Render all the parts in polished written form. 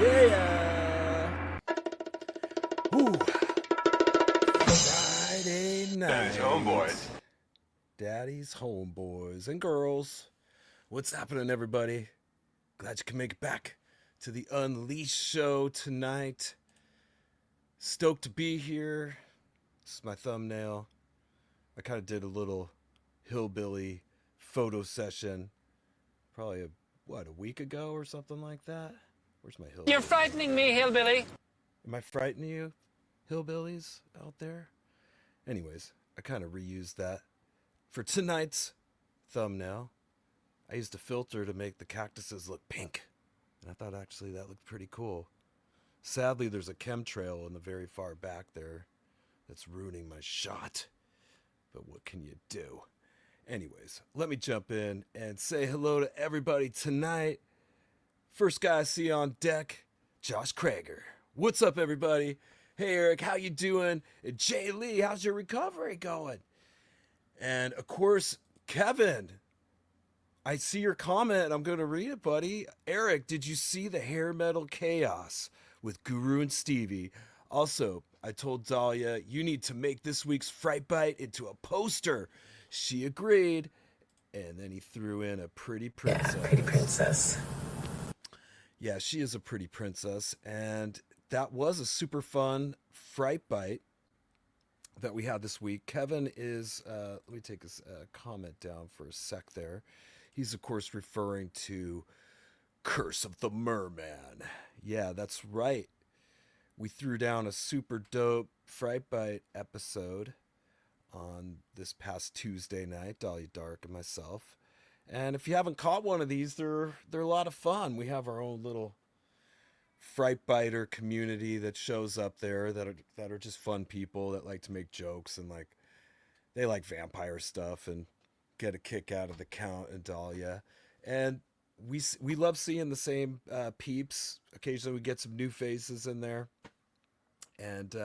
Yeah. Ooh. Friday night. Daddy's homeboys. Daddy's homeboys and girls. What's happening, everybody? Glad you can make it back to the Unleashed show tonight. Stoked to be here. This is my thumbnail. I kind of did a little hillbilly photo session probably a week ago or something like that. Where's my hillbilly? You're frightening me, hillbilly. Am I frightening you, hillbillies out there? Anyways, I kind of reused that for tonight's thumbnail. I used a filter to make the cactuses look pink, and I thought actually that looked pretty cool. Sadly, there's a chemtrail in the very far back there that's ruining my shot, but what can you do? Anyways, let me jump in and say hello to everybody tonight. First guy I see on deck, Josh Krager. What's up, everybody? Hey, Eric, how you doing? And Jay Lee, how's your recovery going? And, of course, Kevin, I see your comment. I'm going to read it, buddy. Eric, did you see the hair metal chaos with Guru and Stevie? Also, I told Dahlia, you need to make this week's Fright Bite into a poster. She agreed, and then he threw in a pretty princess. Yeah, pretty princess. Yeah, she is a pretty princess, and that was a super fun Fright Bite that we had this week. Kevin is, let me take his comment down for a sec there. He's, of course, referring to Curse of the Merman. Yeah, that's right. We threw down a super dope Fright Bite episode on this past Tuesday night, Dahlia Dark and myself. And if you haven't caught one of these, they're a lot of fun. We have our own little Fright Biter community that shows up there that are just fun people that like to make jokes and they like vampire stuff and get a kick out of the Count and Dahlia. And we love seeing the same peeps. Occasionally we get some new faces in there, and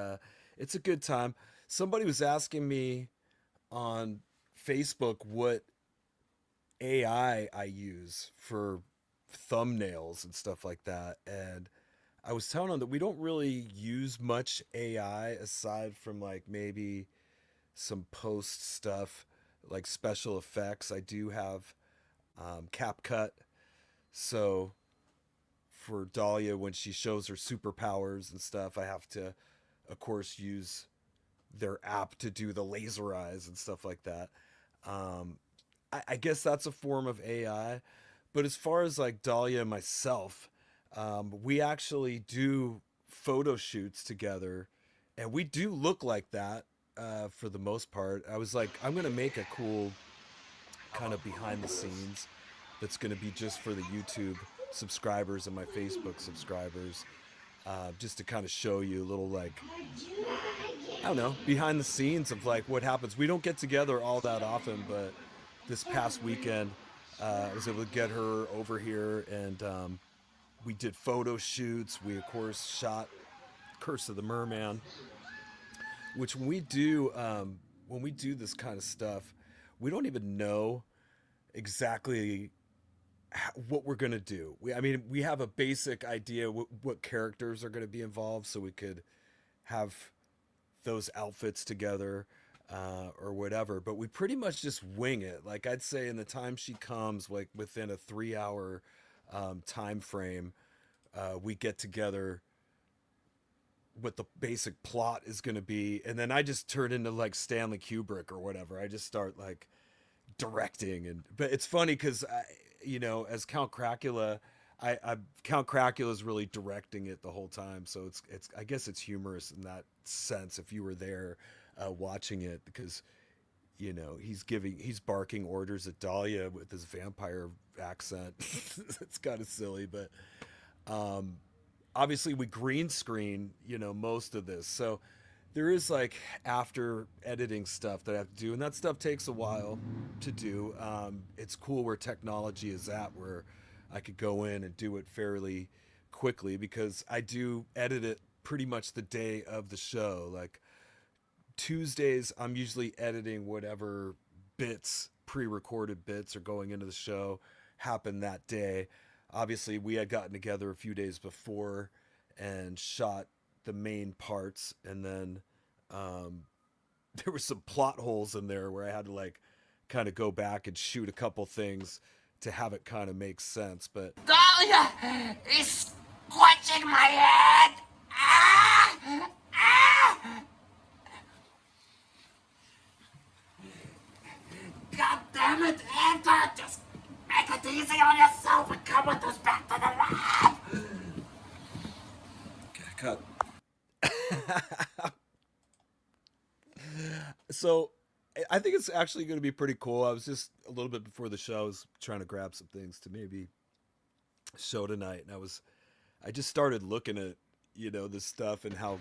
it's a good time. Somebody was asking me on Facebook what AI I use for thumbnails and stuff like that, and I was telling them that we don't really use much AI aside from maybe some post stuff like special effects. I do have CapCut, so for Dahlia when she shows her superpowers and stuff, I have to, of course, use their app to do the laser eyes and stuff like that. I guess that's a form of AI. But as far as Dahlia and myself, we actually do photo shoots together, and we do look like that for the most part. I was like, I'm going to make a cool kind of behind the scenes that's going to be just for the YouTube subscribers and my Facebook subscribers, just to kind of show you a little I don't know, behind the scenes of what happens. We don't get together all that often, but this past weekend I was able to get her over here, and we did photo shoots. We of course shot Curse of the Merman, which when we do this kind of stuff, we don't even know exactly what we're gonna do. We have a basic idea what characters are gonna be involved, so we could have those outfits together or whatever. But we pretty much just wing it. I'd say in the time she comes, within a 3-hour time frame, we get together what the basic plot is going to be, and then I just turn into Stanley Kubrick or whatever. I just start directing, but it's funny because as Count Cracula, Count Cracula is really directing it the whole time, so it's I guess it's humorous in that sense if you were there watching it, because he's barking orders at Dahlia with his vampire accent. It's kind of silly, but obviously we green screen most of this, so there is after editing stuff that I have to do, and that stuff takes a while to do. It's cool where technology is at, where I could go in and do it fairly quickly, because I do edit it pretty much the day of the show. Tuesdays, I'm usually editing whatever bits, pre-recorded bits are going into the show, happen that day. obviously we had gotten together a few days before and shot the main parts, and then um, there were some plot holes in there where I had to like kind of go back and shoot a couple things to have it kind of make sense. But Dahlia is squashing my head. Ah! Ah! God damn it, Enter! Just make it easy on yourself and come with us back to the lab! cut. So I think it's actually going to be pretty cool. I was just a little bit before the show, I was trying to grab some things to maybe show tonight, and I just started looking at this stuff and how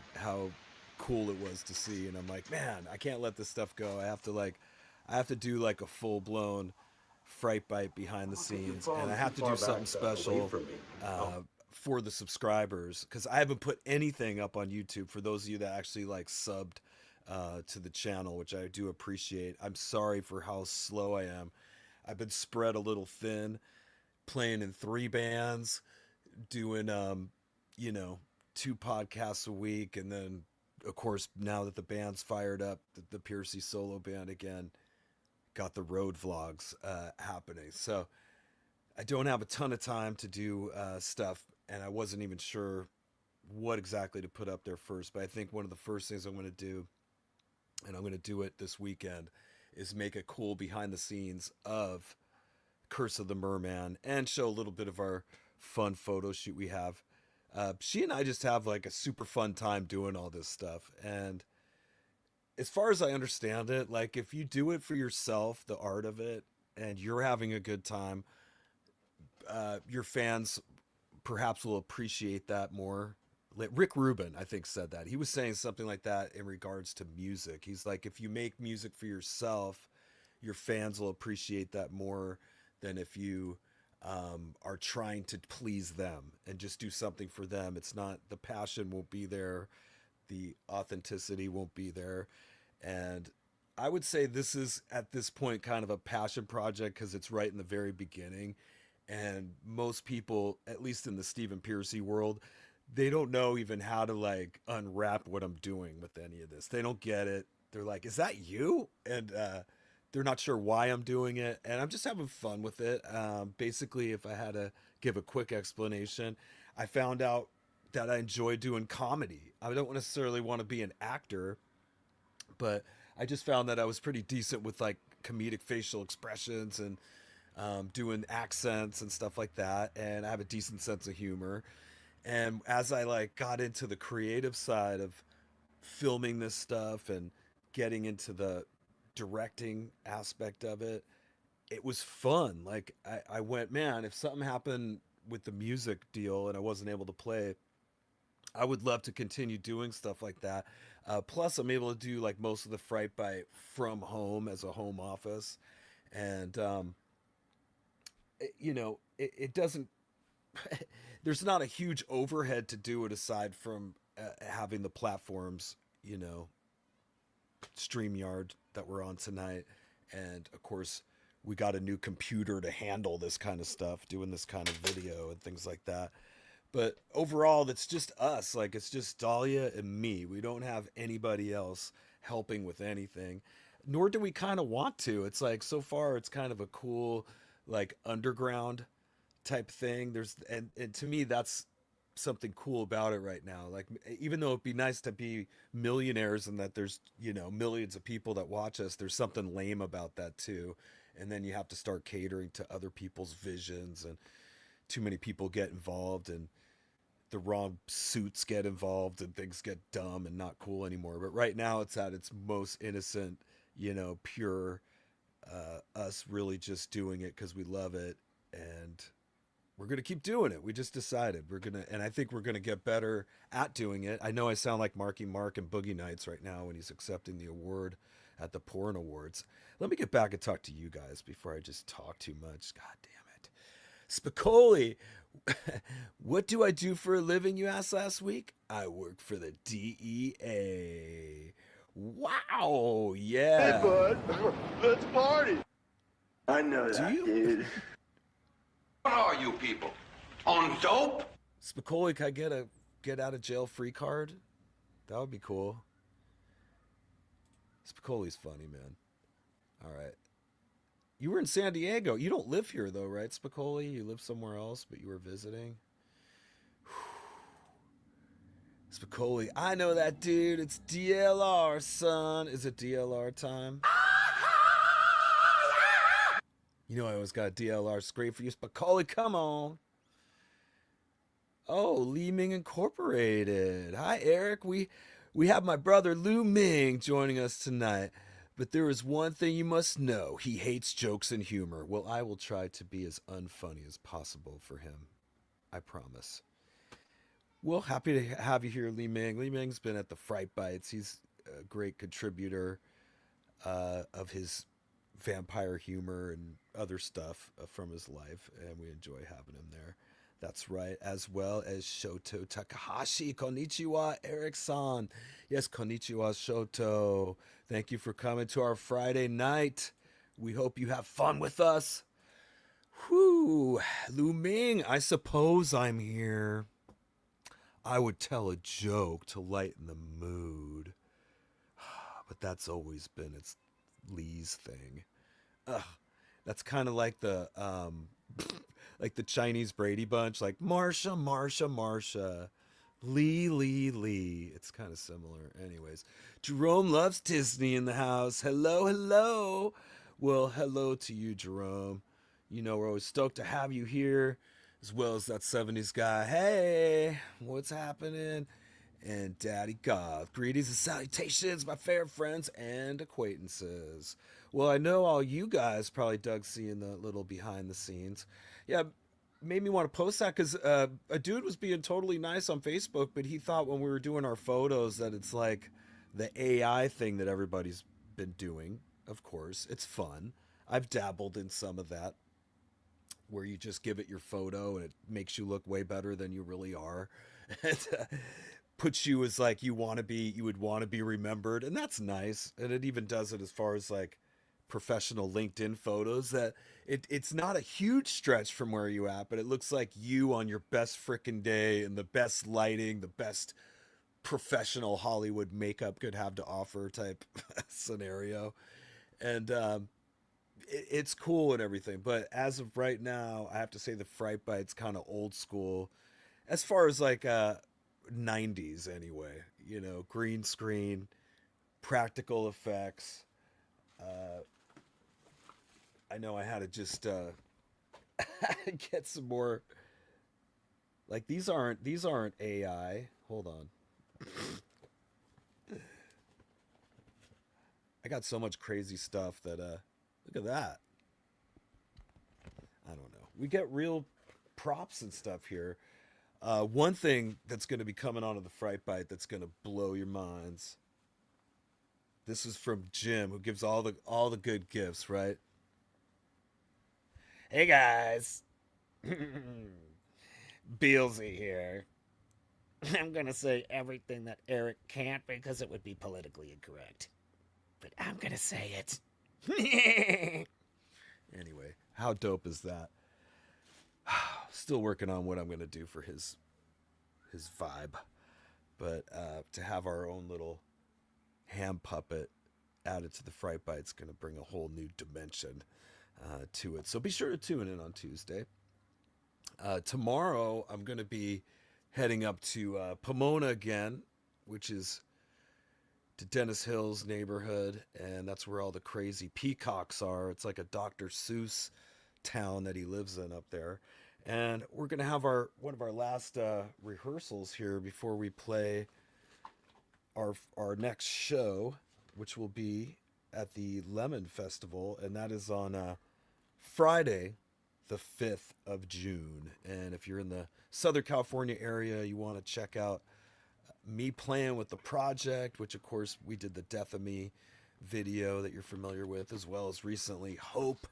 cool it was to see, and I'm like, man, I can't let this stuff go. I have to do like a full blown fright bite behind the scenes, and I have to do something special for the subscribers, because I haven't put anything up on YouTube for those of you that actually like subbed to the channel, which I do appreciate. I'm sorry for how slow I am. I've been spread a little thin, playing in 3 bands, doing you know 2 podcasts a week, and then of course now that the band's fired up, the Piercy solo band again, got the road vlogs happening. So I don't have a ton of time to do stuff, and I wasn't even sure what exactly to put up there first. But I think one of the first things I'm going to do, and I'm going to do it this weekend, is make a cool behind the scenes of Curse of the Merman and show a little bit of our fun photo shoot we have. She and I just have like a super fun time doing all this stuff. And as far as I understand it, like if you do it for yourself, the art of it, and you're having a good time, your fans perhaps will appreciate that more. Rick Rubin, I think, said that. He was saying something like that in regards to music. He's like, if you make music for yourself, your fans will appreciate that more than if you are trying to please them and just do something for them. It's not, the passion won't be there, the authenticity won't be there. And I would say this is at this point kind of a passion project because it's right in the very beginning. And most people, at least in the Stephen Pearcy world, they don't know even how to like unwrap what I'm doing with any of this. They don't get it. They're like, is that you? And they're not sure why I'm doing it. And I'm just having fun with it. Basically, if I had to give a quick explanation, I found out that I enjoy doing comedy. I don't necessarily want to be an actor, but I just found that I was pretty decent with like comedic facial expressions and doing accents and stuff like that. And I have a decent sense of humor. And as I like got into the creative side of filming this stuff and getting into the directing aspect of it, it was fun. Like I went, man, if something happened with the music deal and I wasn't able to play, I would love to continue doing stuff like that. Plus, I'm able to do like most of the Fright Bite from home as a home office, and it doesn't. There's not a huge overhead to do it aside from having the platforms, StreamYard that we're on tonight, and of course we got a new computer to handle this kind of stuff, doing this kind of video and things like that. But overall, that's just us. Like, it's just Dahlia and me. We don't have anybody else helping with anything, nor do we kind of want to. It's like, so far, it's kind of a cool, like, underground type thing. And to me, that's something cool about it right now. Like, even though it'd be nice to be millionaires and that there's, millions of people that watch us, there's something lame about that too. And then you have to start catering to other people's visions, and too many people get involved, and the wrong suits get involved, and things get dumb and not cool anymore. But right now it's at its most innocent, pure, us really just doing it because we love it, and we're going to keep doing it. We just decided and I think we're going to get better at doing it. I know I sound like Marky Mark and Boogie Nights right now when he's accepting the award at the Porn Awards. Let me get back and talk to you guys before I just talk too much. God damn it. Spicoli, what do I do for a living, you asked last week? I work for the DEA. Wow, yeah. Hey, bud, let's party. I know that, dude. What are you people? On dope? Spicoli, can I get a get out of jail free card? That would be cool. Spicoli's funny, man. All right. You were in San Diego. You don't live here though, right, Spicoli? You live somewhere else, but you were visiting. Spicoli, I know that dude. It's DLR, son. Is it DLR time? You know I always got DLR. It's great for you, Spicoli. Come on. Oh, Lee Ming Incorporated. Hi, Eric. We have my brother Lu Ming joining us tonight. But there is one thing you must know. He hates jokes and humor. Well, I will try to be as unfunny as possible for him. I promise. Well, happy to have you here, Lee Ming. Lee Ming's been at the Fright Bites. He's a great contributor of his vampire humor and other stuff from his life, and we enjoy having him there. That's right, as well as Shoto Takahashi. Konnichiwa, Eric-san. Yes, konnichiwa, Shoto. Thank you for coming to our Friday night. We hope you have fun with us. Whew, Lu Ming, I suppose I'm here. I would tell a joke to lighten the mood. But that's always been its Lee's thing. That's kind of like the like the Chinese Brady Bunch, like Marsha, Marsha, Marsha, Lee, Lee, Lee. It's kind of similar. Anyways, Jerome loves Disney in the house. Hello, hello. Well, hello to you, Jerome. You know, we're always stoked to have you here, as well as that 70s guy. Hey, what's happening? And Daddy Goth. Greetings and salutations, my fair friends and acquaintances. Well, I know all you guys probably dug seeing the little behind the scenes. Yeah, made me want to post that because a dude was being totally nice on Facebook, but he thought when we were doing our photos that it's like the AI thing that everybody's been doing. Of course, it's fun. I've dabbled in some of that, where you just give it your photo and it makes you look way better than you really are. And, puts you as like you would want to be remembered, and that's nice. And it even does it as far as like professional LinkedIn photos, that it's not a huge stretch from where you at, but it looks like you on your best frickin' day and the best lighting, the best professional Hollywood makeup could have to offer type scenario. And it's cool and everything, but as of right now, I have to say the Fright Bite's kind of old school as far as like 90s anyway, you know, green screen, practical effects. I know I had to just get some more, like these aren't AI. Hold on. I got so much crazy stuff that look at that. I don't know. We get real props and stuff here. One thing that's going to be coming onto the Fright Bite that's going to blow your minds. This is from Jim, who gives all the good gifts, right? Hey guys, Beelzy here. I'm gonna say everything that Eric can't because it would be politically incorrect, but I'm gonna say it. Anyway, how dope is that? Still working on what I'm gonna do for his vibe, but to have our own little ham puppet added to the Fright Bite's gonna bring a whole new dimension to it. So be sure to tune in on Tuesday. Tomorrow I'm gonna be heading up to Pomona again, which is to Dennis Hill's neighborhood, and that's where all the crazy peacocks are. It's like a Dr. Seuss town that he lives in up there. And we're gonna have one of our last rehearsals here before we play our next show, which will be at the Lemon Festival, and that is on Friday, the 5th of June. And if you're in the Southern California area, you want to check out me playing with the project, which of course we did the Death of Me video that you're familiar with, as well as recently Hope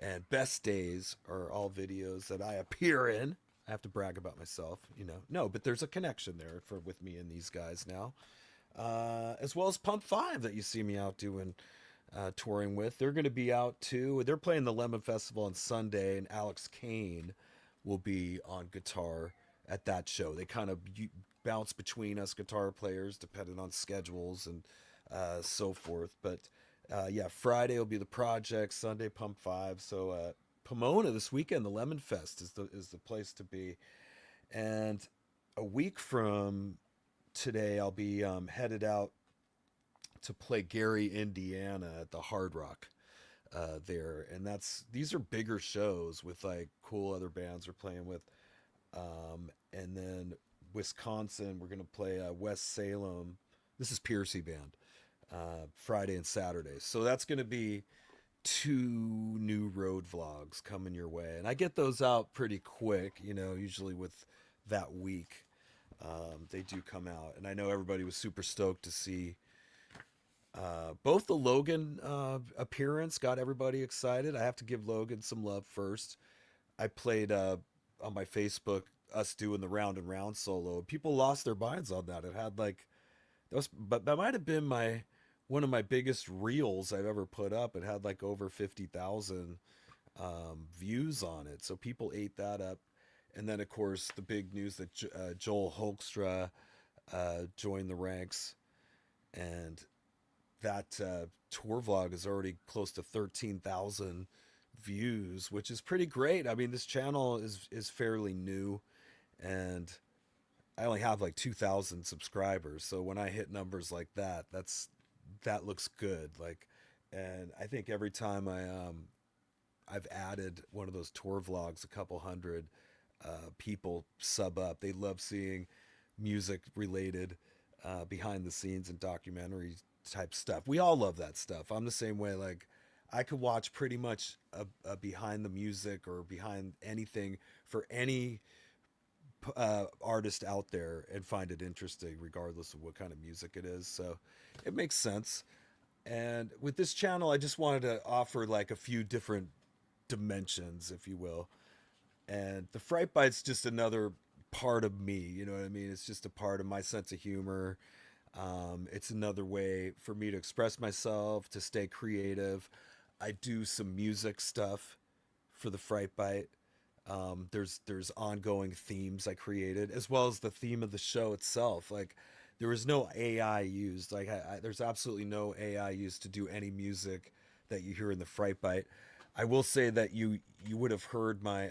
and Best Days are all videos that I appear in. I have to brag about myself, you know. No, but there's a connection there with me and these guys now. As well as Pump 5 that you see me out doing touring with. They're going to be out too. They're playing the Lemon Festival on Sunday, and Alex Kane will be on guitar at that show. They kind of bounce between us guitar players depending on schedules and so forth. But yeah, Friday will be the project, Sunday Pump Five. So Pomona this weekend, the Lemon Fest is the place to be. And a week from today, I'll be headed out to play Gary, Indiana at the Hard Rock there, and these are bigger shows with like cool other bands we're playing with. And then Wisconsin, we're gonna play West Salem. This is Piercy Band, Friday and Saturday. So that's gonna be two new road vlogs coming your way, and I get those out pretty quick. Usually with that week, they do come out, and I know everybody was super stoked to see. Both the Logan appearance got everybody excited. I have to give Logan some love first. I played on my Facebook us doing the round and round solo. People lost their minds on that. It had like but that might have been one of my biggest reels I've ever put up. It had like over 50,000 views on it. So people ate that up. And then of course the big news that Joel Hoekstra joined the ranks, and that tour vlog is already close to 13,000 views, which is pretty great. I mean, this channel is fairly new, and I only have like 2,000 subscribers. So when I hit numbers like that, that looks good. Like, and I think every time I've added one of those tour vlogs, a couple hundred people sub up. They love seeing music related behind the scenes and documentary type stuff. We all love that stuff. I'm the same way. Like, I could watch pretty much a behind the music or behind anything for any artist out there and find it interesting regardless of what kind of music it is. So it makes sense. And with this channel, I just wanted to offer like a few different dimensions, if you will. And the Fright Bite's just another part of me, you know what I mean? It's just a part of my sense of humor. It's another way for me to express myself, to stay creative. I do some music stuff for the Fright Bite. There's ongoing themes I created, as well as the theme of the show itself. Like, there was no AI used. Like, there's absolutely no AI used to do any music that you hear in the Fright Bite. I will say that you would have heard my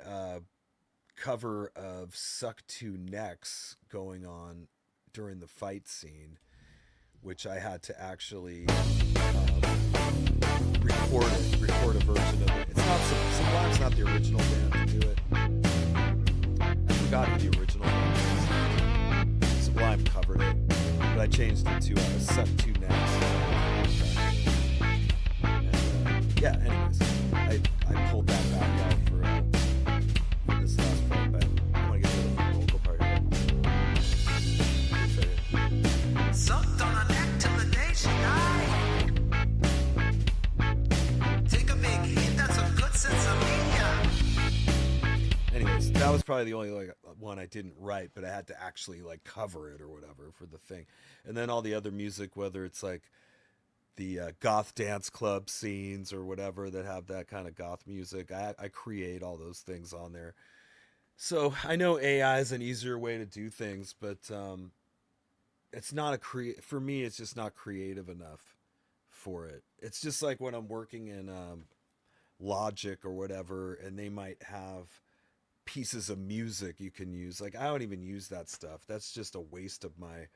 cover of Suck Two Necks going on during the fight scene, which I had to actually record a version of it. It's not Sublime's not the original band to do it. I forgot who the original band was. Sublime covered it, but I changed it to Suck Two Necks. And, yeah, anyways, I pulled that back out for this last fight, but I want to get rid of the vocal part here. Sucked on a neck till the day she died. Take a big hit, that's a good sense of media. Anyways, that was probably the only like one I didn't write, but I had to actually like cover it or whatever for the thing. And then all the other music, whether it's like the goth dance club scenes or whatever that have that kind of goth music, I create all those things on there. So I know AI is an easier way to do things, but it's not for me. It's just not creative enough for it. It's just like when I'm working in Logic or whatever, and they might have pieces of music you can use. Like, I don't even use that stuff. That's just a waste of my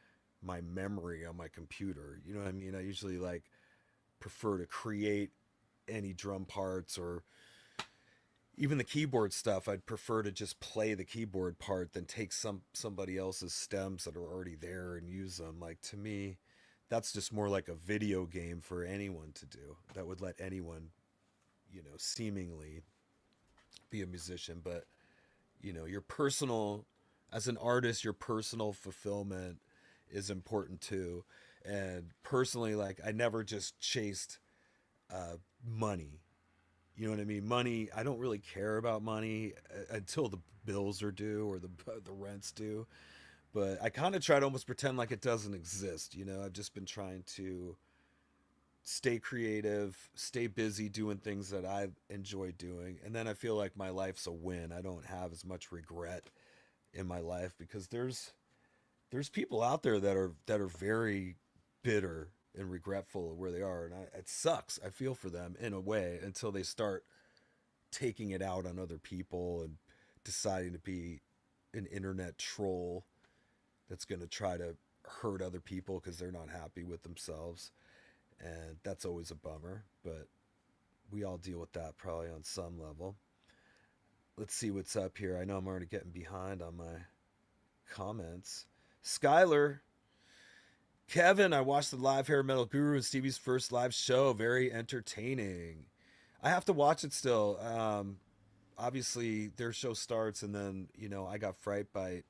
memory on my computer. You know what I mean? I usually like prefer to create any drum parts or even the keyboard stuff. I'd prefer to just play the keyboard part than take somebody else's stems that are already there and use them. Like, to me, that's just more like a video game for anyone to do. That would let anyone, seemingly be a musician. But, your personal, as an artist, your personal fulfillment is important too. And personally, like, I never just chased money. You know what I mean? Money, I don't really care about money until the bills are due or the rent's due. But I kind of try to almost pretend like it doesn't exist. I've just been trying to stay creative, stay busy doing things that I enjoy doing. And then I feel like my life's a win. I don't have as much regret in my life because there's people out there that are very bitter and regretful of where they are, and it sucks. I feel for them in a way until they start taking it out on other people and deciding to be an internet troll that's going to try to hurt other people because they're not happy with themselves. And that's always a bummer, but we all deal with that probably on some level. Let's see what's up here. I know I'm already getting behind on my comments. Skylar, Kevin, I watched the live hair metal guru and Stevie's first live show. Very entertaining. I have to watch it still. Obviously, their show starts, and then I got Fright Bite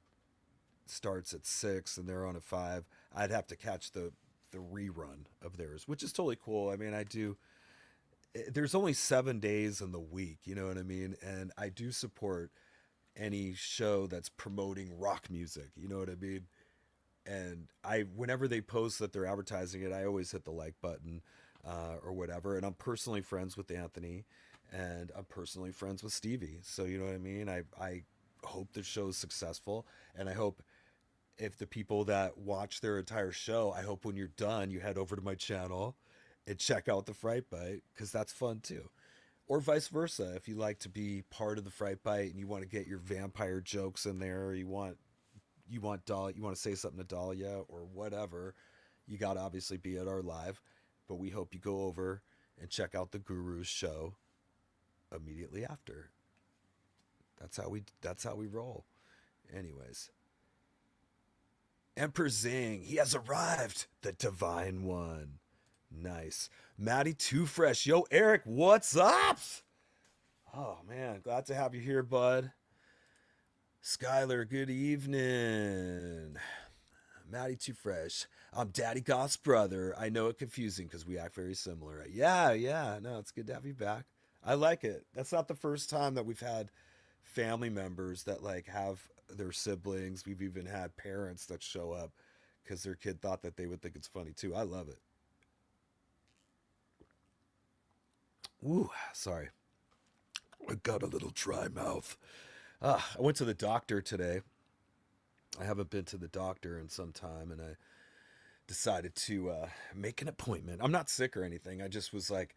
starts at 6, and they're on at 5. I'd have to catch the rerun of theirs, which is totally cool. I mean, I do. There's only 7 days in the week, you know what I mean, and I do support any show that's promoting rock music, you know what I mean. And whenever they post that they're advertising it, I always hit the like button or whatever. And I'm personally friends with Anthony, and I'm personally friends with Stevie. So you know what I mean? I hope the show's successful, and I hope if the people that watch their entire show, I hope when you're done, you head over to my channel and check out the Fright Bite, because that's fun too. Or vice versa. If you like to be part of the Fright Bite and you want to get your vampire jokes in there, or you want to say something to Dahlia or whatever, you got to obviously be at our live. But we hope you go over and check out the Guru's show immediately after. That's how we roll. Anyways. Emperor Zing, he has arrived. The Divine One. Nice. Maddie Too Fresh. Yo, Eric, what's up? Oh, man. Glad to have you here, bud. Skylar, good evening. Maddie Too Fresh. I'm Daddy Goth's brother. I know it confusing because we act very similar. Yeah. No, it's good to have you back. I like it. That's not the first time that we've had family members that have their siblings. We've even had parents that show up because their kid thought that they would think it's funny too. I love it. Ooh, sorry. I got a little dry mouth. I went to the doctor today. I haven't been to the doctor in some time, and I decided to make an appointment. I'm not sick or anything. I just was like,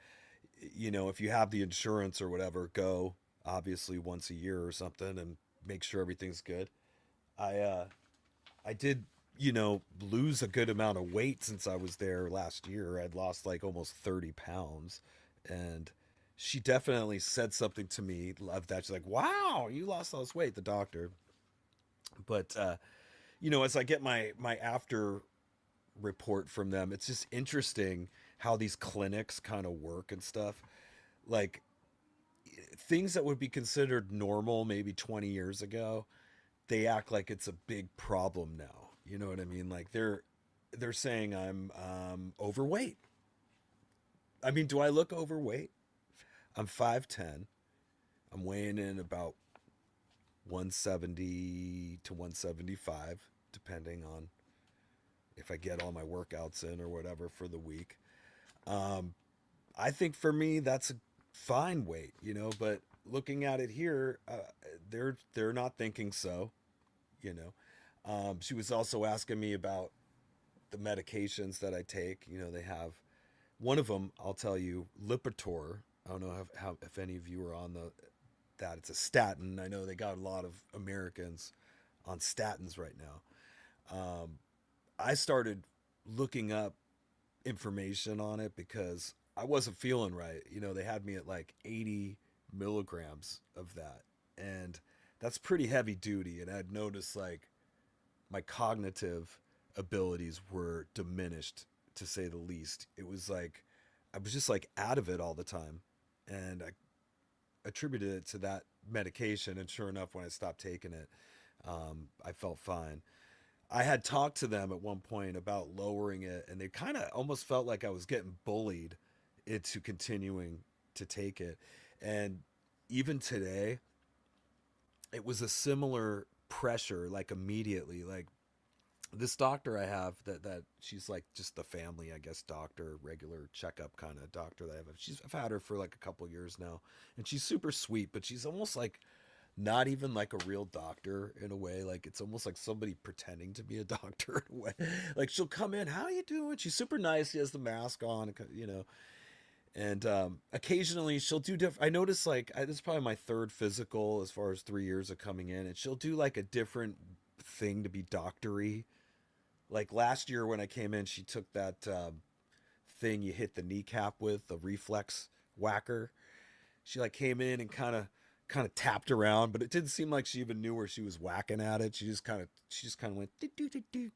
if you have the insurance or whatever, go obviously once a year or something and make sure everything's good. I did, lose a good amount of weight since I was there last year. I'd lost almost 30 pounds, and she definitely said something to me of that. She's like, wow, you lost all this weight, the doctor. But, as I get my after report from them, it's just interesting how these clinics kind of work and stuff. Things that would be considered normal maybe 20 years ago, they act like it's a big problem now. You know what I mean? They're saying I'm overweight. I mean, do I look overweight? I'm 5'10". I'm weighing in about 170 to 175, depending on if I get all my workouts in or whatever for the week. I think for me, that's a fine weight, but looking at it here, they're not thinking so, She was also asking me about the medications that I take. They have one of them, I'll tell you, Lipitor. I don't know if any of you are on that. It's a statin. I know they got a lot of Americans on statins right now. I started looking up information on it because I wasn't feeling right. They had me at 80 milligrams of that, and that's pretty heavy duty. And I'd noticed my cognitive abilities were diminished, to say the least. It was I was just out of it all the time, and I attributed it to that medication. And sure enough, when I stopped taking it, I felt fine. I had talked to them at one point about lowering it, and they kind of almost felt like I was getting bullied into continuing to take it. And even today, it was a similar pressure, immediately. this doctor I have that she's like just the family, I guess, doctor, regular checkup kind of doctor that I have. I've had her for like a couple years now, and she's super sweet, but she's almost like not even like a real doctor in a way. Like it's almost like somebody pretending to be a doctor in a way. Like she'll come in, how you doing? She's super nice. She has the mask on, you know, and occasionally she'll do different. I notice like this is probably my third physical as far as 3 years of coming in, and she'll do like a different thing to be doctory. Like last year when I came in, she took that thing you hit the kneecap with, the reflex whacker. She like came in and kind of tapped around, but it didn't seem like she even knew where she was whacking at it. She just kind of went do do do do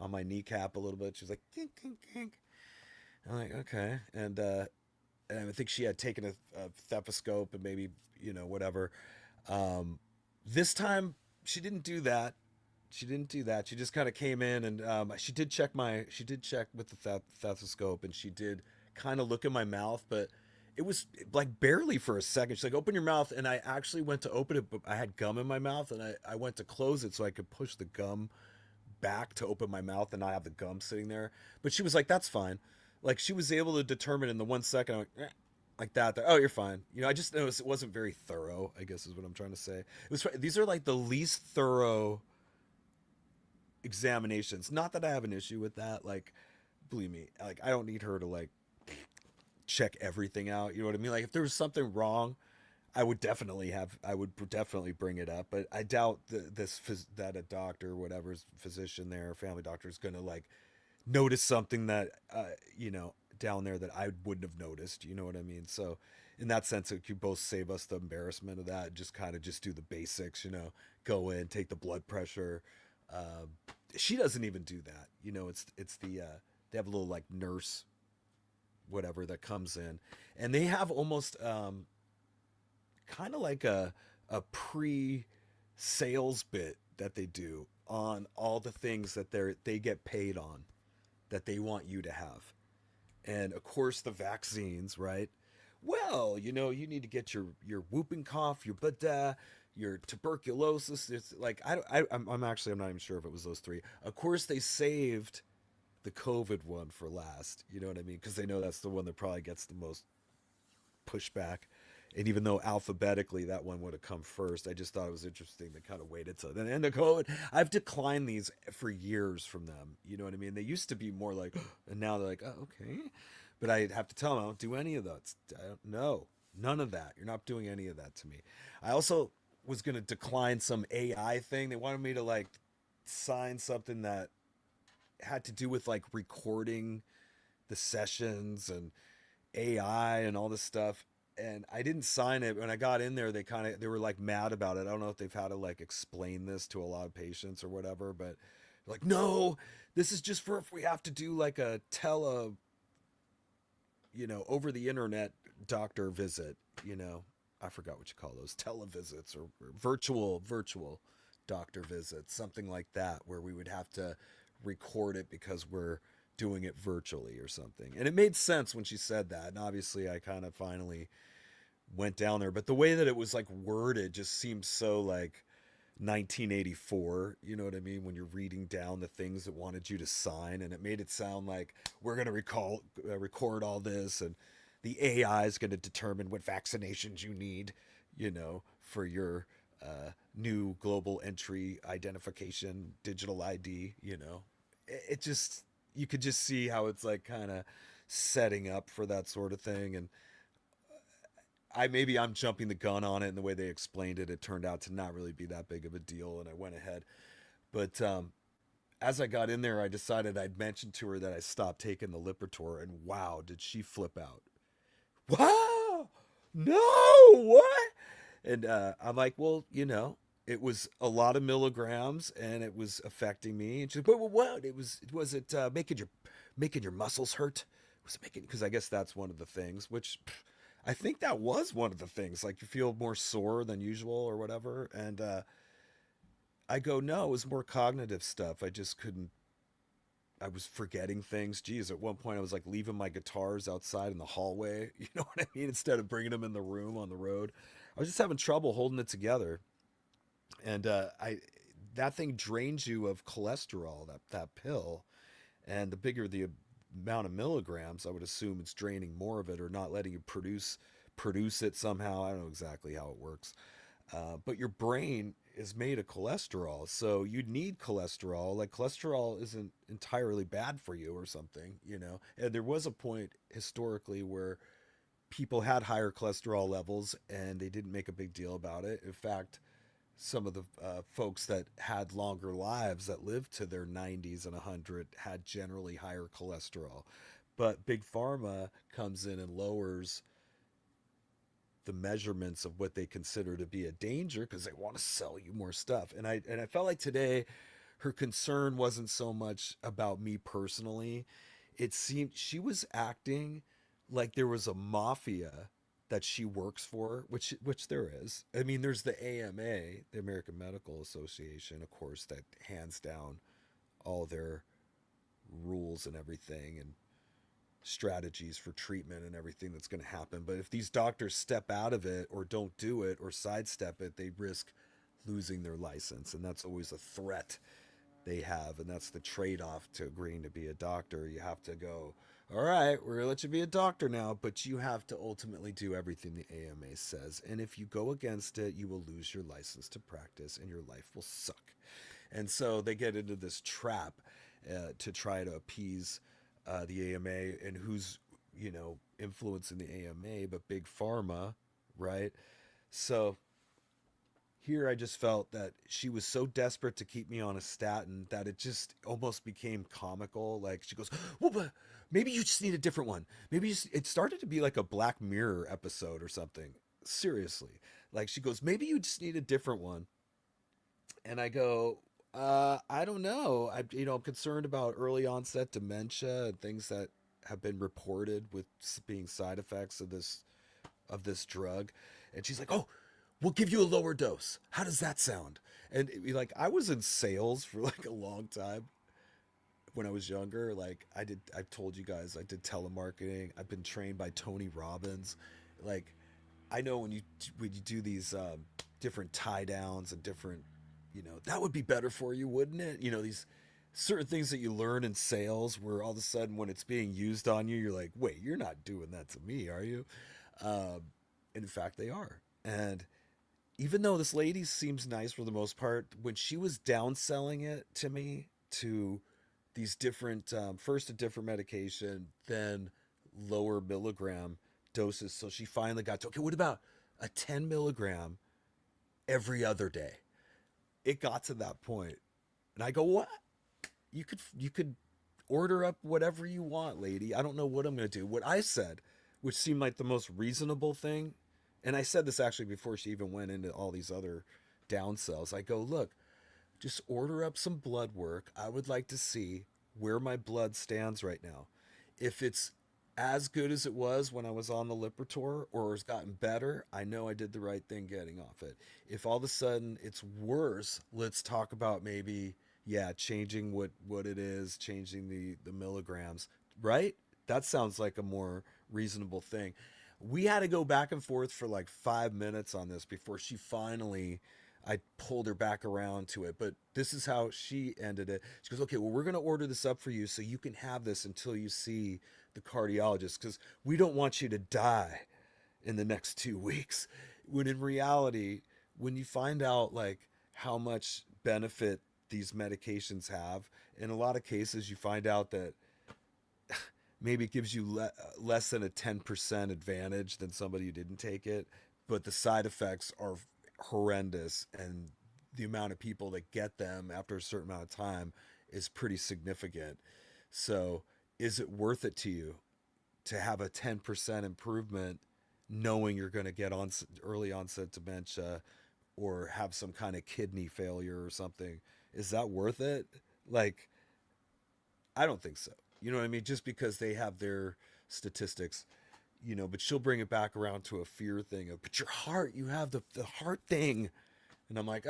on my kneecap a little bit. She was like kink kink kink. I'm like okay, and I think she had taken a stethoscope and maybe whatever. This time she didn't do that. She didn't do that. She just kind of came in and she did check with the stethoscope, and she did kind of look in my mouth, but it was like barely for a second. She's like, open your mouth. And I actually went to open it, but I had gum in my mouth, and I went to close it so I could push the gum back to open my mouth and not have the gum sitting there. But she was like, that's fine. Like she was able to determine in the 1 second, I went, like that. Oh, you're fine. I just noticed it wasn't very thorough, I guess is what I'm trying to say. These are like the least thorough examinations. Not that I have an issue with that. Like, believe me, like I don't need her to like check everything out. You know what I mean? Like if there was something wrong, I would definitely bring it up. But I doubt that a doctor, whatever's physician there, family doctor is gonna like notice something that down there that I wouldn't have noticed. You know what I mean? So in that sense, it could both save us the embarrassment of that. Just kind of just do the basics. Go in, take the blood pressure. She doesn't even do that. It's the they have a little like nurse, whatever, that comes in, and they have almost kind of like a pre-sales bit that they do on all the things that they get paid on that they want you to have. And of course the vaccines, right? Well, you need to get your whooping cough, your tuberculosis. It's like I'm not even sure if it was those three. Of course they saved the COVID one for last. You know what I mean? Because they know that's the one that probably gets the most pushback. And even though alphabetically that one would have come first, I just thought it was interesting. They kind of waited till the end of COVID. I've declined these for years from them. You know what I mean? They used to be more like, and now they're like, oh, okay. But I have to tell them I don't do any of that. No, none of that. You're not doing any of that to me. I also was going to decline some AI thing. They wanted me to like sign something that had to do with like recording the sessions and AI and all this stuff. And I didn't sign it. When I got in there, they were like mad about it. I don't know if they've had to like explain this to a lot of patients or whatever, but like, no, this is just for if we have to do like a over the internet doctor visit, I forgot what you call those, televisits or virtual doctor visits, something like that, where we would have to record it because we're doing it virtually or something. And it made sense when she said that. And obviously I kind of finally went down there, but the way that it was like worded just seemed so like 1984, you know what I mean? When you're reading down the things that wanted you to sign, and it made it sound like we're going to record all this, and the AI is going to determine what vaccinations you need, for your new global entry identification, digital ID, it just, you could just see how it's like kind of setting up for that sort of thing. And I'm jumping the gun on it, and the way they explained it, it turned out to not really be that big of a deal, and I went ahead. But as I got in there, I decided I'd mention to her that I stopped taking the Lipitor, and wow, did she flip out. Wow, no, what? And I'm like, well, it was a lot of milligrams, and it was affecting me. And she's like, what? Was it making your muscles hurt? Was it making? Because I guess that's one of the things. Which I think that was one of the things. Like you feel more sore than usual or whatever. And I go, no, it was more cognitive stuff. I just couldn't. I was forgetting things. Geez, at one point I was like leaving my guitars outside in the hallway. You know what I mean? Instead of bringing them in the room on the road, I was just having trouble holding it together. And that thing drains you of cholesterol, that pill. And the bigger the amount of milligrams, I would assume it's draining more of it or not letting you produce it somehow. I don't know exactly how it works. But your brain is made of cholesterol, so you need cholesterol. Like cholesterol isn't entirely bad for you or something, you know. And there was a point historically where people had higher cholesterol levels and they didn't make a big deal about it. In fact, some of the folks that had longer lives that lived to their 90s and 100 had generally higher cholesterol. But big pharma comes in and lowers the measurements of what they consider to be a danger because they want to sell you more stuff. And I felt like today her concern wasn't so much about me personally. It seemed she was acting like there was a mafia that she works for, which there is. I mean, there's the AMA, the American Medical Association, of course, that hands down all their rules and everything and strategies for treatment and everything that's going to happen. But if these doctors step out of it or don't do it or sidestep it, they risk losing their license. And that's always a threat they have. And that's the trade-off to agreeing to be a doctor. You have to go, all right, we're going to let you be a doctor now, but you have to ultimately do everything the AMA says. And if you go against it, you will lose your license to practice and your life will suck. And so they get into this trap to try to appease the AMA and who's, you know, influencing the AMA, but big pharma, right? So here I just felt that she was so desperate to keep me on a statin that it just almost became comical. Like she goes, well, but maybe you just need a different one. Maybe it started to be like a Black Mirror episode or something. Seriously. Like she goes, maybe you just need a different one. And I go, I don't know. I'm concerned about early onset dementia and things that have been reported with being side effects of this drug. And she's like, "Oh, we'll give you a lower dose. How does that sound?" And like I was in sales for like a long time when I was younger. Like I've told you guys I did telemarketing. I've been trained by Tony Robbins. Like I know when you do these different tie downs and different, that would be better for you, wouldn't it? These certain things that you learn in sales where all of a sudden when it's being used on you, you're like, wait, you're not doing that to me, are you? And in fact, they are. And even though this lady seems nice for the most part, when she was downselling it to me to these different, first a different medication, then lower milligram doses. So she finally got to, okay, what about a 10 milligram every other day? It got to that point. And I go, what? You could order up whatever you want, lady. I don't know what I'm going to do. What I said, which seemed like the most reasonable thing, and I said this actually before she even went into all these other downsells. I go, look, just order up some blood work. I would like to see where my blood stands right now. If it's as good as it was when I was on the Lipitor or has gotten better, I know I did the right thing getting off it. If all of a sudden it's worse, let's talk about maybe, changing what it is, changing the milligrams, right? That sounds like a more reasonable thing. We had to go back and forth for like 5 minutes on this before I pulled her back around to it. But this is how she ended it. She goes, okay, well, we're going to order this up for you so you can have this until you see the cardiologist because we don't want you to die in the next 2 weeks. When in reality, when you find out like how much benefit these medications have, in a lot of cases, you find out that maybe it gives you less than a 10% advantage than somebody who didn't take it, but the side effects are horrendous, and the amount of people that get them after a certain amount of time is pretty significant. So is it worth it to you to have a 10% improvement knowing you're going to get on early onset dementia or have some kind of kidney failure or something? Is that worth it? Like, I don't think so. You know what I mean? Just because they have their statistics, but she'll bring it back around to a fear thing of, but your heart, you have the heart thing. And I'm like,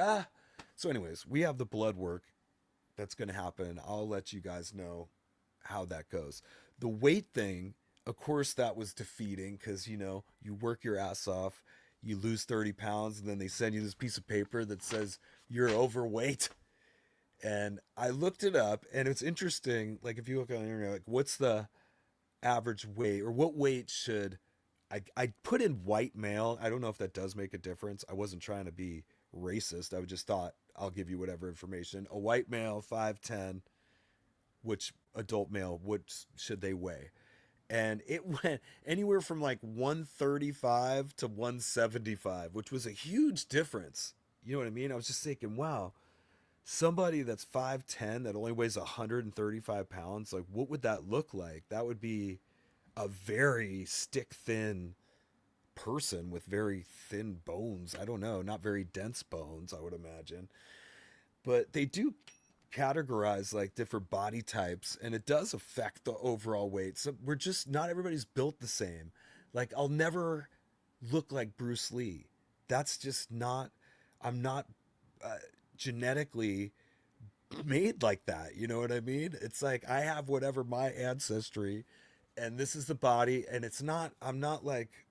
So anyways, we have the blood work that's going to happen. I'll let you guys know how that goes. The weight thing, of course, that was defeating because, you work your ass off, you lose 30 pounds, and then they send you this piece of paper that says you're overweight. And I looked it up, and it's interesting. Like, if you look on the internet, like, what's the average weight, or what weight should I put in white male? I don't know if that does make a difference. I wasn't trying to be racist. I just thought I'll give you whatever information. A white male, 5'10", which adult male, what should they weigh? And it went anywhere from like 135 to 175, which was a huge difference. You know what I mean? I was just thinking, wow, somebody that's 5'10", that only weighs 135 pounds, like, what would that look like? That would be a very stick thin person with very thin bones. I don't know, not very dense bones, I would imagine. But they do categorize like different body types, and it does affect the overall weight. So we're just not everybody's built the same. Like, I'll never look like Bruce Lee. That's just not, I'm not genetically made like that. You know what I mean? It's like I have whatever my ancestry, and this is the body, and it's not, I'm not like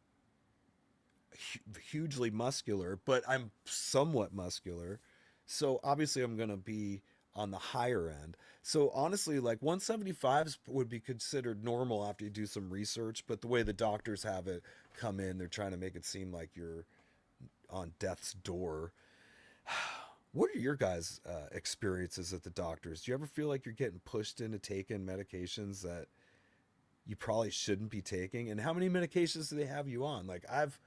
hugely muscular, but I'm somewhat muscular. So obviously I'm going to be on the higher end. So honestly, like 175s would be considered normal after you do some research, but the way the doctors have it come in, they're trying to make it seem like you're on death's door. What are your guys' experiences at the doctors? Do you ever feel like you're getting pushed into taking medications that you probably shouldn't be taking? And how many medications do they have you on? Like, I've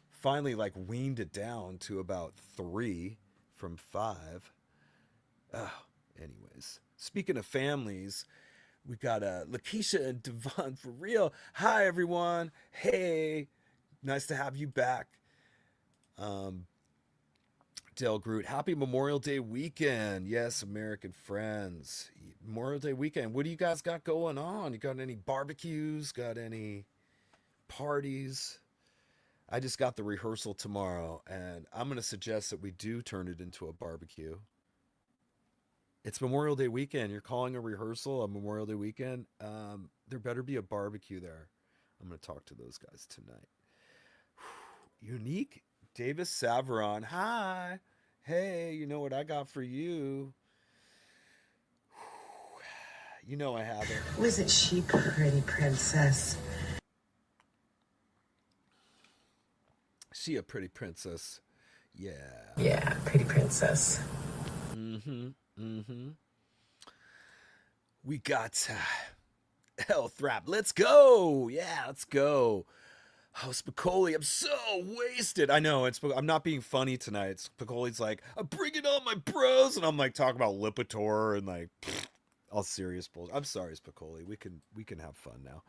finally like weaned it down to about 3 from 5. Anyways, speaking of families, we got Lakeisha and Devon for real. Hi everyone. Hey, nice to have you back. Dale Groot, happy Memorial Day weekend. Yes, American friends. Memorial Day weekend. What do you guys got going on? You got any barbecues? Got any parties? I just got the rehearsal tomorrow, and I'm going to suggest that we do turn it into a barbecue. It's Memorial Day weekend. You're calling a rehearsal a Memorial Day weekend. There better be a barbecue there. I'm going to talk to those guys tonight. Unique Davis Saveron. Hi. Hey, you know what I got for you? You know I have it. Wasn't she pretty, princess? She a pretty princess. Yeah. Yeah, pretty princess. We got Hell Thrap. Let's go. Yeah, let's go. Oh, Spicoli, I'm so wasted. I know, I'm not being funny tonight. Spicoli's like, I'm bringing on my bros, and I'm like talking about Lipitor and like all serious bullshit. I'm sorry, Spicoli. We can have fun now.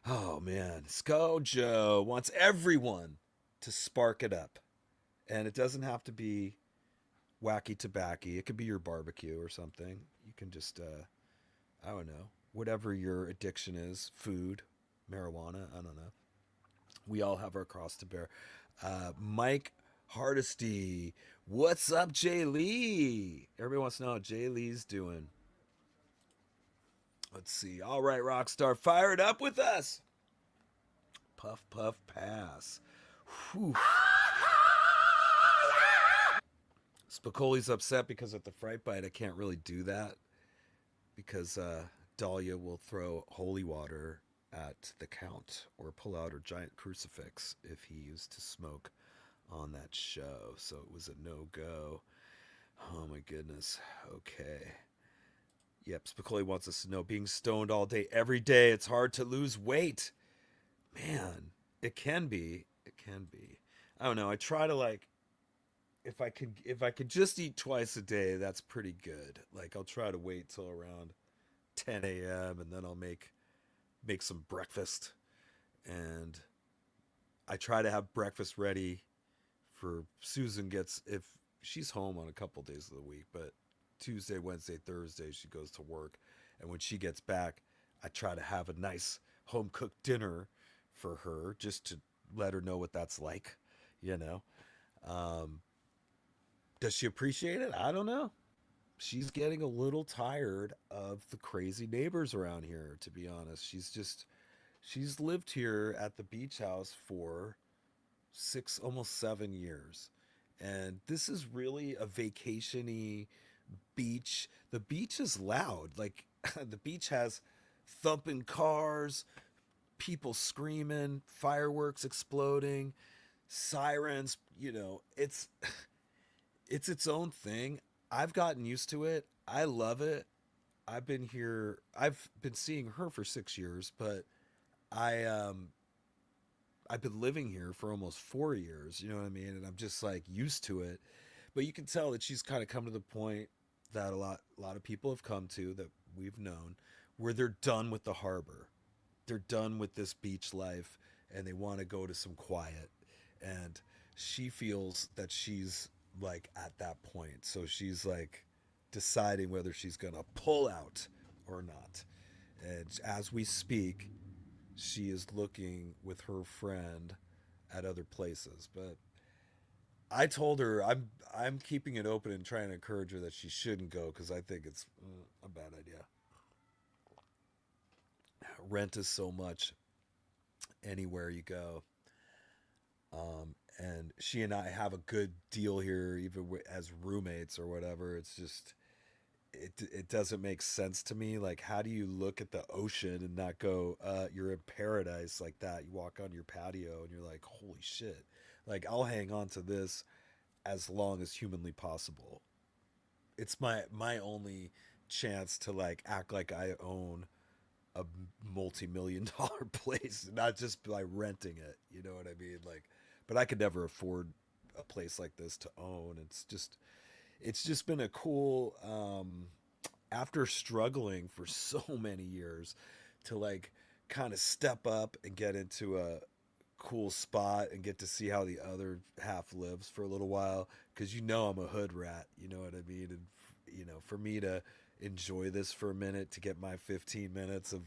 Oh man, Skojo wants everyone to spark it up, and it doesn't have to be whacky tobacky. It could be your barbecue or something. You can just I don't know, whatever your addiction is, food, marijuana, I don't know. We all have our cross to bear. Mike Hardesty, what's up, Jay Lee? Everybody wants to know how Jay Lee's doing. Let's see. All right, Rockstar, fire it up with us. Puff, puff, pass. Whew. Spicoli's upset because at the Fright Bite I can't really do that because Dahlia will throw holy water at the Count or pull out her giant crucifix if he used to smoke on that show. So it was a no-go. Oh my goodness. Okay. Yep, Spicoli wants us to know being stoned all day, every day, it's hard to lose weight. Man, it can be. It can be. I don't know. I try to like, if I could just eat twice a day, that's pretty good. Like, I'll try to wait till around 10 a.m. and then I'll make some breakfast, and I try to have breakfast ready for Susan gets, if she's home on a couple days of the week, but Tuesday, Wednesday, Thursday she goes to work, and when she gets back I try to have a nice home cooked dinner for her just to let her know what that's like, you know. Does she appreciate it? I don't know. She's getting a little tired of the crazy neighbors around here, to be honest. She's lived here at the beach house for 6, almost 7 years. And this is really a vacation-y beach. The beach is loud. Like the beach has thumping cars, people screaming, fireworks exploding, sirens. It's its own thing. I've gotten used to it. I love it. I've been seeing her for 6 years, but I I've been living here for almost 4 years, you know what I mean? And I'm just like used to it. But you can tell that she's kind of come to the point that a lot of people have come to that we've known, where they're done with the harbor. They're done with this beach life and they want to go to some quiet. And she feels that she's like at that point. So she's like deciding whether she's going to pull out or not. And as we speak, she is looking with her friend at other places. But I told her I'm keeping it open and trying to encourage her that she shouldn't go because I think it's a bad idea. Rent is so much anywhere you go. And she and I have a good deal here, even as roommates or whatever. It's just it doesn't make sense to me. Like, how do you look at the ocean and not go, you're in paradise like that? You walk on your patio and you're like, holy shit. Like, I'll hang on to this as long as humanly possible. It's my only chance to like act like I own a multi-million dollar place, not just by renting it. You know what I mean? Like, but I could never afford a place like this to own. It's just been a cool, after struggling for so many years, to like kind of step up and get into a cool spot and get to see how the other half lives for a little while. Cause I'm a hood rat, you know what I mean? And for me to enjoy this for a minute, to get my 15 minutes of,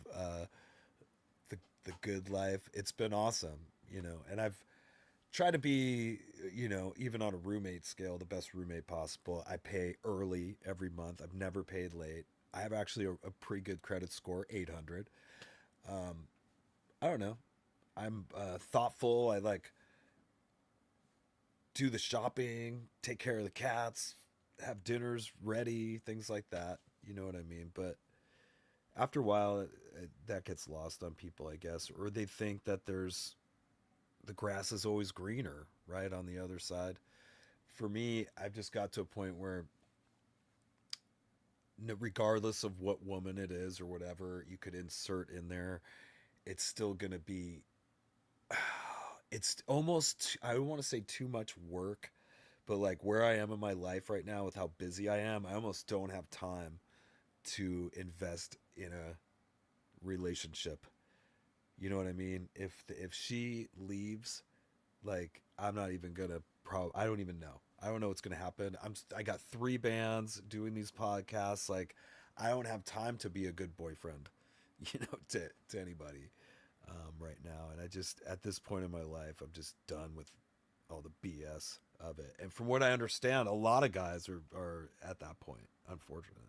the good life, it's been awesome, and I've tried to be, even on a roommate scale, the best roommate possible. I pay early every month. I've never paid late. I have actually a pretty good credit score, 800. I don't know. I'm thoughtful. I like do the shopping, take care of the cats, have dinners ready, things like that. You know what I mean? But after a while, that gets lost on people, I guess, or they think that the grass is always greener, right, on the other side. For me, I've just got to a point where, regardless of what woman it is or whatever you could insert in there, it's still going to be, it's almost, I don't want to say too much work, but like where I am in my life right now with how busy I am, I almost don't have time to invest in a relationship. You know what I mean? If she leaves, like, I'm not even gonna I don't even know. I don't know what's gonna happen. I got 3 bands doing these podcasts. Like, I don't have time to be a good boyfriend, to anybody, right now. And I just, at this point in my life, I'm just done with all the BS of it. And from what I understand, a lot of guys are at that point, unfortunately.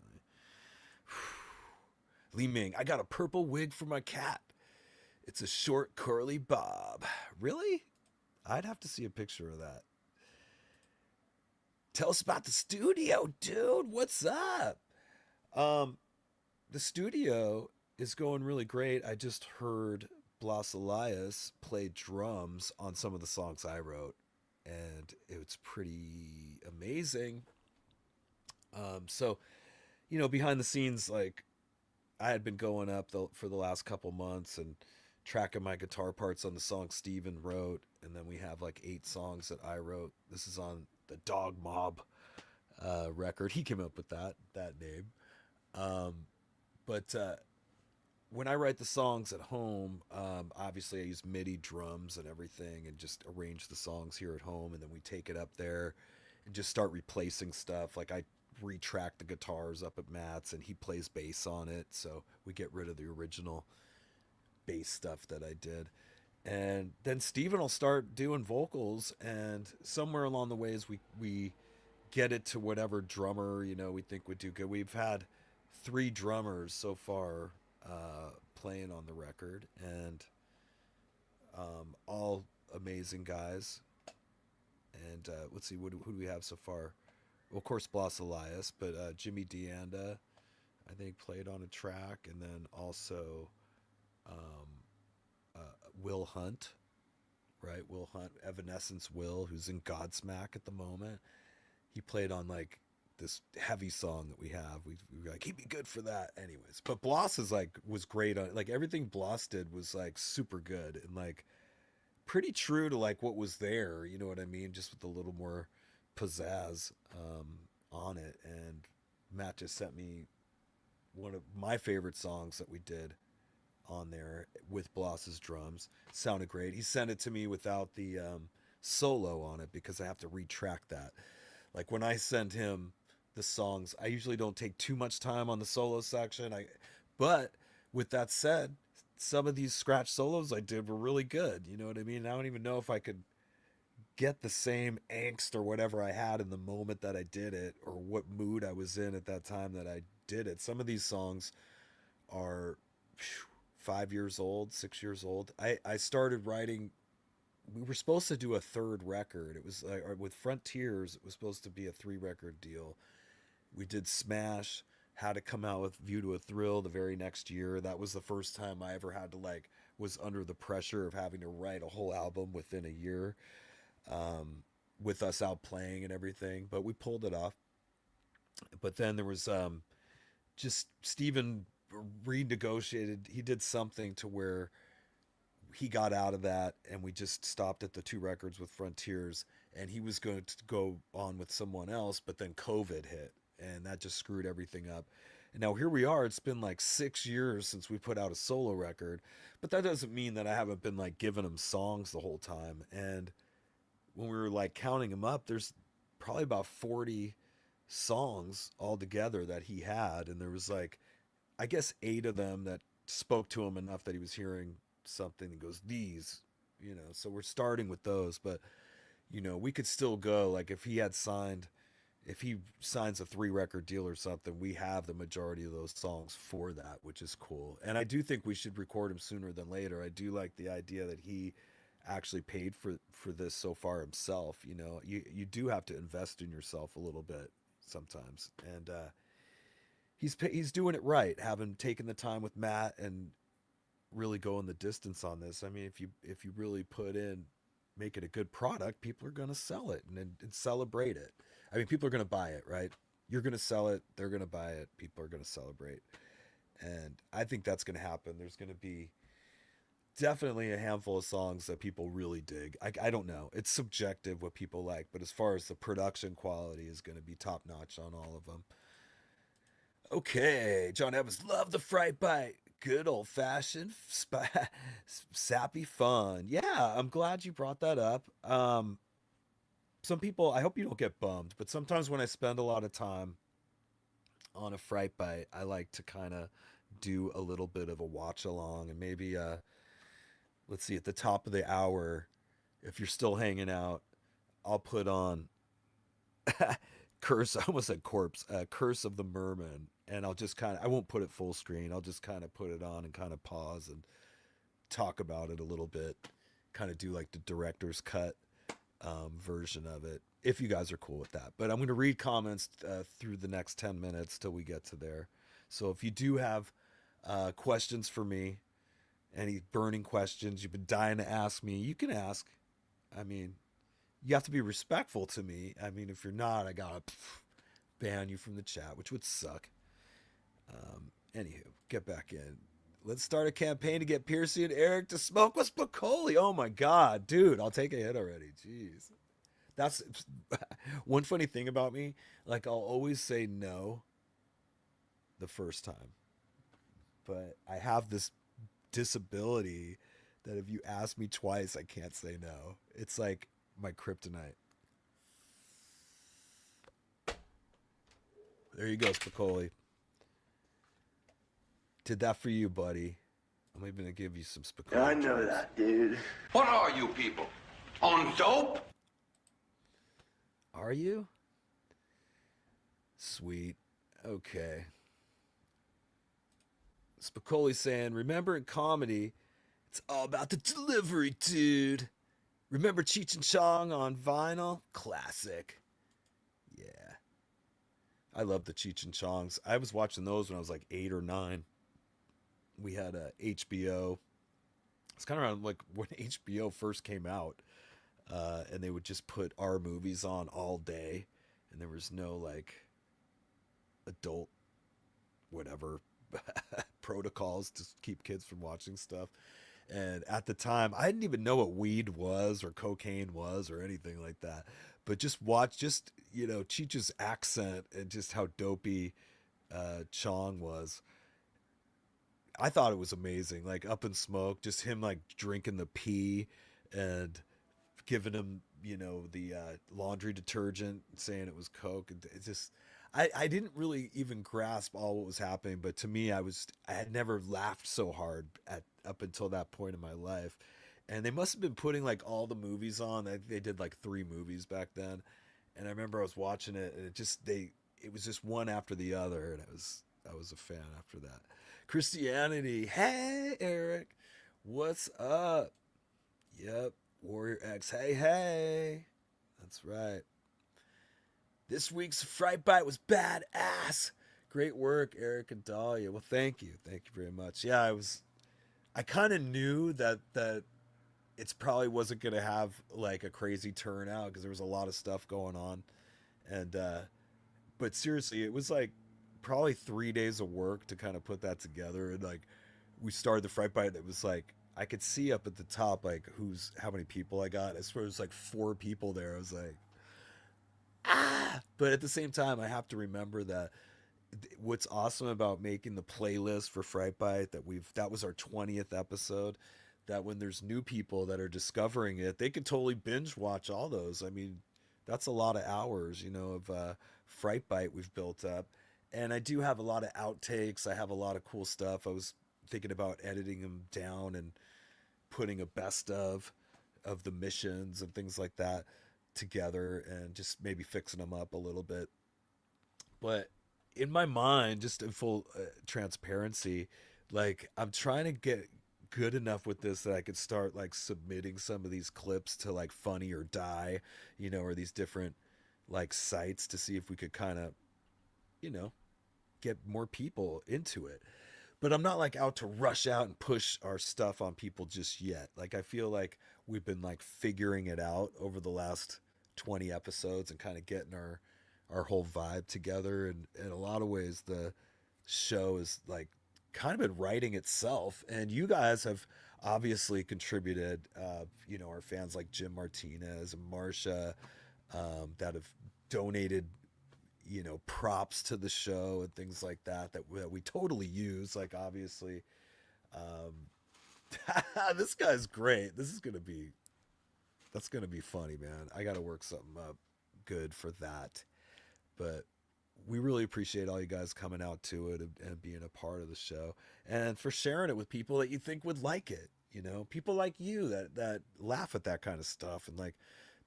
Li Ming, I got a purple wig for my cat. It's a short curly bob. Really? I'd have to see a picture of that. Tell us about the studio, dude. What's up? The studio is going really great. I just heard Blas Elias play drums on some of the songs I wrote, and it's pretty amazing. So, behind the scenes, like, I had been going up for the last couple months and tracking my guitar parts on the song Steven wrote, and then we have like 8 songs that I wrote. This is on the Dog Mob record. He came up with that name. But when I write the songs at home, obviously I use MIDI drums and everything and just arrange the songs here at home, and then we take it up there and just start replacing stuff. Like, I retrack the guitars up at Matt's and he plays bass on it, so we get rid of the original bass stuff that I did. And then Steven will start doing vocals, and somewhere along the ways we get it to whatever drummer we think would do good. We've had 3 drummers so far playing on the record, and all amazing guys. And let's see, who do we have so far? of course, Blas Elias, but Jimmy Deanda, I think, played on a track, and then also um, Will Hunt, right? Will Hunt, Evanescence Will, who's in Godsmack at the moment. He played on like this heavy song that we have. We were like, he'd be good for that, anyways. But Bloss is like was great on like everything Bloss did was like super good and like pretty true to like what was there. You know what I mean? Just with a little more pizzazz on it. And Matt just sent me one of my favorite songs that we did on there with Bloss's drums. Sounded great. He sent it to me without the solo on it because I have to retrack that. Like when I send him the songs, I usually don't take too much time on the solo section. But with that said, some of these scratch solos I did were really good. You know what I mean? I don't even know if I could get the same angst or whatever I had in the moment that I did it, or what mood I was in at that time that I did it. Some of these songs are 5 years old, 6 years old. I started writing. We were supposed to do a third record. It was like with Frontiers. It was supposed to be a 3 record deal. We did Smash. Had to come out with View to a Thrill the very next year. That was the first time I ever had to like was under the pressure of having to write a whole album within a year, with us out playing and everything. But we pulled it off. But then there was just Steven renegotiated. He did something to where he got out of that, and we just stopped at the 2 records with Frontiers, and he was going to go on with someone else, but then COVID hit and that just screwed everything up. And now here we are. It's been like 6 years since we put out a solo record, but that doesn't mean that I haven't been like giving him songs the whole time. And when we were like counting them up, there's probably about 40 songs altogether that he had, and there was like I guess 8 of them that spoke to him enough that he was hearing something and goes, these, so we're starting with those. But we could still go, like if he signs a 3 record deal or something, we have the majority of those songs for that, which is cool. And I do think we should record him sooner than later. I do like the idea that he actually paid for this so far himself. You do have to invest in yourself a little bit sometimes. And he's doing it right, having taken the time with Matt and really going the distance on this. I mean, if you really put in, make it a good product, people are going to sell it and celebrate it. I mean, people are going to buy it, right? You're going to sell it, they're going to buy it, people are going to celebrate. And I think that's going to happen. There's going to be definitely a handful of songs that people really dig. I don't know. It's subjective what people like, but as far as the production quality is going to be top notch on all of them. Okay, John Evans, love the fright bite. Good old fashioned sappy fun. Yeah, I'm glad you brought that up. Some people, I hope you don't get bummed, but sometimes when I spend a lot of time on a fright bite, I like to kind of do a little bit of a watch along, and maybe let's see, at the top of the hour, if you're still hanging out, I'll put on Curse, I almost said corpse, Curse of the Merman, and I'll just I won't put it full screen. I'll just kind of put it on and kind of pause and talk about it a little bit, kind of do like the director's cut version of it, if you guys are cool with that. But I'm going to read comments through the next 10 minutes till we get to there. So if you do have questions for me, any burning questions you've been dying to ask me, you can ask. I mean, you have to be respectful to me. I mean, if you're not, I gotta ban you from the chat, which would suck. Anywho, get back in. Let's start a campaign to get Piercy and Erik to smoke with Spicoli. Oh my God, dude, I'll take a hit already. Jeez. That's one funny thing about me. Like, I'll always say no the first time. But I have this disability that if you ask me twice, I can't say no. It's like my kryptonite. There you go, Spicoli. Did that for you, buddy. I'm even gonna give you some Spicoli. I know that, dude. What are you people? On dope? Are you? Sweet. Okay. Spicoli saying, remember in comedy, it's all about the delivery, dude. Remember Cheech and Chong on vinyl? Classic. Yeah. I love the Cheech and Chongs. I was watching those when I was like 8 or 9. We had a HBO. It's kind of around like when HBO first came out, and they would just put our movies on all day, and there was no like adult whatever protocols to keep kids from watching stuff. And at the time, I didn't even know what weed was or cocaine was or anything like that. But just watch, just, you know, Cheech's accent and just how dopey Chong was. I thought it was amazing. Like Up in Smoke, just him like drinking the pee and giving him, you know, the laundry detergent, saying it was Coke. It just, I didn't really even grasp all what was happening, but to me, I had never laughed so hard up until that point in my life. And they must have been putting like all the movies on. They did like 3 movies back then, and I remember I was watching it, and it was just one after the other, and I was a fan after that. Christianity, hey Eric, what's up? Yep, Warrior X, hey, that's right. This week's Fright Bite was badass. Great work, Eric and Dahlia. Well, thank you very much. Yeah, I kind of knew that it's probably wasn't gonna have like a crazy turnout because there was a lot of stuff going on, and but seriously, it was like probably 3 days of work to kind of put that together. And like we started the Fright Bite, it was like I could see up at the top like how many people I got. I swear it was like 4 people there. I was like, but at the same time, I have to remember that what's awesome about making the playlist for Fright Bite, that was our 20th episode, that when there's new people that are discovering it, they could totally binge watch all those. I mean, that's a lot of hours, you know, of Fright Bite we've built up. And I do have a lot of outtakes. I have a lot of cool stuff. I was thinking about editing them down and putting a best of the missions and things like that together, and just maybe fixing them up a little bit. But in my mind, just in full transparency, like I'm trying to get good enough with this that I could start like submitting some of these clips to like Funny or Die, you know, or these different like sites to see if we could kind of, you know, get more people into it. But I'm not like out to rush out and push our stuff on people just yet. Like I feel like we've been like figuring it out over the last 20 episodes and kind of getting our whole vibe together. And in a lot of ways, the show is like kind of been writing itself. And you guys have obviously contributed, you know, our fans like Jim Martinez and Marsha, that have donated, you know, props to the show and things like that we totally use. Like obviously, this guy's great. That's gonna be funny, man. I gotta work something up good for that. But we really appreciate all you guys coming out to it and being a part of the show, and for sharing it with people that you think would like it. You know, people like you that laugh at that kind of stuff and like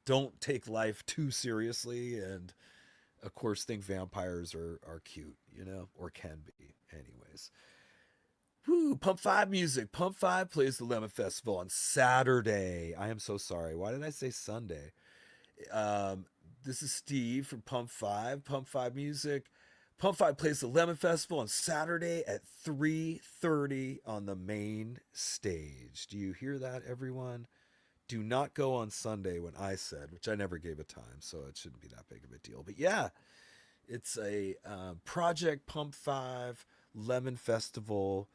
don't take life too seriously, and of course think vampires are cute, you know, or can be. Anyways. Woo, Pump 5 music. Pump 5 plays the Lemon Festival on Saturday. I am so sorry. Why did I say Sunday? This is Steve from Pump 5. Pump 5 music. Pump 5 plays the Lemon Festival on Saturday at 3:30 on the main stage. Do you hear that, everyone? Do not go on Sunday when I said, which I never gave a time, so it shouldn't be that big of a deal. But yeah, it's a Project Pump 5 Lemon Festival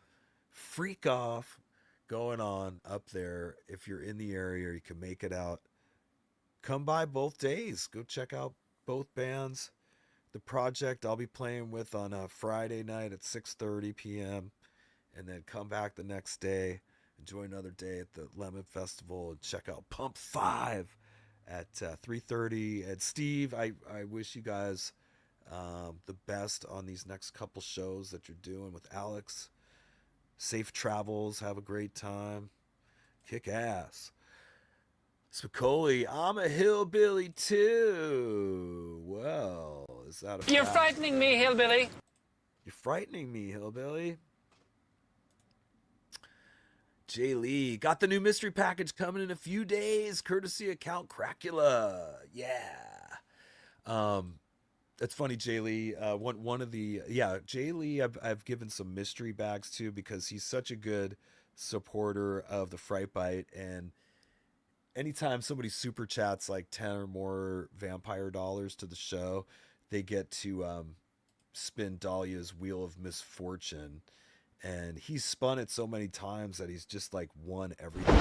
freak off going on up there. If you're in the area or you can make it out, come by both days. Go check out both bands. The Project I'll be playing with on a Friday night at 6:30 p.m. and then come back the next day, enjoy another day at the Lemon Festival, and check out Pump 5 at 3:30. And Steve, I wish you guys the best on these next couple shows that you're doing with Alex. Safe travels. Have a great time. Kick ass. Spicoli, I'm a hillbilly too. Well, is that a fact? You're frightening me, hillbilly. You're frightening me, hillbilly. Jay Lee, got the new mystery package coming in a few days, courtesy of Count Cracula. Yeah. That's funny, Jay Lee. One of the Jay Lee. I've given some mystery bags to because he's such a good supporter of the Fright Bite, and anytime somebody super chats like 10 or more vampire dollars to the show, they get to spin Dahlia's Wheel of Misfortune. And he's spun it so many times that he's just like won everything.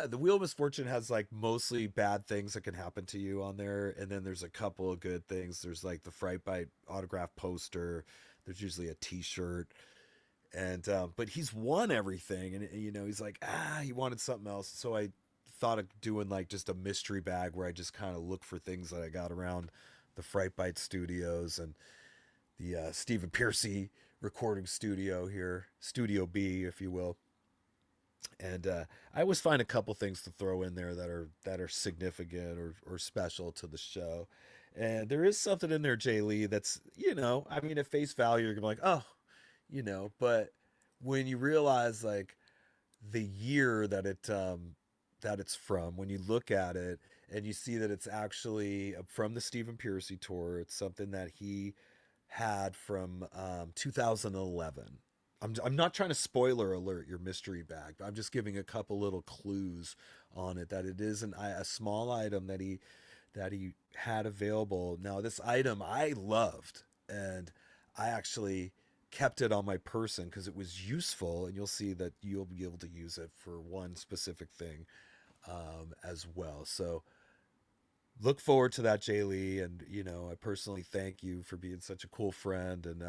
The Wheel of Misfortune has like mostly bad things that can happen to you on there, and then there's a couple of good things. There's like the Fright Bite autograph poster. There's usually a T-shirt, and but he's won everything, and he's like he wanted something else. So I thought of doing like just a mystery bag where I just kind of look for things that I got around the Fright Bite Studios and the Stephen Pearcy recording studio here, Studio B, if you will. And I always find a couple things to throw in there that are significant or special to the show. And there is something in there, Jay Lee, that's I mean, at face value, you're gonna be like, oh, but when you realize like the year that it's from, when you look at it and you see that it's actually from the Stephen Pearcy tour, it's something that he had from 2011. I'm not trying to spoiler alert your mystery bag, but I'm just giving a couple little clues on it that it is a small item that he had available. Now this item I loved, and I actually kept it on my person because it was useful, and you'll see that you'll be able to use it for one specific thing as well. So look forward to that, Jay Lee, and I personally thank you for being such a cool friend and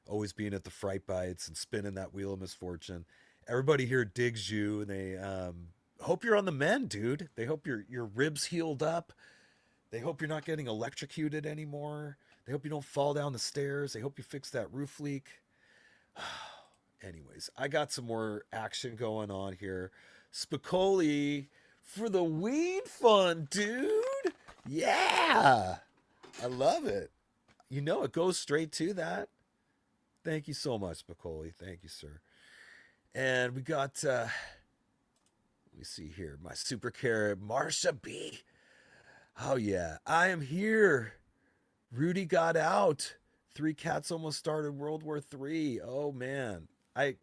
always being at the Fright Bites and spinning that Wheel of Misfortune. Everybody here digs you, and they hope you're on the mend, dude. They hope your ribs healed up. They hope you're not getting electrocuted anymore. They hope you don't fall down the stairs. They hope you fix that roof leak. Anyways, I got some more action going on here. Spicoli for the weed fund, dude. Yeah. I love it. It goes straight to that. Thank you so much, Spicoli. Thank you, sir. And we got, let me see here, my super carrot, Marsha B. Oh, yeah. I am here. Rudy got out. 3 cats almost started World War III. Oh, man. I've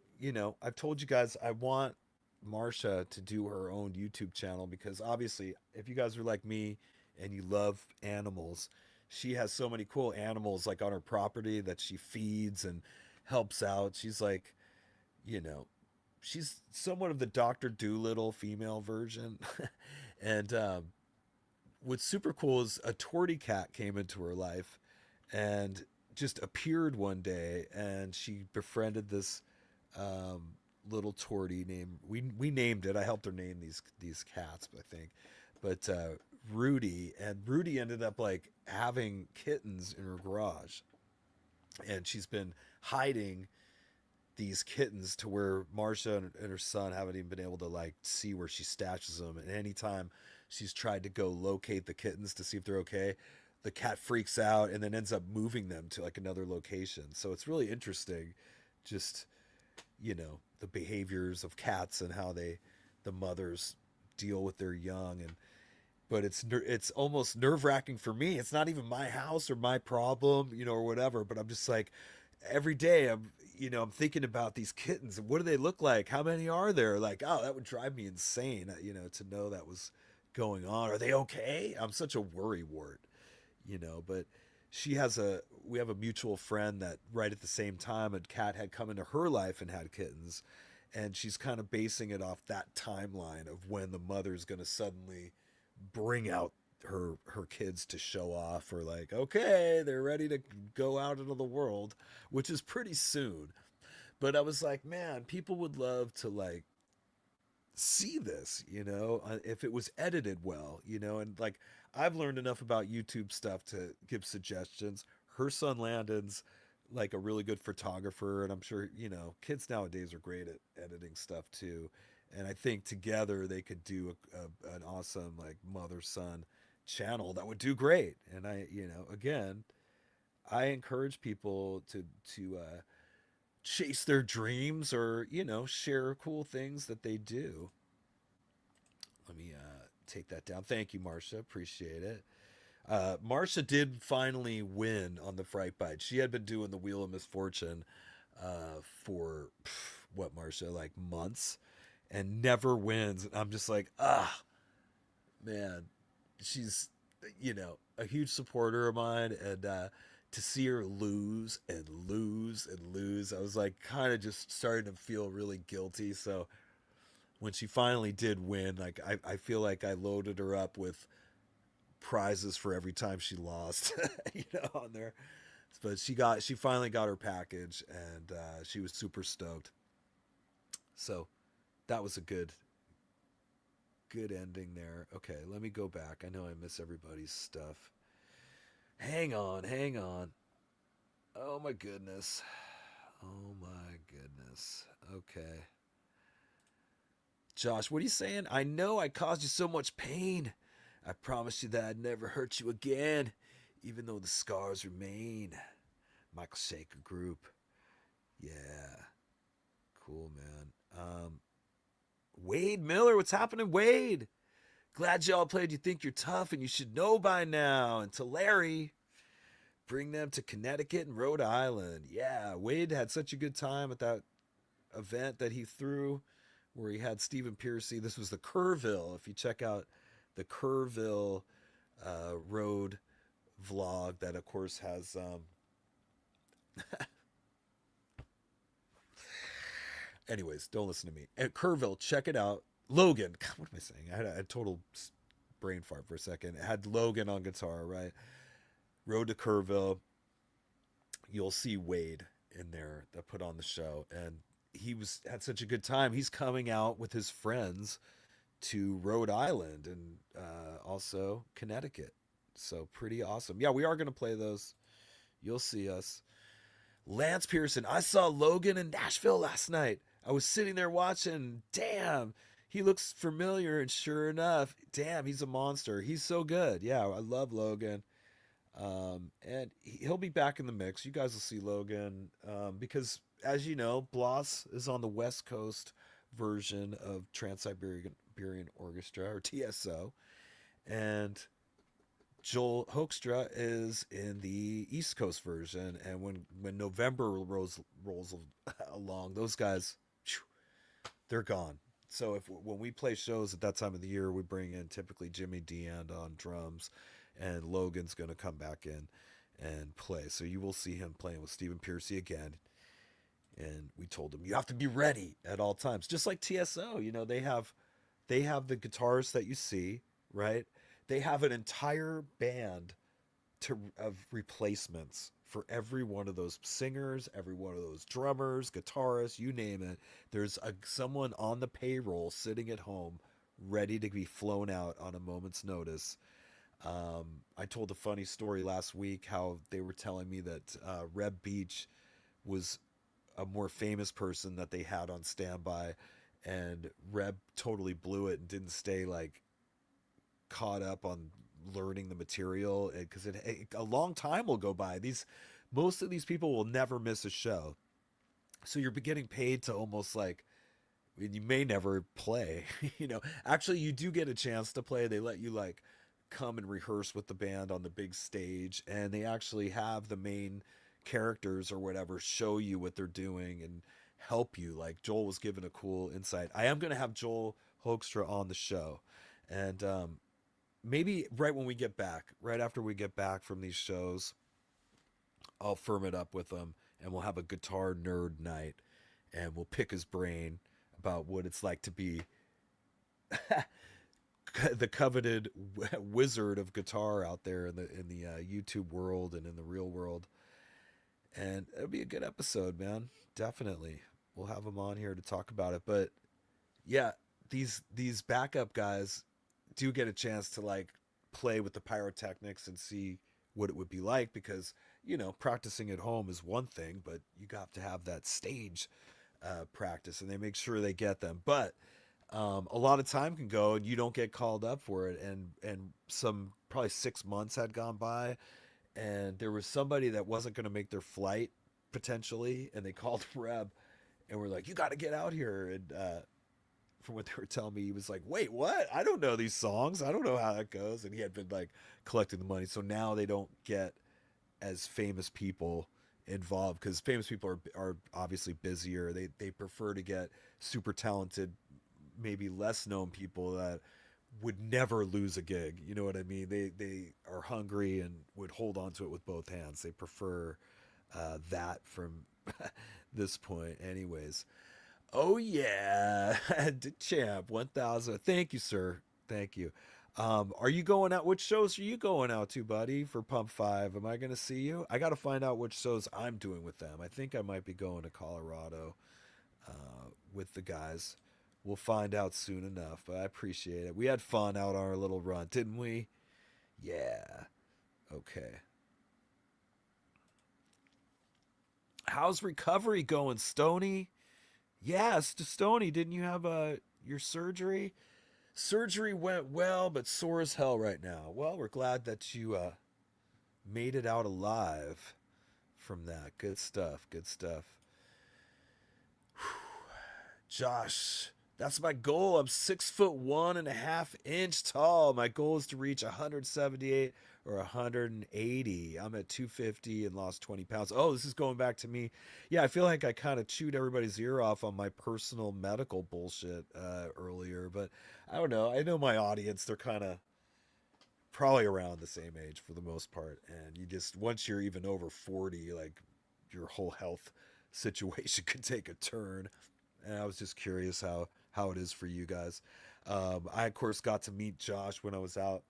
told you guys I want Marsha to do her own YouTube channel because obviously, if you guys are like me and you love animals, she has so many cool animals like on her property that she feeds and helps out. She's like, she's somewhat of the Dr. Doolittle female version. And what's super cool is a tortie cat came into her life and just appeared one day, and she befriended this little tortie named, we named it. I helped her name these cats, I think. But Rudy ended up like having kittens in her garage, and she's been hiding these kittens to where Marsha and her son haven't even been able to like see where she stashes them. And anytime she's tried to go locate the kittens to see if they're okay, the cat freaks out and then ends up moving them to like another location. So it's really interesting, just the behaviors of cats and how the mothers deal with their young. But it's almost nerve-wracking for me. It's not even my house or my problem, or whatever, but I'm just like, every day I'm thinking about these kittens and what do they look like? How many are there? Like, oh, that would drive me insane, to know that was going on. Are they okay? I'm such a worrywart, but we have a mutual friend that right at the same time a cat had come into her life and had kittens, and she's kind of basing it off that timeline of when the mother's going to suddenly bring out her kids to show off, or like, okay, they're ready to go out into the world, which is pretty soon. But I was like, man, people would love to like see this, if it was edited well, and like I've learned enough about YouTube stuff to give suggestions. Her son Landon's like a really good photographer, and I'm sure kids nowadays are great at editing stuff too. And I think together they could do an awesome like mother-son channel that would do great. And I, again, I encourage people to chase their dreams or, share cool things that they do. Let me take that down. Thank you, Marcia. Appreciate it. Marcia did finally win on the Fright Bite. She had been doing the Wheel of Misfortune for, what, Marcia, like months, and never wins. And I'm just like, man, she's, a huge supporter of mine. And to see her lose and lose and lose, I was like kind of just starting to feel really guilty. So when she finally did win, like I feel like I loaded her up with prizes for every time she lost, on there. But she finally got her package, and she was super stoked. So that was a good ending there. Okay, let me go back. I know I miss everybody's stuff. Hang on. Oh my goodness. Okay. Josh, what are you saying? I know I caused you so much pain. I promised you that I'd never hurt you again, even though the scars remain. Michael Shaker Group. Yeah. Cool, man. Wade Miller, what's happening, Wade? Glad y'all played You Think You're Tough and You Should Know by Now. And to Larry, bring them to Connecticut and Rhode Island. Yeah, Wade had such a good time at that event that he threw where he had stephenpearcy. This was the Kerrville. If you check out the Kerrville road vlog, that of course has anyways, don't listen to me. At Kerrville, check it out. Logan, God, what am I saying? I had a total brain fart for a second. It had Logan on guitar, right? Road to Kerrville. You'll see Wade in there that put on the show, and he had such a good time. He's coming out with his friends to Rhode Island and also Connecticut. So pretty awesome. Yeah, we are going to play those. You'll see us. Lance Pearson, I saw Logan in Nashville last night. I was sitting there watching. Damn, he looks familiar, and sure enough, damn, he's a monster. He's so good. Yeah, I love Logan. And he'll be back in the mix. You guys will see Logan because, as you know, Bloss is on the West Coast version of Trans-Siberian Orchestra, or TSO, and Joel Hoekstra is in the East Coast version. And when November rolls along, those guys, they're gone. So when we play shows at that time of the year, we bring in typically Jimmy Deand on drums, and Logan's going to come back in and play. So you will see him playing with stephenpearcy again. And we told him, you have to be ready at all times. Just like TSO, they have the guitars that you see, right? They have an entire band of replacements for every one of those singers, every one of those drummers, guitarists, you name it. There's someone on the payroll sitting at home ready to be flown out on a moment's notice. I told a funny story last week how they were telling me that Reb Beach was a more famous person that they had on standby, and Reb totally blew it and didn't stay caught up on learning the material, because a long time will go by. Most of these people will never miss a show, so you're getting paid to almost you may never play. Actually, you do get a chance to play. They let you come and rehearse with the band on the big stage, and they actually have the main characters or whatever show you what they're doing and help you. Joel was given a cool insight. I am going to have Joel Hoekstra on the show, and maybe right after we get back from these shows, I'll firm it up with him, and we'll have a guitar nerd night, and we'll pick his brain about what it's like to be the coveted wizard of guitar out there in the YouTube world and in the real world. And it'll be a good episode, man. Definitely. We'll have him on here to talk about it. But yeah, these backup guys do get a chance to play with the pyrotechnics and see what it would be like, because practicing at home is one thing, but you got to have that stage practice, and they make sure they get them. But a lot of time can go and you don't get called up for it, and some probably 6 months had gone by, and there was somebody that wasn't going to make their flight potentially, and they called Reb and were like, "You got to get out here." And from what they were telling me, he was like, "Wait, what? I don't know these songs. I don't know how that goes." And he had been like collecting the money, so now they don't get as famous people involved because famous people are obviously busier. They prefer to get super talented, maybe less known people that would never lose a gig. You know what I mean? They are hungry and would hold on to it with both hands. They prefer that from this point, anyways. Oh yeah, champ 1000. Thank you, sir. Thank you. Are you going out? Which shows are you going out to, buddy, for Pump 5? Am I going to see you? I got to find out which shows I'm doing with them. I think I might be going to Colorado with the guys. We'll find out soon enough, but I appreciate it. We had fun out on our little run, didn't we? Yeah. Okay. How's recovery going, Stony? Yes, Stony, didn't you have your surgery? Surgery went well, but sore as hell right now. Well, we're glad that you made it out alive from that. Good stuff. Good stuff. Josh, that's my goal. I'm 6'1.5" tall. My goal is to reach 178 or 180. I'm at 250 and lost 20 pounds. Oh, this is going back to me. Yeah, I feel like I kind of chewed everybody's ear off on my personal medical bullshit earlier, but I don't know. I know my audience, they're kind of probably around the same age for the most part. And you just, once you're even over 40, like your whole health situation could take a turn. And I was just curious how it is for you guys. I, of course, got to meet Josh when I was out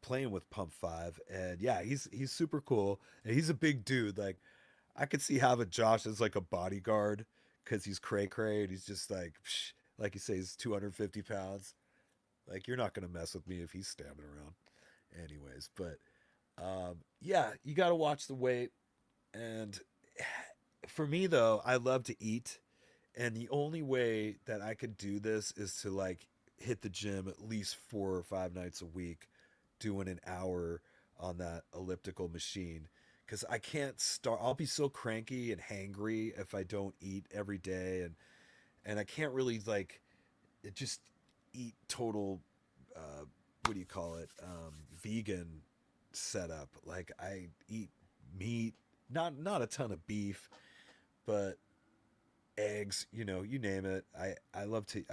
playing with Pump 5. And yeah, he's super cool. And he's a big dude. Like, I could see having Josh as like a bodyguard because he's cray-cray. And he's just like you say, he's 250 pounds. Like, you're not going to mess with me if he's standing around. Anyways, but yeah, you got to watch the weight. And for me, though, I love to eat. And the only way that I could do this is to like hit the gym at least 4 or 5 nights a week, doing an hour on that elliptical machine. Because I can't start. I'll be so cranky and hangry if I don't eat every day, and I can't really like just eat total. What do you call it? Vegan setup. Like I eat meat, not a ton of beef, but eggs, you name it. I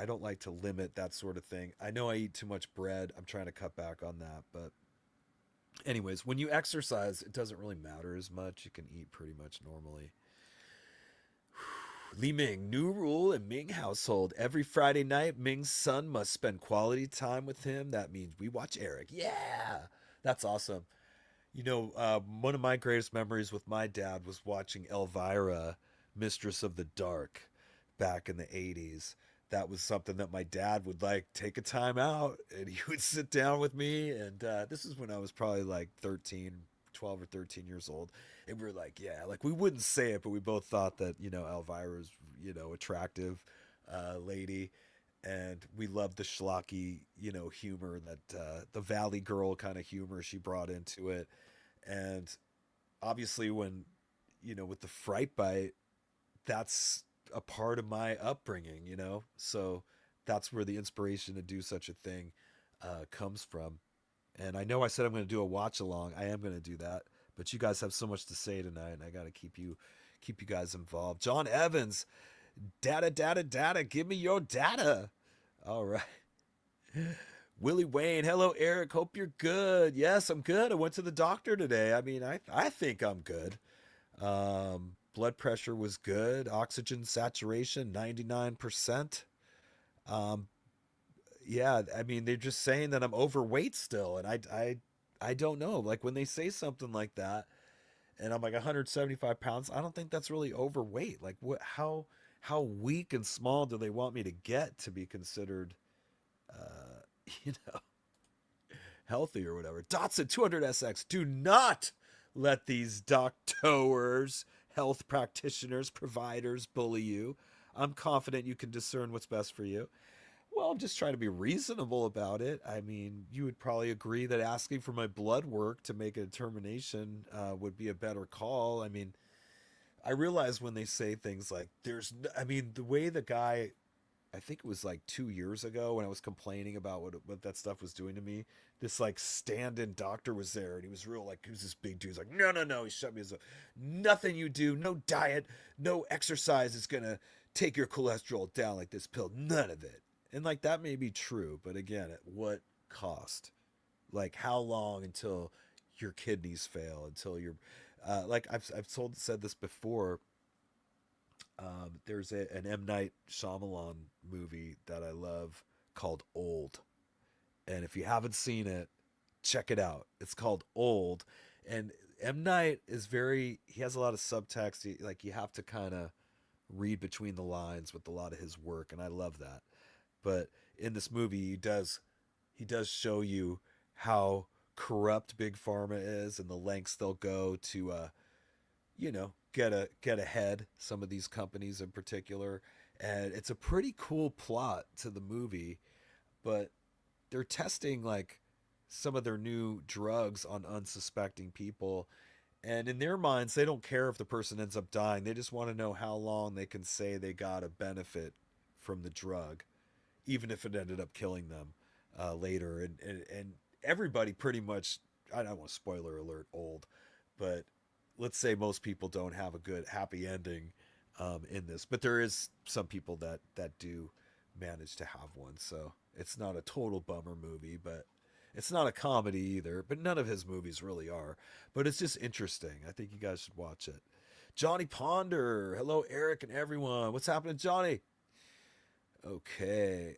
don't like to limit that sort of thing. I know I eat too much bread. I'm trying to cut back on that. But anyways, when you exercise, it doesn't really matter as much. You can eat pretty much normally. Li Ming, new rule in Ming household. Every Friday night, Ming's son must spend quality time with him. That means we watch Erik. Yeah, that's awesome. One of my greatest memories with my dad was watching Elvira, Mistress of the Dark, back in the 80s. That was something that my dad would like take a time out and he would sit down with me. And this is when I was probably like 12 or 13 years old. And we were like, yeah, like we wouldn't say it, but we both thought that, Elvira's, attractive lady. And we loved the schlocky, humor that the Valley Girl kind of humor she brought into it. And obviously when, with the fright bite, that's a part of my upbringing, so that's where the inspiration to do such a thing comes from. And I know I said I'm going to do a watch along. I am going to do that, but you guys have so much to say tonight, and I got to keep you guys involved. John Evans, data, give me your data. All right. Willie Wayne, hello Erik, hope you're good. Yes, I'm good. I went to the doctor today. I mean, I think I'm good. Blood pressure was good. Oxygen saturation, 99%. Yeah, I mean, they're just saying that I'm overweight still. And I don't know. Like when they say something like that and I'm like 175 pounds, I don't think that's really overweight. Like how weak and small do they want me to get to be considered, healthy or whatever? Dotson 200SX, do not let these doctors, health practitioners, providers bully you. I'm confident you can discern what's best for you. Well, I'm just trying to be reasonable about it. I mean, you would probably agree that asking for my blood work to make a determination would be a better call. I mean, I realize when they say things like I mean, the way the guy, I think it was like 2 years ago when I was complaining about what that stuff was doing to me. This like stand-in doctor was there, and he was real like, he was this big dude. He's like, no, no, no. He shut me as a, nothing you do, no diet, no exercise is gonna take your cholesterol down like this pill. None of it. And like that may be true, but again, at what cost? Like how long until your kidneys fail? Until you're like I've said this before. There's an M. Night Shyamalan movie that I love called Old. And if you haven't seen it, check it out. It's called Old. And M. Night is he has a lot of subtext. Like you have to kind of read between the lines with a lot of his work. And I love that. But in this movie, he does show you how corrupt Big Pharma is and the lengths they'll go to, get ahead, some of these companies in particular. And it's a pretty cool plot to the movie, but they're testing like some of their new drugs on unsuspecting people, and in their minds they don't care if the person ends up dying. They just want to know how long they can say they got a benefit from the drug, even if it ended up killing them later. And everybody pretty much, I don't want to spoiler alert Old, but let's say most people don't have a good happy ending in this, but there is some people that do manage to have one. So it's not a total bummer movie, but it's not a comedy either. But none of his movies really are. But it's just interesting. I think you guys should watch it. Johnny Ponder, hello Eric and everyone. What's happening, Johnny? Okay,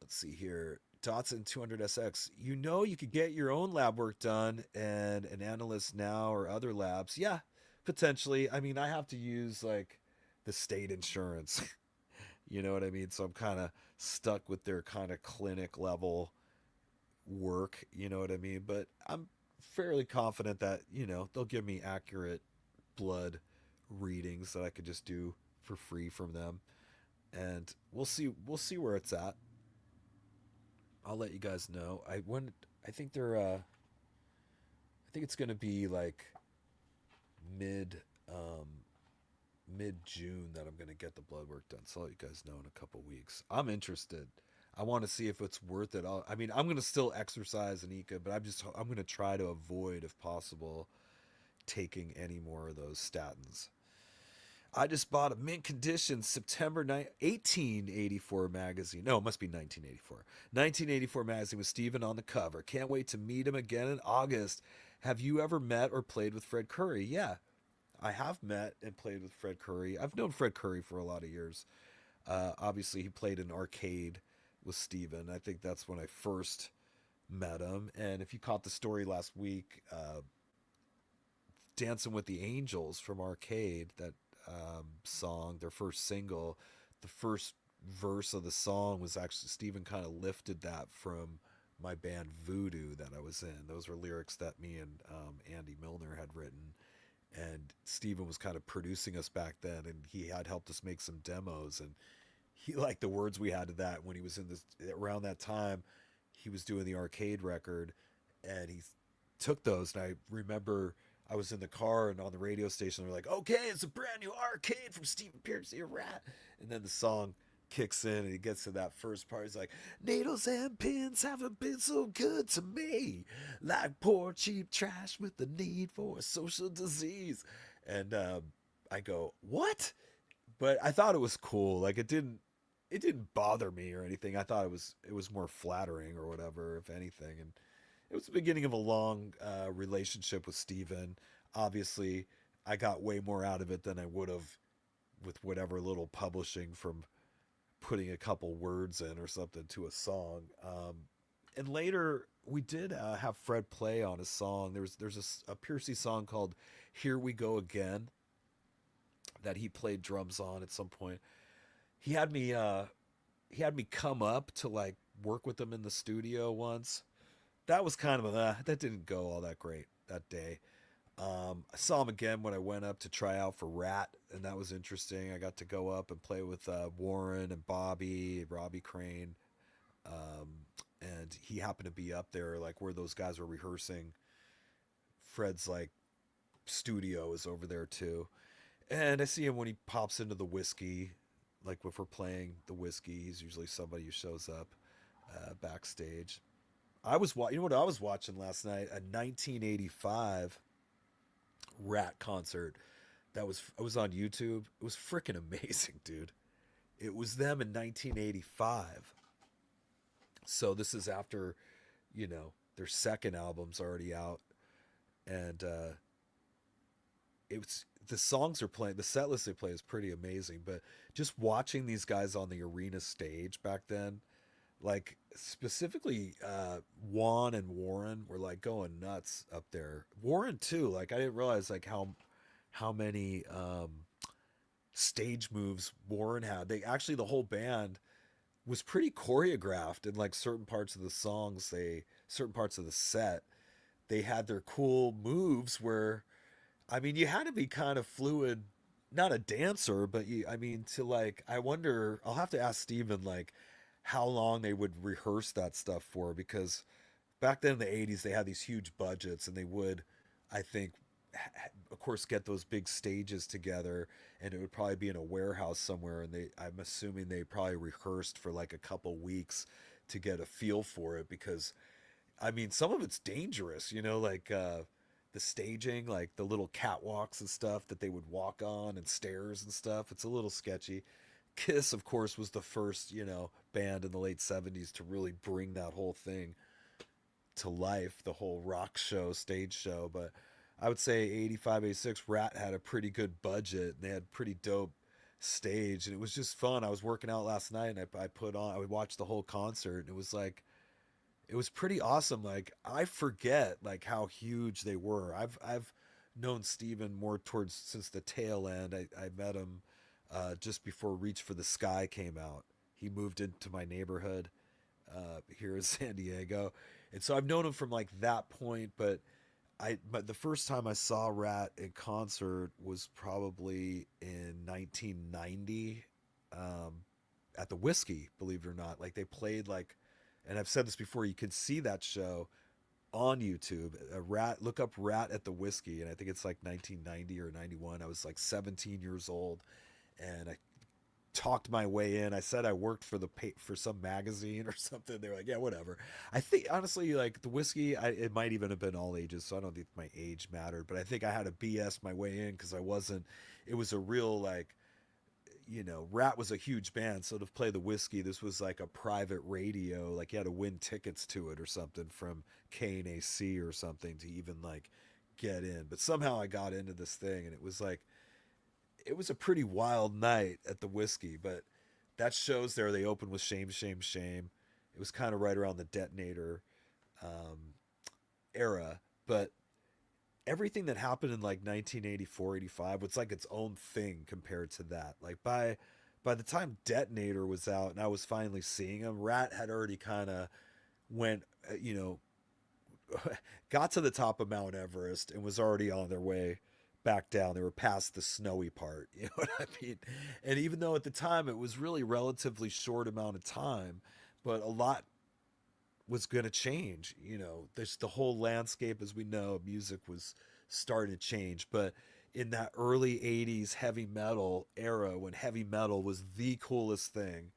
let's see here. Dotson 200SX. You could get your own lab work done and an analyst now or other labs. Yeah, potentially. I mean, I have to use like the state insurance. You know what I mean? So I'm kind of stuck with their kind of clinic level work. You know what I mean? But I'm fairly confident that, they'll give me accurate blood readings that I could just do for free from them. And we'll see where it's at. I'll let you guys know. I think they're I think it's gonna be like mid June that I'm gonna get the blood work done. So I'll let you guys know in a couple weeks. I'm interested. I want to see if it's worth it. I mean, I'm gonna still exercise and eat good, but I'm gonna try to avoid, if possible, taking any more of those statins. I just bought a mint condition September 1884 magazine. No, it must be 1984. 1984 magazine with Steven on the cover. Can't wait to meet him again in August. Have you ever met or played with Fred Curry? Yeah, I have met and played with Fred Curry. I've known Fred Curry for a lot of years. Obviously, he played in Arcade with Steven. I think that's when I first met him. And if you caught the story last week, Dancing with the Angels from Arcade, that song, their first single, the first verse of the song was actually, Steven kind of lifted that from my band Voodoo that I was in. Those were lyrics that me and Andy Milner had written, and Steven was kind of producing us back then, and he had helped us make some demos, and he liked the words we had to that. When he was in this, around that time, he was doing the Arcade record, and he took those, and I remember I was in the car and on the radio station, they're like, okay, it's a brand new Arcade from stephenpearcy, a rat. And then the song kicks in and he gets to that first part. He's like, needles and pins haven't been so good to me, like poor cheap trash with the need for a social disease. And I go, what? But I thought it was cool. Like it didn't bother me or anything. I thought it was more flattering or whatever, if anything. And it was the beginning of a long relationship with Steven. Obviously, I got way more out of it than I would have with whatever little publishing from putting a couple words in or something to a song. And later, we did have Fred play on a song. There's a Piercy song called "Here We Go Again" that he played drums on at some point. He had me come up to like work with him in the studio once. That was kind of that didn't go all that great that day. I saw him again when I went up to try out for Rat, and that was interesting. I got to go up and play with Warren and Robbie Crane, and he happened to be up there, like where those guys were rehearsing. Fred's like studio is over there too. And I see him when he pops into the whiskey, like if we're playing the whiskey, he's usually somebody who shows up backstage. You know what I was watching last night? A 1985 Rat concert. I was on YouTube. It was freaking amazing, dude. It was them in 1985. So this is after, their second album's already out, and it's the songs are playing. The set list they play is pretty amazing. But just watching these guys on the arena stage back then, like specifically Juan and Warren were like going nuts up there. Warren too. Like I didn't realize like how many stage moves Warren had. They actually the whole band was pretty choreographed in like certain parts of the songs. Certain parts of the set they had their cool moves where I mean you had to be kind of fluid, not a dancer, but to like I wonder I'll have to ask Steven like how long they would rehearse that stuff for, because back then in the 80s they had these huge budgets and they would, I think, of course get those big stages together, and it would probably be in a warehouse somewhere, and I'm assuming they probably rehearsed for like a couple weeks to get a feel for it, because I mean some of it's dangerous, like the staging, like the little catwalks and stuff that they would walk on and stairs and stuff. It's a little sketchy. Kiss, of course, was the first, band in the late 70s to really bring that whole thing to life, the whole rock show, stage show. But I would say 85, 86, Rat had a pretty good budget, and they had pretty dope stage, and it was just fun. I was working out last night, and I would watch the whole concert, and it was like, it was pretty awesome. Like I forget like how huge they were. I've known Steven more towards since the tail end. I met him just before Reach for the Sky came out. He moved into my neighborhood here in San Diego, and so I've known him from like that point. But the first time I saw Rat in concert was probably in 1990 at the Whiskey. Believe it or not, like they played like, and I've said this before, you can see that show on YouTube. Look up Rat at the Whiskey, and I think it's like 1990 or 91. I was like 17 years old, and I talked my way in. I said I worked for some magazine or something. They were like, yeah, whatever. I think honestly, like the Whiskey, it might even have been all ages, so I don't think my age mattered. But I think I had to BS my way in because I wasn't. It was a real like, Rat was a huge band, so to play the Whiskey, this was like a private radio. Like you had to win tickets to it or something from KNAC or something to even like get in. But somehow I got into this thing, and it was like, it was a pretty wild night at the Whiskey. But that shows there, they opened with Shame, Shame, Shame. It was kind of right around the Detonator era. But everything that happened in like 1984, 85 was like its own thing compared to that. Like by the time Detonator was out and I was finally seeing him, Rat had already kind of went, got to the top of Mount Everest and was already on their way back down. They were past the snowy part, you know what I mean? And even though at the time it was really relatively short amount of time, but a lot was going to change. There's the whole landscape, as we know, music was starting to change. But in that early 80s heavy metal era, when heavy metal was the coolest thing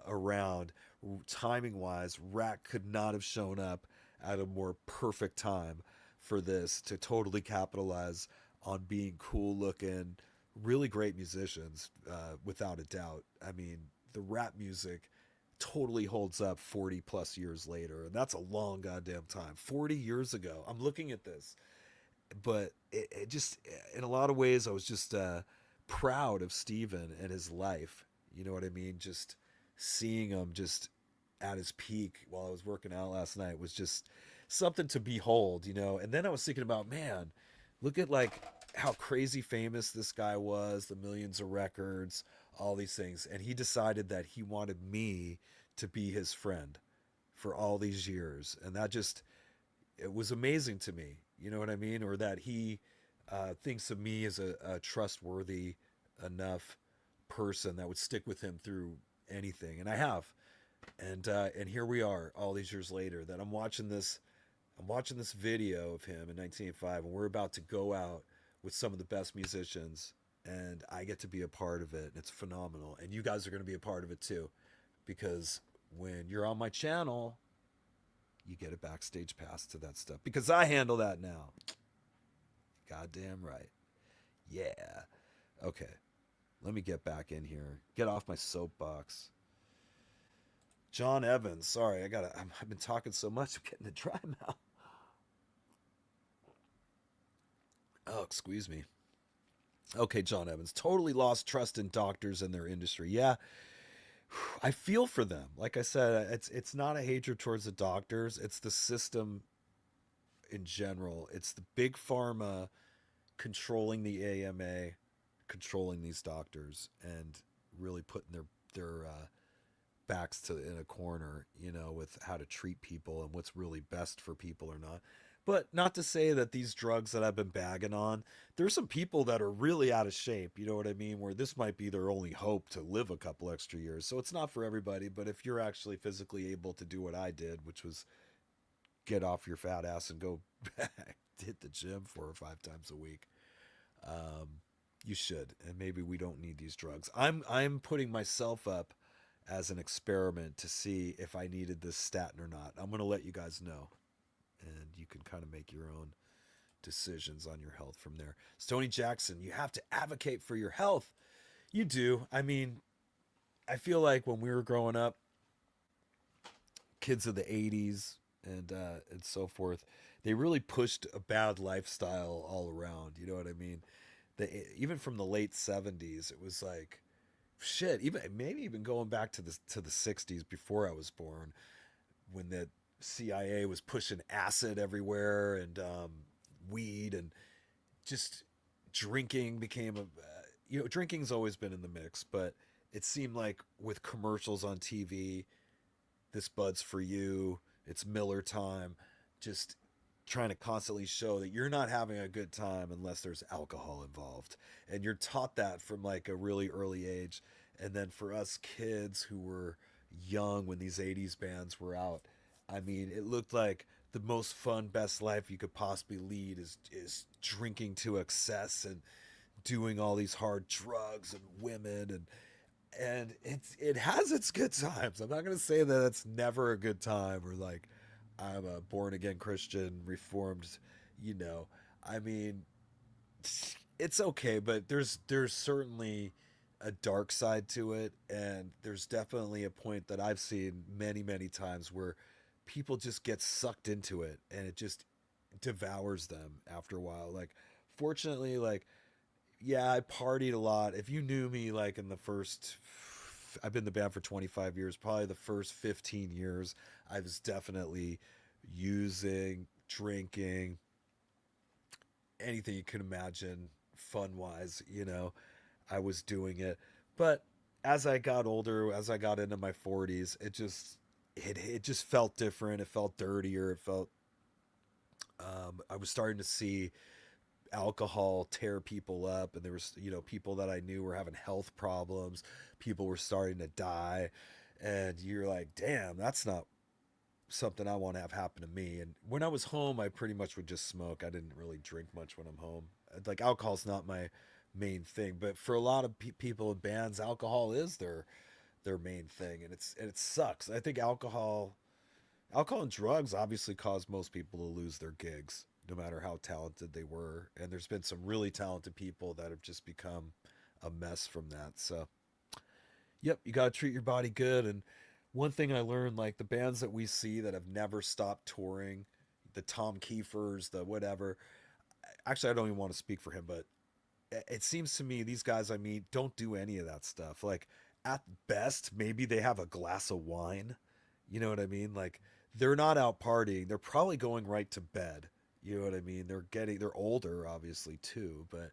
around, timing wise, Rat could not have shown up at a more perfect time for this to totally capitalize on being cool looking, really great musicians, without a doubt. I mean, the Rat music totally holds up 40 plus years later, and that's a long goddamn time. 40 years ago, I'm looking at this, but it just, in a lot of ways, I was just proud of Steven and his life. You know what I mean? Just seeing him just at his peak while I was working out last night was just something to behold, And then I was thinking about, man, look at like how crazy famous this guy was, the millions of records, all these things. And he decided that he wanted me to be his friend for all these years. And that just, it was amazing to me. You know what I mean? Or that he thinks of me as a trustworthy enough person that would stick with him through anything. And I have. And here we are all these years later that I'm watching this I'm watching this video of him in 1985, and we're about to go out with some of the best musicians, and I get to be a part of it, and it's phenomenal. And you guys are going to be a part of it too, because when you're on my channel, you get a backstage pass to that stuff, because I handle that now. Goddamn right. Yeah. Okay. Let me get back in here. Get off my soapbox. John Evans. Sorry, I've been talking so much, I'm getting a dry mouth. Oh, excuse me. Okay, John Evans. Totally lost trust in doctors and their industry. Yeah, I feel for them. Like I said, it's not a hatred towards the doctors. It's the system in general. It's the big pharma controlling the AMA, controlling these doctors, and really putting their backs to in a corner, you know, with how to treat people and what's really best for people or not. But not to say that these drugs that I've been bagging on, there's some people that are really out of shape, you know what I mean, where this might be their only hope to live a couple extra years. So it's not for everybody, but if you're actually physically able to do what I did, which was get off your fat ass and go back, hit the gym 4 or 5 times a week, you should. And maybe we don't need these drugs. I'm putting myself up as an experiment to see if I needed this statin or not. I'm going to let you guys know, and you can kind of make your own decisions on your health from there. Stoney Jackson, you have to advocate for your health. You do. I mean, I feel like when we were growing up, kids of the 80s and so forth, they really pushed a bad lifestyle all around. You know what I mean? Even from the late 70s, it was like, shit, maybe even going back to the 60s before I was born, when the CIA was pushing acid everywhere, and weed, and just drinking became drinking's always been in the mix, but it seemed like with commercials on TV, this Bud's for you, it's Miller time, just trying to constantly show that you're not having a good time unless there's alcohol involved. And you're taught that from like a really early age. And then for us kids who were young when these 80s bands were out, I mean, it looked like the most fun, best life you could possibly lead is drinking to excess and doing all these hard drugs and women, and it has its good times. I'm not going to say that it's never a good time, or like I'm a born again Christian, reformed, you know. I mean, it's okay, but there's certainly a dark side to it, and there's definitely a point that I've seen many, many times where people just get sucked into it and it just devours them after a while. Like, fortunately, like, yeah, I partied a lot. If you knew me, like, in the first, I've been in the band for 25 years, probably the first 15 years, I was definitely using, drinking, anything you can imagine, fun-wise, you know, I was doing it. But as I got older, as I got into my 40s, it just felt different. It felt dirtier. It felt, I was starting to see alcohol tear people up, and there was, you know, people that I knew were having health problems. People were starting to die, and you're like, damn, that's not something I want to have happen to me. And when I was home, I pretty much would just smoke. I didn't really drink much when I'm home. Like, alcohol's not my main thing, but for a lot of people in bands, alcohol is their main thing, and it sucks. I think alcohol and drugs obviously cause most people to lose their gigs, no matter how talented they were. And there's been some really talented people that have just become a mess from that. So, yep, you got to treat your body good. And one thing I learned, like the bands that we see that have never stopped touring, the Tom Kiefers, the whatever, actually, I don't even want to speak for him, but it seems to me these guys I meet don't do any of that stuff. Like, at best, maybe they have a glass of wine. You know what I mean? Like, they're not out partying. They're probably going right to bed. You know what I mean? They're older, obviously, too. But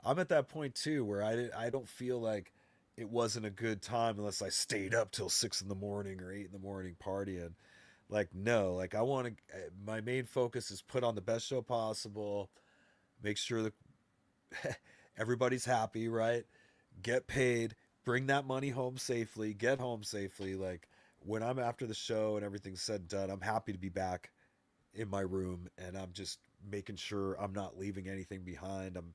I'm at that point, too, where I don't feel like it wasn't a good time unless I stayed up till 6 in the morning or 8 in the morning partying. Like, no, like, I want to, my main focus is put on the best show possible, make sure that everybody's happy, right? Get paid, bring that money home safely, get home safely. Like, when I'm after the show and everything's said and done, I'm happy to be back in my room, and I'm just making sure I'm not leaving anything behind. I'm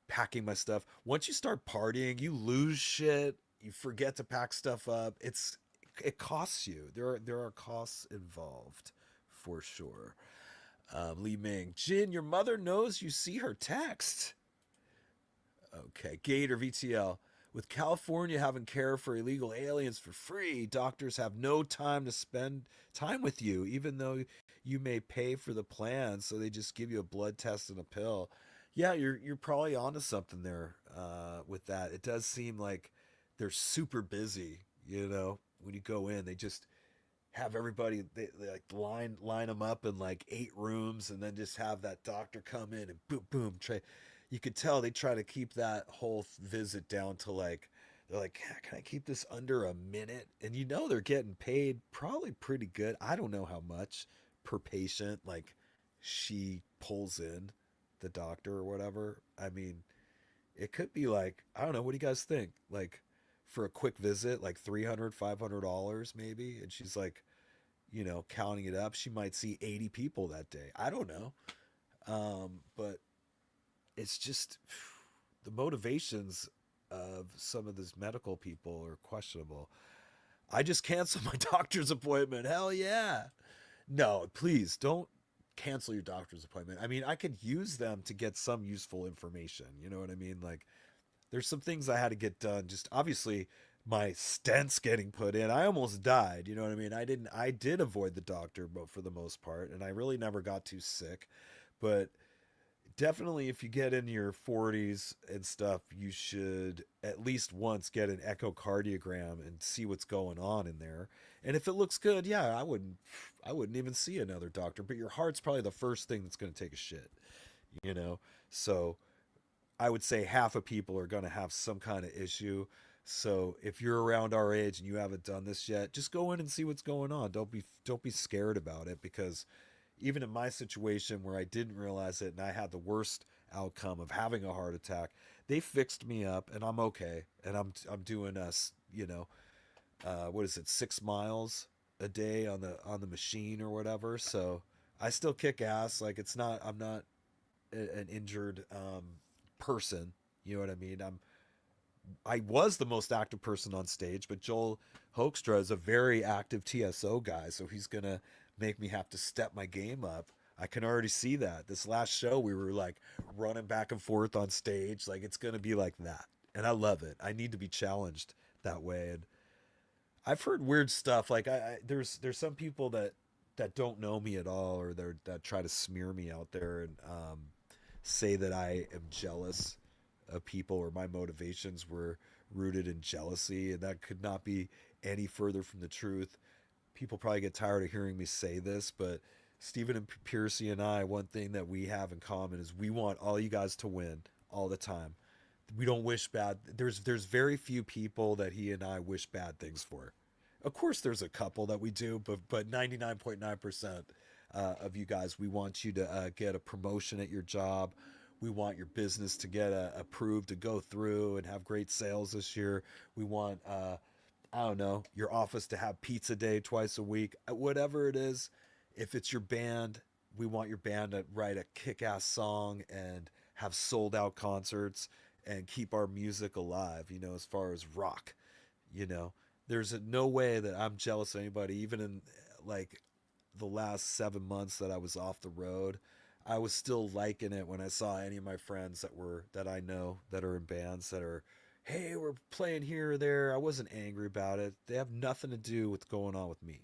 packing my stuff. Once you start partying, you lose shit. You forget to pack stuff up. It costs you. There are costs involved, for sure. Lee Ming, Jin, your mother knows you see her text. Okay, Gator VTL. With California having care for illegal aliens for free, doctors have no time to spend time with you, even though you may pay for the plan. So they just give you a blood test and a pill. Yeah, you're probably onto something there with that. It does seem like they're super busy. When you go in, they just have everybody they like line them up in like 8 rooms, and then just have that doctor come in and boom boom try. You could tell they try to keep that whole visit down to like, they're like, can I keep this under a minute? And they're getting paid probably pretty good. I don't know how much per patient like she pulls in, the doctor or whatever. I mean, it could be like, I don't know, what do you guys think? Like for a quick visit, like $300, $500 maybe, and she's like, counting it up, she might see 80 people that day. I don't know. But it's just the motivations of some of these medical people are questionable. I just canceled my doctor's appointment. Hell yeah. No, please don't cancel your doctor's appointment. I mean, I could use them to get some useful information. You know what I mean? Like, there's some things I had to get done. Just obviously my stents getting put in. I almost died. You know what I mean? I did avoid the doctor, but for the most part, and I really never got too sick. But definitely, if you get in your 40s and stuff, you should at least once get an echocardiogram and see what's going on in there. And if it looks good, yeah, I wouldn't even see another doctor. But your heart's probably the first thing that's going to take a shit, So I would say half of people are going to have some kind of issue. So if you're around our age and you haven't done this yet, just go in and see what's going on. Don't be scared about it, because even in my situation where I didn't realize it and I had the worst outcome of having a heart attack, they fixed me up and I'm okay. And I'm doing what is it, 6 miles a day on the machine or whatever. So I still kick ass. Like, I'm not an injured person. You know what I mean? I was the most active person on stage, but Joel Hoekstra is a very active TSO guy, so he's gonna make me have to step my game up. I can already see that. This last show, we were like running back and forth on stage. Like, it's gonna be like that, and I love it. I need to be challenged that way. And I've heard weird stuff. Like, there's some people that don't know me at all, or that try to smear me out there and say that I am jealous of people, or my motivations were rooted in jealousy, and that could not be any further from the truth. People probably get tired of hearing me say this, but Stephen and Piercy and I, one thing that we have in common is we want all you guys to win all the time. We don't wish bad. There's very few people that he and I wish bad things for. Of course, there's a couple that we do, but 99.9% of you guys, we want you to get a promotion at your job. We want your business to get approved to go through and have great sales this year. We want, I don't know, your office to have pizza day twice a week. Whatever it is, if it's your band, we want your band to write a kick-ass song and have sold-out concerts and keep our music alive, as far as rock. There's no way that I'm jealous of anybody, even in like the last 7 months that I was off the road. I was still liking it when I saw any of my friends that I know that are in bands that are, hey, we're playing here or there. I wasn't angry about it. They have nothing to do with what's going on with me.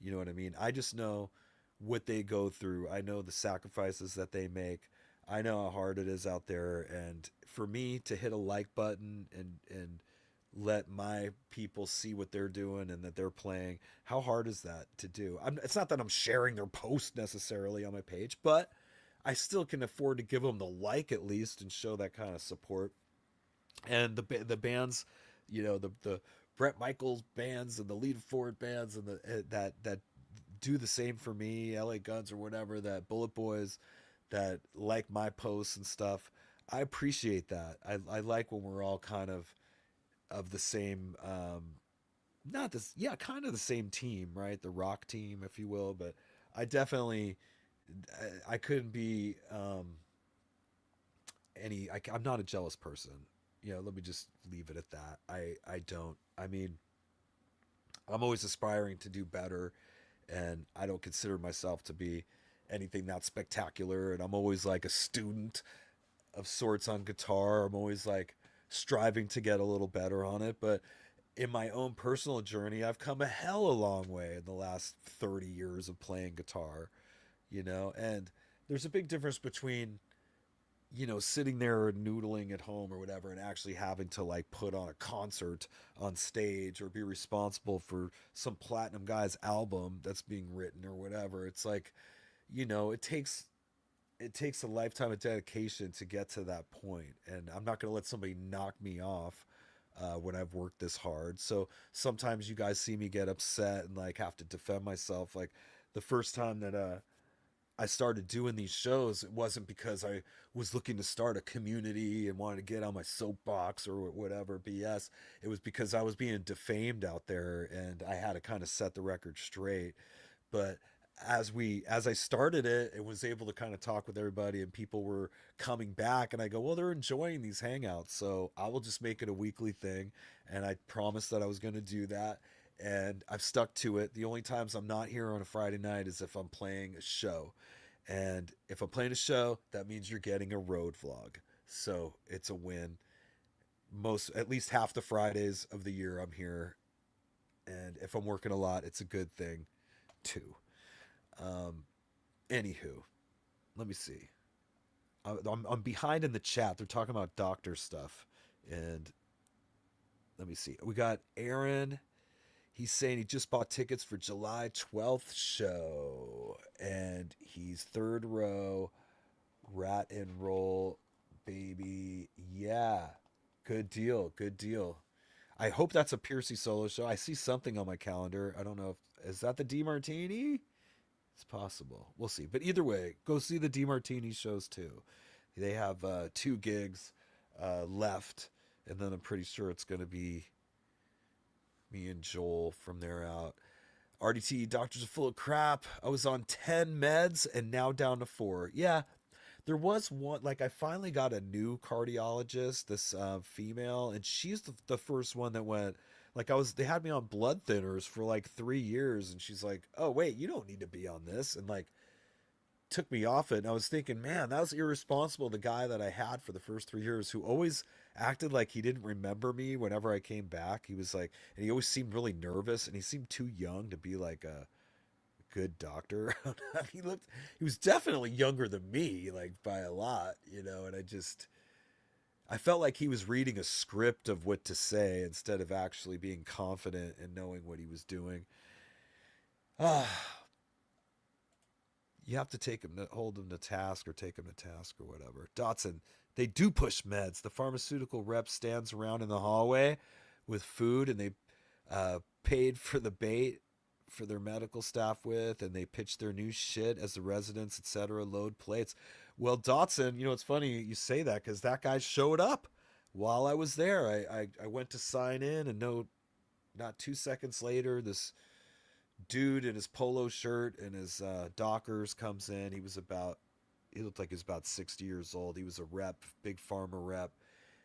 You know what I mean? I just know what they go through. I know the sacrifices that they make. I know how hard it is out there. And for me to hit a like button and let my people see what they're doing and that they're playing, how hard is that to do? It's not that I'm sharing their post necessarily on my page, but I still can afford to give them the like at least and show that kind of support. And the bands, the Bret Michaels bands and the Lead Forward bands and that do the same for me, LA Guns or whatever, that Bullet Boys that like my posts and stuff. I appreciate that. I like when we're all kind of the same, not this, yeah, kind of the same team, right? The rock team, if you will. But I definitely I couldn't be I'm not a jealous person. Let me just leave it at that. I don't. I mean, I'm always aspiring to do better, and I don't consider myself to be anything that spectacular. And I'm always like a student of sorts on guitar. I'm always like striving to get a little better on it. But in my own personal journey, I've come a hell a long way in the last 30 years of playing guitar, and there's a big difference between sitting there noodling at home or whatever and actually having to like put on a concert on stage or be responsible for some platinum guy's album that's being written or whatever. It's like, it takes a lifetime of dedication to get to that point, and I'm not going to let somebody knock me off when I've worked this hard. So sometimes you guys see me get upset and like have to defend myself. Like the first time that I started doing these shows, it wasn't because I was looking to start a community and wanted to get on my soapbox or whatever BS. It was because I was being defamed out there, and I had to kind of set the record straight. But as I started it and was able to kind of talk with everybody, and people were coming back, and I go, well, they're enjoying these hangouts, so I will just make it a weekly thing. And I promised that I was going to do that, and I've stuck to it. The only times I'm not here on a Friday night is if I'm playing a show. And if I'm playing a show, that means you're getting a road vlog. So it's a win. At least half the Fridays of the year I'm here. And if I'm working a lot, it's a good thing too. Anywho, let me see. I'm behind in the chat. They're talking about doctor stuff. And let me see. We got Aaron. He's saying he just bought tickets for July 12th show. And he's third row. Rat and roll, baby. Yeah. Good deal. Good deal. I hope that's a Piercy solo show. I see something on my calendar. I don't know if is that the DeMartini? It's possible. We'll see. But either way, go see the DeMartini shows too. They have 2 gigs left, and then I'm pretty sure it's going to be me and Joel from there out. RDT, doctors are full of crap. I was on 10 meds and now down to 4. Yeah, there was one, like I finally got a new cardiologist, this female, and she's the first one that went, like they had me on blood thinners for like 3 years, and she's like, oh wait, you don't need to be on this, and like took me off it. And I was thinking, man, that was irresponsible. The guy that I had for the first 3 years, who always acted like he didn't remember me whenever I came back. He was like, and he always seemed really nervous, and he seemed too young to be like a good doctor. He was definitely younger than me, like by a lot, and I felt like he was reading a script of what to say instead of actually being confident and knowing what he was doing. You have to hold him to task or take him to task or whatever. Dotson, they do push meds. The pharmaceutical rep stands around in the hallway with food, and they paid for the bait for their medical staff with, and they pitch their new shit as the residents, etc., load plates. Well, Dotson, it's funny you say that, because that guy showed up while I was there. I went to sign in, and not 2 seconds later, this dude in his polo shirt and his Dockers comes in. He looked like he was about 60 years old. He was a rep, big pharma rep.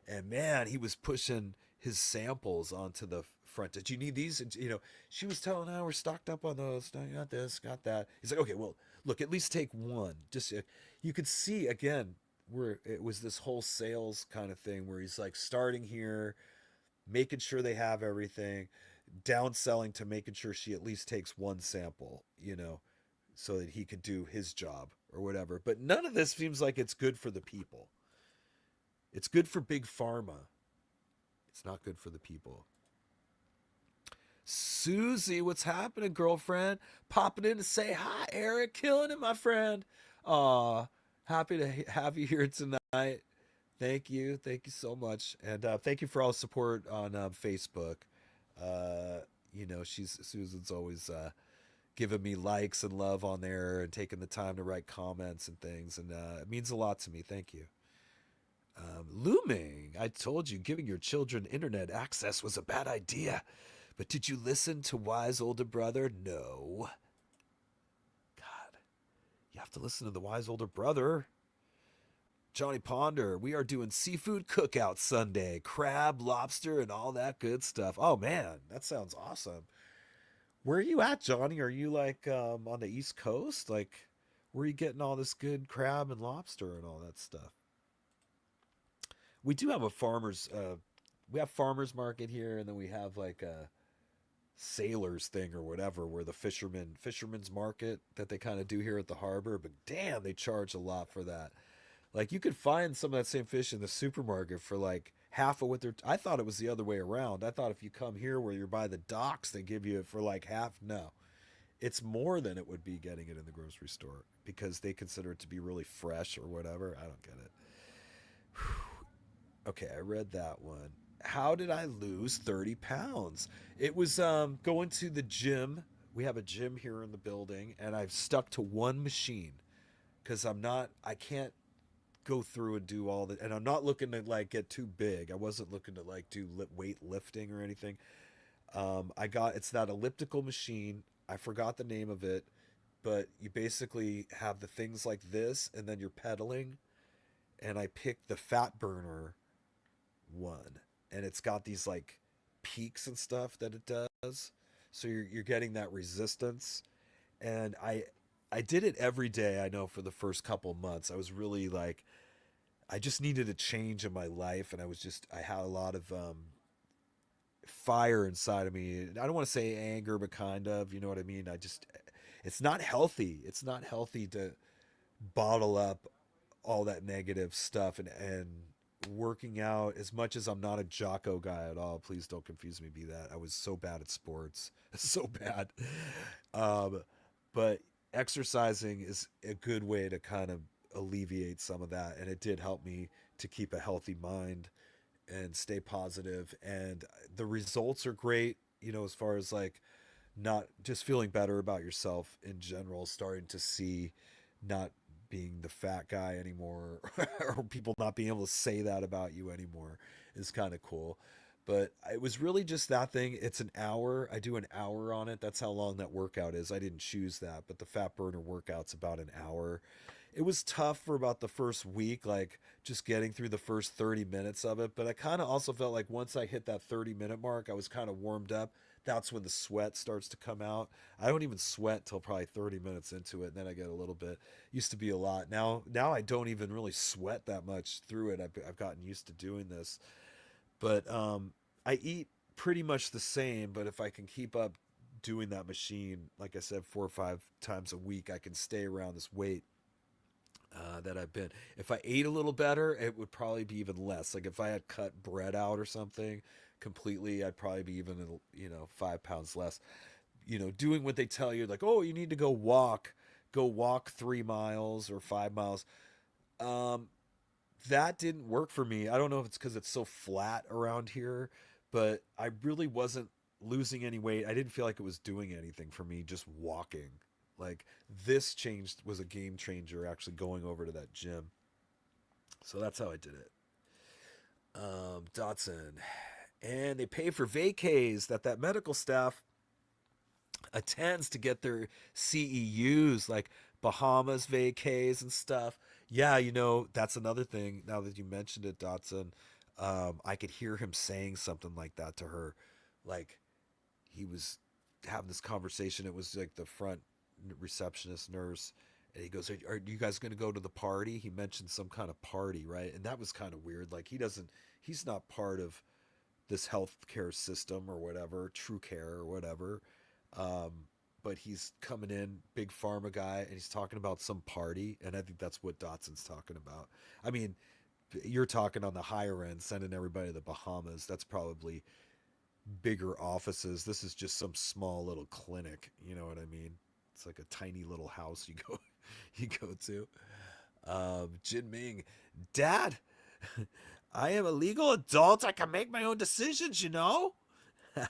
And man, he was pushing his samples onto the front. Did you need these? And, she was telling, we're stocked up on those. No, got this, got that. He's like, okay, well, look, at least take one. Just, you could see again, where it was this whole sales kind of thing where he's like starting here, making sure they have everything, downselling to making sure she at least takes one sample, so that he could do his job or whatever. But none of this seems like it's good for the people. It's good for big pharma. It's not good for the people. Susie, what's happening, girlfriend? Popping in to say hi, Eric. Killing it, my friend. Happy to have you here tonight. Thank you so much, and thank you for all the support on Facebook. Susan's always giving me likes and love on there and taking the time to write comments and things, and it means a lot to me. Thank you. Looming, I told you giving your children internet access was a bad idea, but did you listen to wise older brother? No. God. You have to listen to the wise older brother. Johnny Ponder, we are doing seafood cookout Sunday. Crab, lobster, and all that good stuff. Oh, man, that sounds awesome. Where are you at, Johnny? Are you like on the East Coast? Like, where are you getting all this good crab and lobster and all that stuff? We do have a we have farmers market here, and then we have like a sailors thing or whatever, where the fishermen's market that they kind of do here at the harbor. But damn, they charge a lot for that. Like you could find some of that same fish in the supermarket for like half of what they're. I thought it was the other way around. I thought if you come here where you're by the docks, they give you it for like half. No, it's more than it would be getting it in the grocery store because they consider it to be really fresh or whatever. I don't get it. Okay, I read that one. How did I lose 30 pounds? It was going to the gym. We have a gym here in the building, and I've stuck to one machine because I can't go through and do all that. And I'm not looking to like get too big. I wasn't looking to like do weight lifting or anything. It's that elliptical machine. I forgot the name of it, but you basically have the things like this, and then you're pedaling. And I picked the fat burner one, and it's got these like peaks and stuff that it does, so you're getting that resistance. And I did it every day. I know for the first couple months I was really like I just needed a change in my life, and I had a lot of fire inside of me. I don't want to say anger, but kind of, you know what I mean. It's not healthy. It's not healthy to bottle up all that negative stuff. And working out, as much as I'm not a jocko guy at all, please don't confuse me be that. I was so bad at sports. So bad. But exercising is a good way to kind of alleviate some of that, and it did help me to keep a healthy mind and stay positive. And the results are great, as far as like not just feeling better about yourself in general, starting to see not being the fat guy anymore or people not being able to say that about you anymore is kind of cool. But it was really just that thing. It's an hour. I do an hour on it. That's how long that workout is. I didn't choose that, but the fat burner workout's about an hour. It was tough for about the first week, like just getting through the first 30 minutes of it. But I kind of also felt like once I hit that 30-minute mark, I was kind of warmed up. That's when the sweat starts to come out. I don't even sweat till probably 30 minutes into it. And then I get a little bit, used to be a lot. Now I don't even really sweat that much through it. I've gotten used to doing this. But I eat pretty much the same. But if I can keep up doing that machine, like I said, 4 or 5 times a week, I can stay around this weight that I've been. If I ate a little better, it would probably be even less. Like if I had cut bread out or something completely, I'd probably be even 5 pounds less. Doing what they tell you, like, oh, you need to go walk 3 miles or 5 miles. That didn't work for me. I don't know if it's because it's so flat around here, but I really wasn't losing any weight. I didn't feel like it was doing anything for me just walking. Like this was a game changer, actually going over to that gym. So that's how I did it. Dotson. And they pay for vacays that medical staff attends to get their CEUs, like Bahamas vacays and stuff. Yeah, that's another thing. Now that you mentioned it, Dotson, I could hear him saying something like that to her. Like he was having this conversation. It was like the front receptionist nurse, and he goes, are you guys going to go to the party? He mentioned some kind of party, right? And that was kind of weird. Like he's not part of this healthcare system or whatever, True Care or whatever. But he's coming in, big pharma guy, and he's talking about some party. And I think that's what Dotson's talking about. I mean, you're talking on the higher end, sending everybody to the Bahamas. That's probably bigger offices. This is just some small little clinic. You know what I mean? It's like a tiny little house you go to. Jin Ming, Dad, I am a legal adult. I can make my own decisions, Good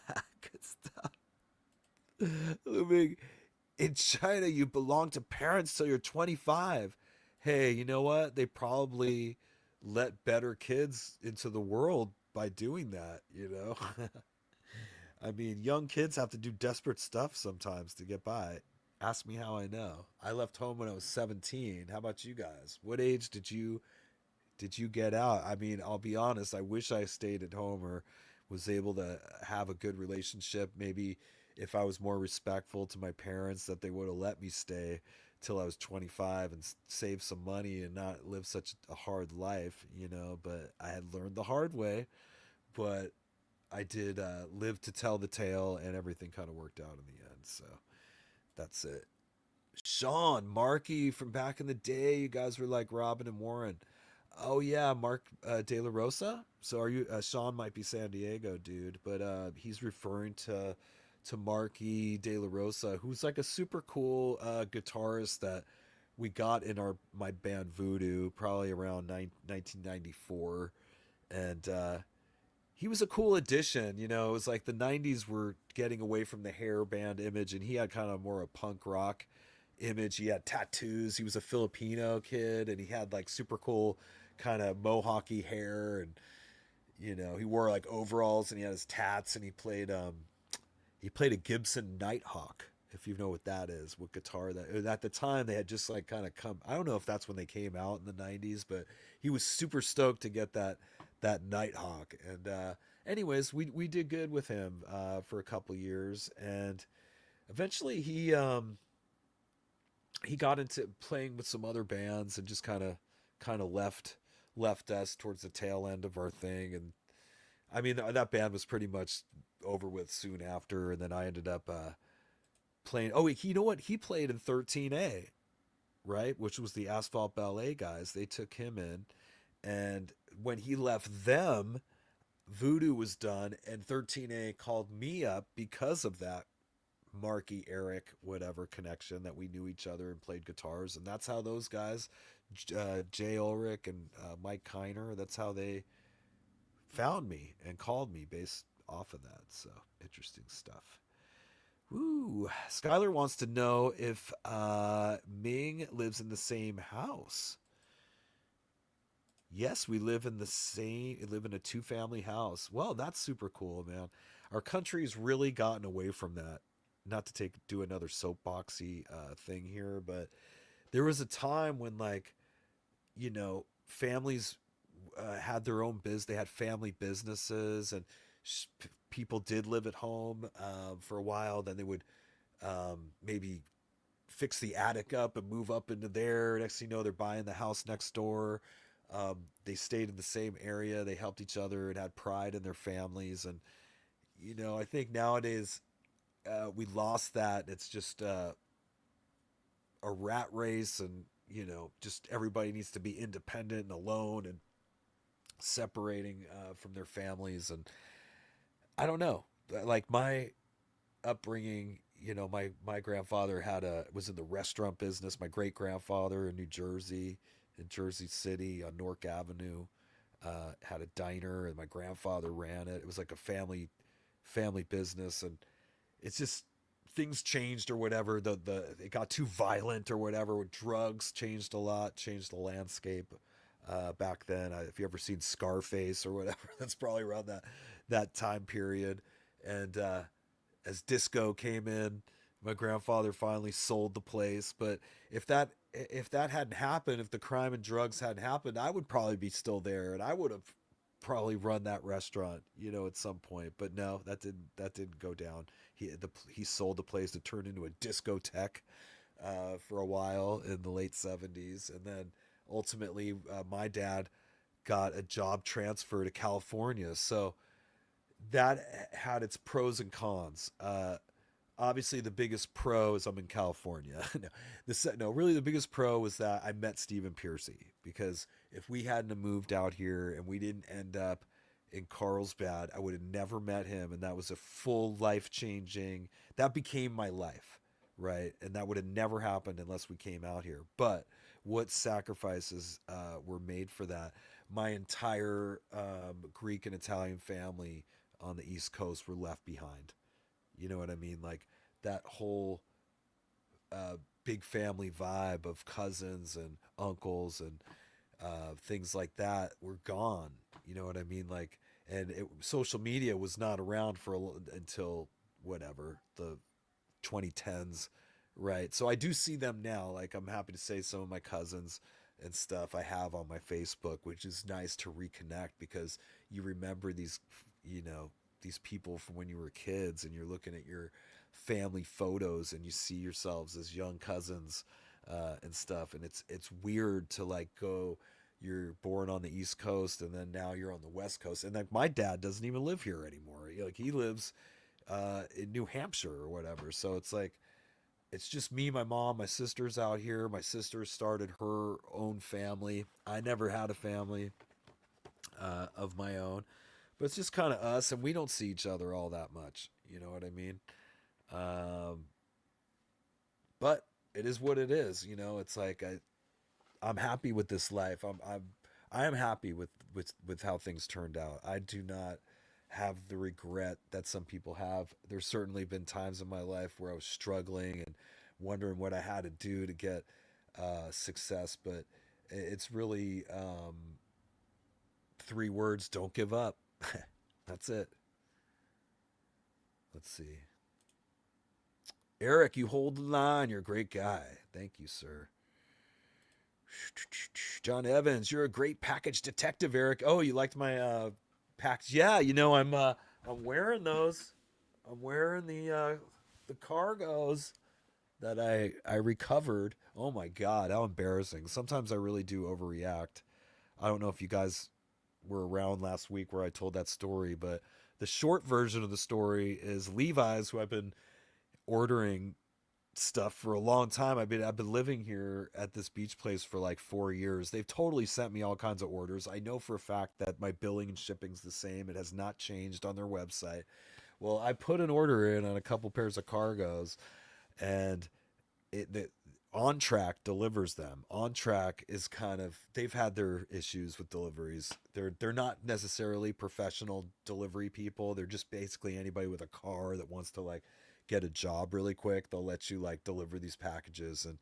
stuff. Lu Ming, in China, you belong to parents till you're 25. Hey, you know what? They probably let better kids into the world by doing that, I mean, young kids have to do desperate stuff sometimes to get by. Ask me how I know. I left home when I was 17. How about you guys? What age did you get out? I mean, I'll be honest, I wish I stayed at home or was able to have a good relationship. Maybe if I was more respectful to my parents, that they would have let me stay till I was 25 and save some money and not live such a hard life, you know. But I had learned the hard way. But I did live to tell the tale, and everything kind of worked out in the end. So that's it. Sean, Marky from back in the day, you guys were like Robin and Warren. Oh yeah, Mark De La Rosa. So are you? Sean might be San Diego, dude, but he's referring to Marky De La Rosa, who's like a super cool guitarist that we got in my band Voodoo probably around 1994, and he was a cool addition. You know, it was like the '90s were getting away from the hair band image, and he had kind of more a punk rock image. He had tattoos. He was a Filipino kid, and he had like super cool kind of mohawky hair, and you know he wore like overalls, and he had his tats, and he played a Gibson Nighthawk. If you know what that is, what guitar that at the time they had just like kind of come. I don't know if that's when they came out in the '90s, but he was super stoked to get that Nighthawk. And anyways, we did good with him for a couple years, and eventually he got into playing with some other bands and just kind of left us towards the tail end of our thing. And I mean that band was pretty much over with soon after, and then I ended up playing. Oh, you know what? He played in 13A, right? Which was the Asphalt Ballet guys. They took him in, and when he left them, Voodoo was done, and 13A called me up because of that Marky, Eric, whatever connection that we knew each other and played guitars, and that's how those guys, Jay Ulrich and Mike Kiner, that's how they found me and called me based off of that. So interesting stuff. Ooh, Skylar wants to know if Ming lives in the same house. Yes, we live in a two-family house. Well, that's super cool, man. Our country's really gotten away from that. Not to do another soapboxy thing here, but there was a time when, like, you know, families had their own they had family businesses, and people did live at home for a while. Then they would maybe fix the attic up and move up into there. Next thing you know, they're buying the house next door. They stayed in the same area. They helped each other and had pride in their families. And, you know, I think nowadays we lost that. It's just a rat race, and, you know, just everybody needs to be independent and alone and separating from their families. And I don't know, like my upbringing, you know, my grandfather was in the restaurant business. My great grandfather in Jersey City on Newark Avenue, had a diner, and my grandfather ran it. It was like a family business, and it's just things changed or whatever. It got too violent or whatever. Drugs changed a lot, changed the landscape back then. If you ever seen Scarface or whatever, that's probably around that time period. And as disco came in, my grandfather finally sold the place. But if that hadn't happened, if the crime and drugs hadn't happened, I would probably be still there, and I would have probably run that restaurant, you know, at some point. But no, that didn't go down. He sold the place to turn into a discotheque for a while in the late '70s, and then ultimately my dad got a job transfer to California. So that had its pros and cons. Obviously, the biggest pro is I'm in California. Really, the biggest pro was that I met stephenpearcy, because if we hadn't moved out here and we didn't end up in Carlsbad, I would have never met him, and that was a full life-changing. That became my life, right? And that would have never happened unless we came out here. But what sacrifices were made for that? My entire Greek and Italian family on the East Coast were left behind. You know what I mean? Like that whole big family vibe of cousins and uncles and things like that were gone. You know what I mean? Like, and social media was not around until whatever, the 2010s, Right. So I do see them now. Like, I'm happy to say some of my cousins and stuff I have on my Facebook, which is nice to reconnect because you remember these, you know, these people from when you were kids and you're looking at your family photos and you see yourselves as young cousins and stuff. And it's weird to like go, you're born on the East Coast and then now you're on the West Coast. And like my dad doesn't even live here anymore. Like he lives in New Hampshire or whatever. So it's like, it's just me, my mom, my sister's out here. My sister started her own family. I never had a family of my own, but it's just kind of us, and we don't see each other all that much. You know what I mean? Um, but it is what it is. You know, it's like I'm happy with this life. I am happy with how things turned out. I do not have the regret that some people have. There's certainly been times in my life where I was struggling and wondering what I had to do to get success, but it's really three words: don't give up. That's it. Let's see. Eric, you hold the line. You're a great guy. Thank you, sir. John Evans, you're a great package detective, Eric. Oh, you liked my package? Yeah, you know I'm wearing those. I'm wearing the cargos that I recovered. Oh my god, how embarrassing. Sometimes I really do overreact. I don't know if you guys were around last week where I told that story, but the short version of the story is Levi's, who I've been ordering stuff for a long time. I've been living here at this beach place for like 4 years. They've totally sent me all kinds of orders. I know for a fact that my billing and shipping's the same. It has not changed on their website. Well, I put an order in on a couple pairs of cargos, and the On Track delivers them. On Track is kind of, they've had their issues with deliveries. They're not necessarily professional delivery people. They're just basically anybody with a car that wants to like get a job really quick. They'll let you like deliver these packages, and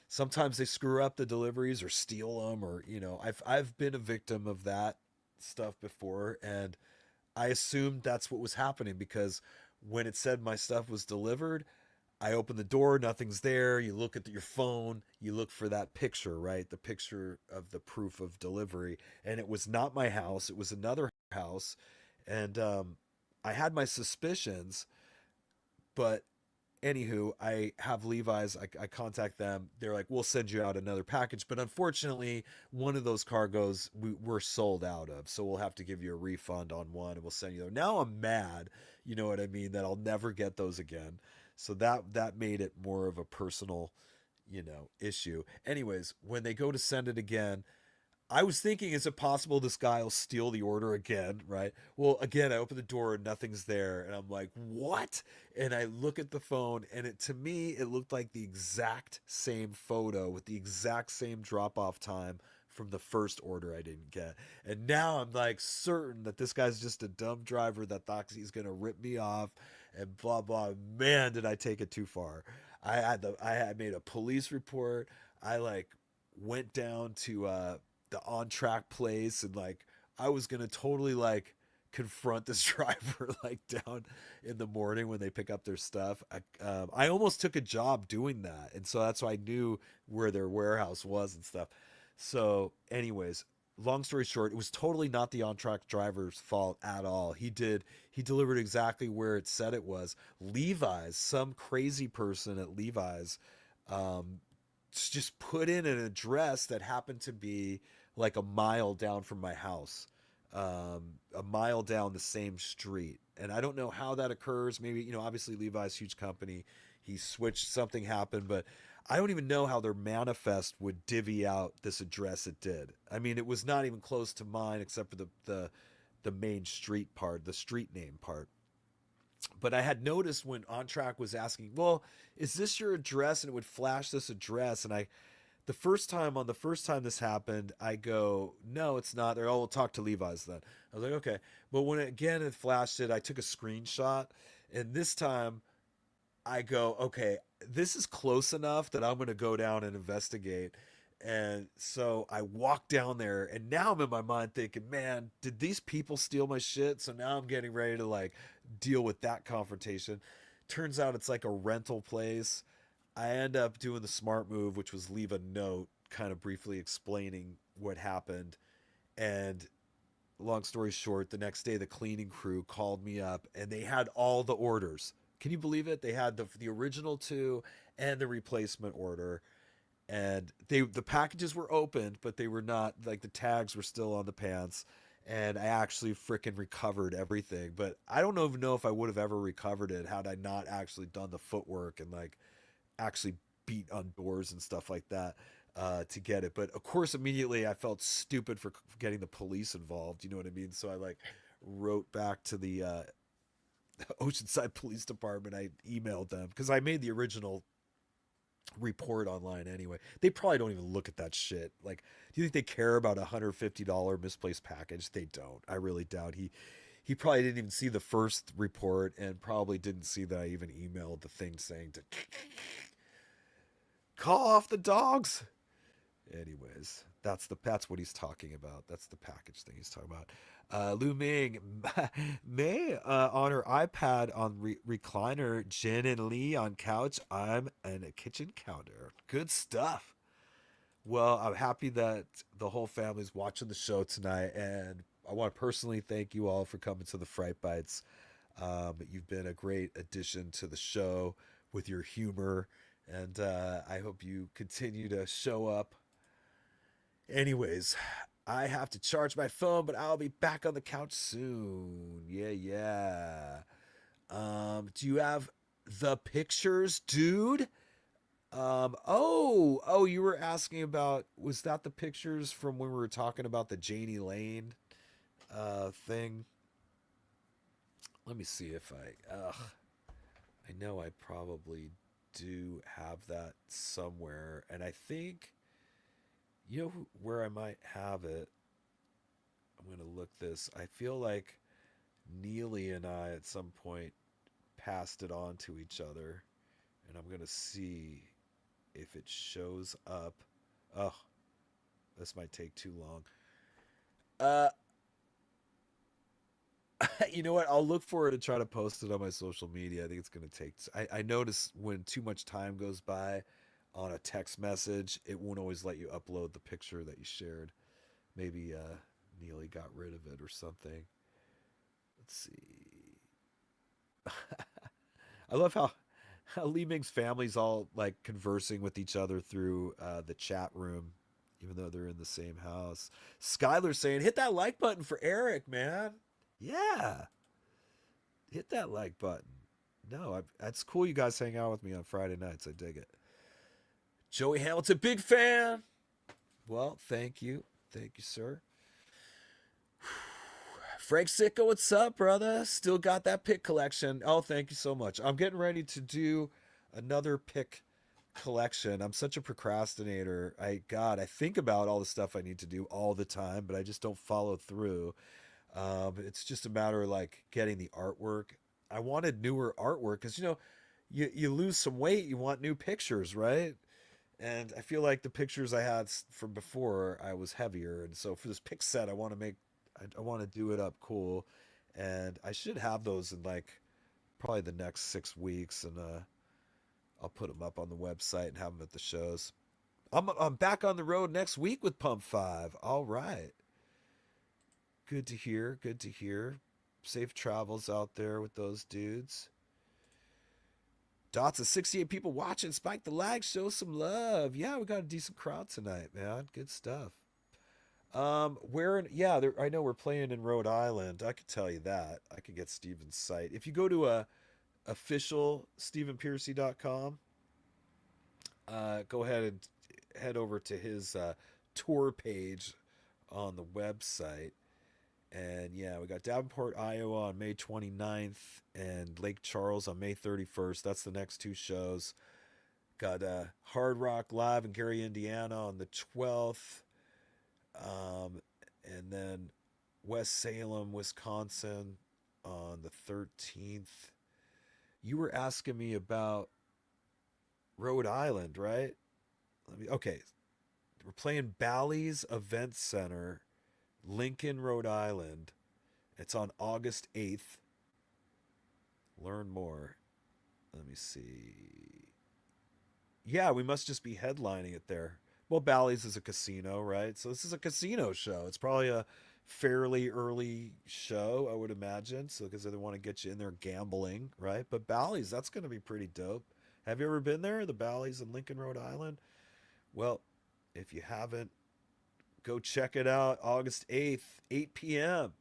sometimes they screw up the deliveries or steal them, or you know, I've been a victim of that stuff before, and I assumed that's what was happening because when it said my stuff was delivered, I open the door, nothing's there. You look at your phone, you look for that picture, right? The picture of the proof of delivery. And it was not my house, it was another house. And I had my suspicions, but anywho, I have Levi's. I contact them. They're like, we'll send you out another package. But unfortunately, one of those cargoes we're sold out of. So we'll have to give you a refund on one and we'll send you there. Now I'm mad, you know what I mean, that I'll never get those again. So that made it more of a personal, you know, issue. Anyways, when they go to send it again, I was thinking, is it possible this guy will steal the order again, right? Well, again, I open the door and nothing's there, and I'm like, what? And I look at the phone, and to me, it looked like the exact same photo with the exact same drop-off time from the first order I didn't get. And now I'm like certain that this guy's just a dumb driver that thought he's gonna rip me off and blah blah. Man, did I take it too far. I had made a police report. I like went down to the On Track place, and like I was gonna totally like confront this driver like down in the morning when they pick up their stuff. I almost took a job doing that, and so that's why I knew where their warehouse was and stuff. So anyways, long story short, it was totally not the On Track driver's fault at all. He delivered exactly where it said it was. Levi's, some crazy person at Levi's just put in an address that happened to be like a mile down from my house, a mile down the same street. And I don't know how that occurs. Maybe, you know, obviously Levi's, huge company. He switched, something happened, but I don't even know how their manifest would divvy out this address it did. I mean, it was not even close to mine except for the main street part, the street name part. But I had noticed when On Track was asking, well, is this your address? And it would flash this address. And the first time this happened, I go, no, it's not. They're, oh, we'll talk to Levi's then. I was like, okay. But when it flashed it, I took a screenshot. And this time I go, okay, this is close enough that I'm going to go down and investigate. And so I walk down there, and now I'm in my mind thinking, man, did these people steal my shit? So now I'm getting ready to like deal with that confrontation. Turns out it's like a rental place. I end up doing the smart move, which was leave a note, kind of briefly explaining what happened. And long story short, the next day the cleaning crew called me up and they had all the orders. Can you believe it? They had the original two and the replacement order, and the packages were opened, but they were not, like, the tags were still on the pants. And I actually freaking recovered everything, but I don't even know if I would have ever recovered it had I not actually done the footwork and like actually beat on doors and stuff like that to get it. But of course, immediately I felt stupid for getting the police involved. You know what I mean? So I like wrote back to the Oceanside Police Department. I emailed them because I made the original report online anyway. They probably don't even look at that shit. Like, do you think they care about a $150 misplaced package? They don't. I really doubt. He probably didn't even see the first report and probably didn't see that I even emailed the thing saying to call off the dogs. Anyways, that's what he's talking about. That's the package thing he's talking about. Lu Ming, May on her iPad on recliner, Jen and Lee on couch. I'm in a kitchen counter. Good stuff. Well, I'm happy that the whole family's watching the show tonight, and I want to personally thank you all for coming to the Fright Bites. You've been a great addition to the show with your humor, and I hope you continue to show up. Anyways, I have to charge my phone, but I'll be back on the couch soon. Yeah. Do you have the pictures, dude? Oh, you were asking about, was that the pictures from when we were talking about the Janie Lane thing? Let me see if I know I probably do have that somewhere, and I think, you know where I might have it? I'm going to look this. I feel like Neely and I at some point passed it on to each other, and I'm going to see if it shows up. Oh, this might take too long. You know what? I'll look for it and try to post it on my social media. I think it's going to take... I notice when too much time goes by on a text message, it won't always let you upload the picture that you shared. Maybe Neely got rid of it or something. Let's see. I love how Li Ming's family's all like conversing with each other through the chat room, even though they're in the same house. Skylar's saying, hit that like button for Erik, man. Yeah. Hit that like button. No, that's cool you guys hang out with me on Friday nights. I dig it. Joey Hamilton, big fan. Well, thank you. Thank you, sir. Frank Sicko, what's up, brother? Still got that pick collection. Oh, thank you so much. I'm getting ready to do another pick collection. I'm such a procrastinator. I think about all the stuff I need to do all the time, but I just don't follow through. It's just a matter of like getting the artwork. I wanted newer artwork because, you lose some weight, you want new pictures, right? And I feel like the pictures I had from before, I was heavier. And so for this pick set, I want to do it up cool. And I should have those in like probably the next 6 weeks. And I'll put them up on the website and have them at the shows. I'm back on the road next week with Pump 5. All right. Good to hear. Good to hear. Safe travels out there with those dudes. Dots of 68 people watching. Spike the lag. Show some love. Yeah, we got a decent crowd tonight, man. Good stuff. I know we're playing in Rhode Island. I could tell you that. I could get Steven's site. If you go to official stephenpearcy.com, go ahead and head over to his tour page on the website. And yeah, we got Davenport, Iowa on May 29th and Lake Charles on May 31st. That's the next two shows. Got Hard Rock Live in Gary, Indiana on the 12th. And then West Salem, Wisconsin on the 13th. You were asking me about Rhode Island, right? Okay. We're playing Bally's Event Center, Lincoln, Rhode Island. It's on August 8th. Learn more. Let me see. Yeah, we must just be headlining it there. Well, Bally's is a casino, right? So this is a casino show. It's probably a fairly early show, I would imagine. So because they want to get you in there gambling, right? But Bally's, that's going to be pretty dope. Have you ever been there? The Bally's in Lincoln, Rhode Island? Well, if you haven't, go check it out. August 8th, 8 p.m.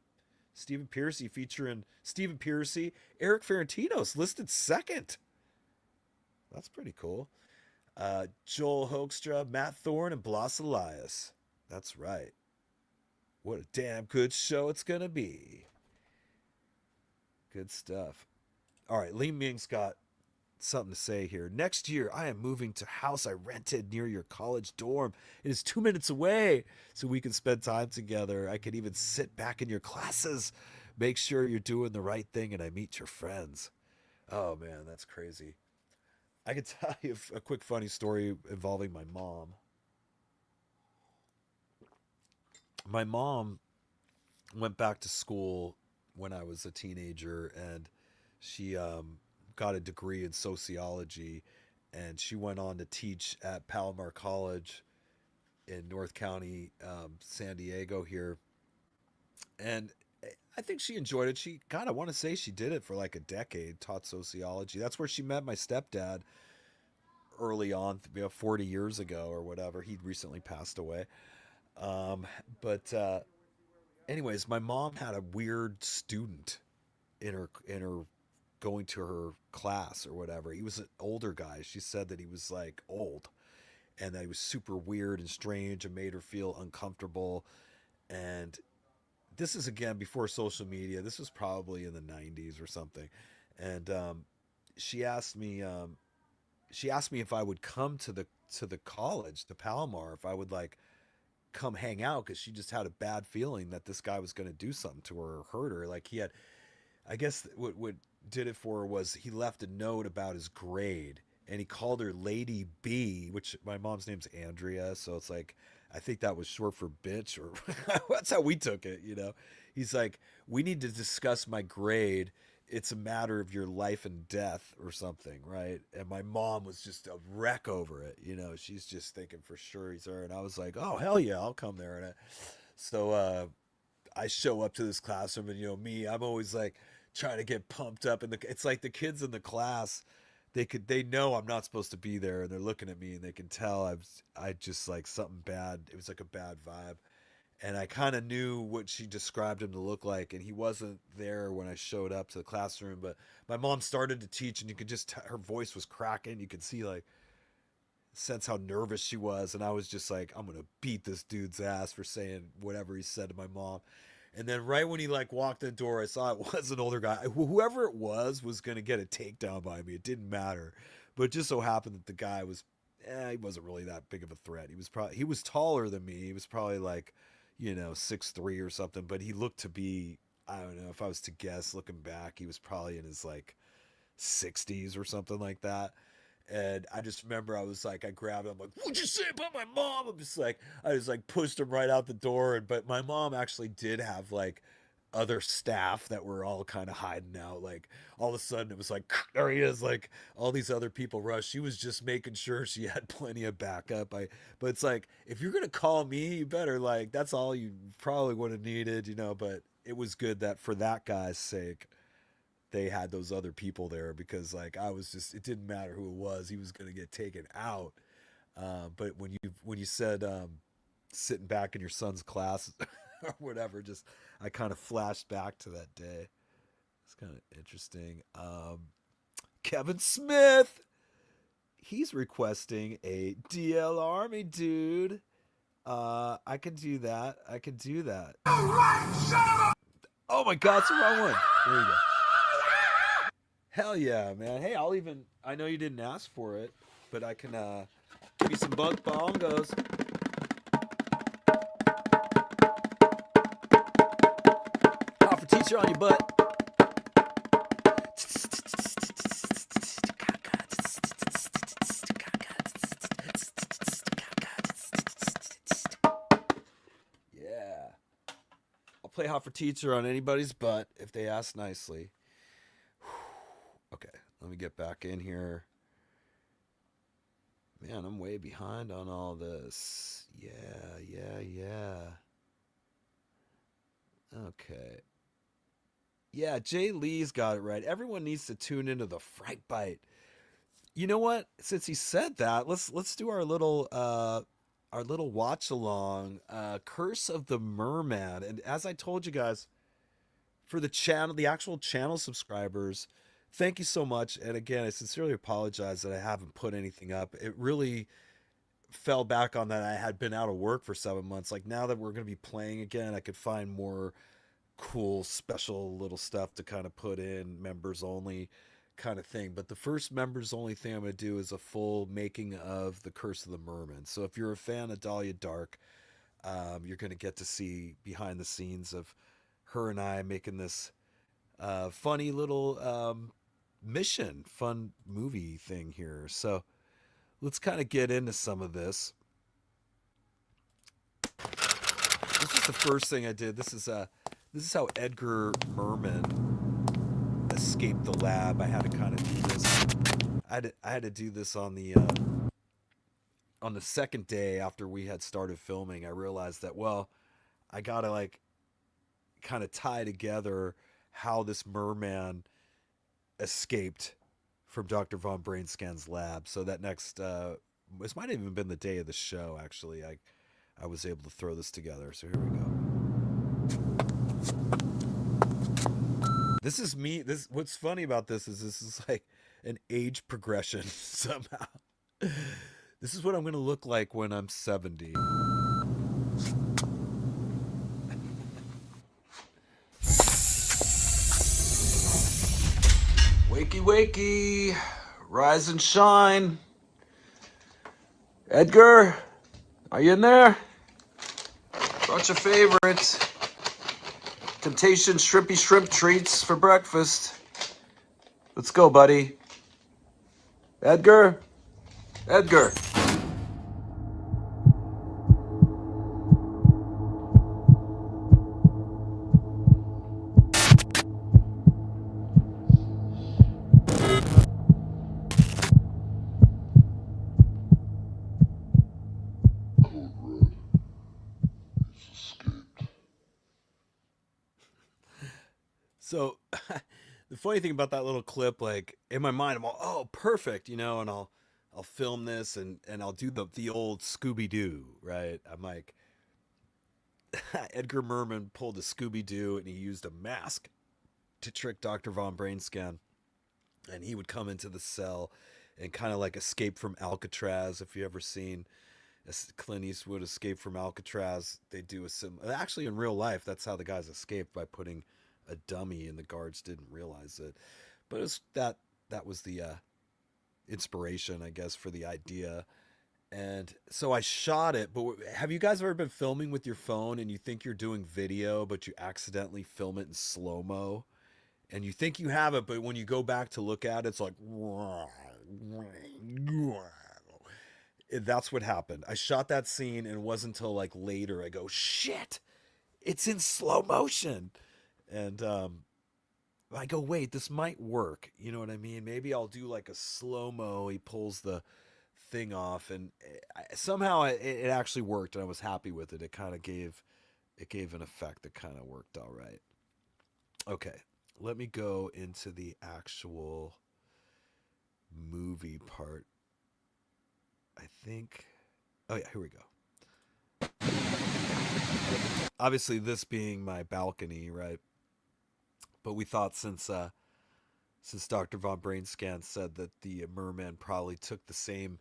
Stephen Pearcy featuring Stephen Pearcy. Erik Ferentinos listed second. That's pretty cool. Joel Hoekstra, Matt Thorne, and Blas Elias. That's right. What a damn good show it's going to be. Good stuff. All right, Lee Ming's got something to say here. Next year, I am moving to house I rented near your college dorm. It is 2 minutes away, so we can spend time together. I can even sit back in your classes. Make sure you're doing the right thing, and I meet your friends. Oh, man, that's crazy. I could tell you a quick funny story involving my mom. My mom went back to school when I was a teenager, and she got a degree in sociology, and she went on to teach at Palomar College in North County, San Diego here. And I think she enjoyed it. She kind of want to say she did it for like a decade, taught sociology. That's where she met my stepdad early on, 40 years ago or whatever. He'd recently passed away. But anyways, my mom had a weird student in her going to her class or whatever. He was an older guy. She said that he was like old and that he was super weird and strange and made her feel uncomfortable. And this is again before social media. This was probably in the 90s or something. And she asked me if I would come to the college, to Palomar, if I would like come hang out, because she just had a bad feeling that this guy was going to do something to her or hurt her. Like he had, I guess what did it for her was he left a note about his grade and he called her Lady B, which my mom's name's Andrea, so it's like I think that was short for bitch, or that's how we took it, you know. He's like, we need to discuss my grade. It's a matter of your life and death or something, right? And my mom was just a wreck over it, you know. She's just thinking for sure he's her. And I was like, oh, hell yeah, I'll come there. And so I show up to this classroom, and, you know, I'm always like trying to get pumped up. And it's like the kids in the class, they know I'm not supposed to be there, and they're looking at me, and they can tell I just like something bad. It was like a bad vibe. And I kind of knew what she described him to look like, and he wasn't there when I showed up to the classroom. But my mom started to teach, and you could just her voice was cracking. You could see like sense how nervous she was, and I was just like, I'm gonna beat this dude's ass for saying whatever he said to my mom. And then right when he like walked in the door, I saw it was an older guy. Whoever it was gonna get a takedown by me. It didn't matter, but it just so happened that the guy was, he wasn't really that big of a threat. He was taller than me. He was probably like, you know, 6'3" or something, but he looked to be, I don't know, if I was to guess looking back, he was probably in his like 60s or something like that. And I just remember I was like, I grabbed him, I'm like, what'd you say about my mom? I just like pushed him right out the door. But my mom actually did have like other staff that were all kind of hiding out. Like all of a sudden it was like, there he is, like all these other people rushed. She was just making sure she had plenty of backup. But it's like, if you're gonna call me, you better, like, that's all you probably would have needed, you know. But it was good that for that guy's sake they had those other people there, because like it didn't matter who it was, he was gonna get taken out. But when you said sitting back in your son's class or whatever, just I kind of flashed back to that day. It's kind of interesting. Kevin Smith, he's requesting a DL Army dude. I can do that. Oh my God, it's the wrong one. There you go. Hell yeah, man. Hey, I know you didn't ask for it, but I can give you some bongos. Offer teacher on your butt. Yeah. I'll play hot for teacher on anybody's butt if they ask nicely. Okay, let me get back in here. Man, I'm way behind on all this. Yeah. Okay. Yeah, Jay Lee's got it right. Everyone needs to tune into the Fright Bite. You know what? Since he said that, let's do our little watch along. Curse of the Merman. And as I told you guys, for the channel, the actual channel subscribers, thank you so much. And again, I sincerely apologize that I haven't put anything up. It really fell back on that I had been out of work for 7 months. Like now that we're going to be playing again, I could find more cool special little stuff to kind of put in, members only kind of thing. But the first members only thing I'm going to do is a full making of the Curse of the Merman. So if you're a fan of Dahlia Dark, you're going to get to see behind the scenes of her and I making this funny little fun movie thing here. So let's kind of get into some of this. This is the first thing I did. This is how Edgar Merman escaped the lab. I had to kind of do this. I had to do this on the second day after we had started filming. I realized that, well, I gotta like kind of tie together how this merman escaped from Dr. Von Brainscan's lab. So that next this might have even been the day of the show, actually. I was able to throw this together. So here we go. This is me. What's funny about this is like an age progression somehow. This is what I'm going to look like when I'm 70. Wakey, wakey, rise and shine. Edgar, are you in there? Brought your favorite Temptation Shrimpy Shrimp treats for breakfast. Let's go, buddy. Edgar? Edgar. So the funny thing about that little clip, like in my mind, I'm all, oh, perfect, and I'll film this and I'll do the old Scooby-Doo, right? I'm like, Edgar Merman pulled a Scooby-Doo and he used a mask to trick Dr. Von Brainscan. And he would come into the cell and kind of like escape from Alcatraz. If you ever seen Clint Eastwood Escape from Alcatraz, they do a similar, actually in real life, that's how the guys escaped, by putting a dummy and the guards didn't realize it. But it was that was the inspiration, I guess, for the idea. And so I shot it. But have you guys ever been filming with your phone and you think you're doing video, but you accidentally film it in slow-mo? And you think you have it, but when you go back to look at it, it's like, that's what happened. I shot that scene and it wasn't until like later I go, shit, it's in slow motion. And I go, wait, this might work. You know what I mean? Maybe I'll do like a slow-mo. He pulls the thing off, and somehow it actually worked, and I was happy with it. It kind of gave an effect that kind of worked all right. Okay, let me go into the actual movie part. I think, oh yeah, here we go. Obviously, this being my balcony, right? But we thought since Dr. Von Brainscan said that the merman probably took the same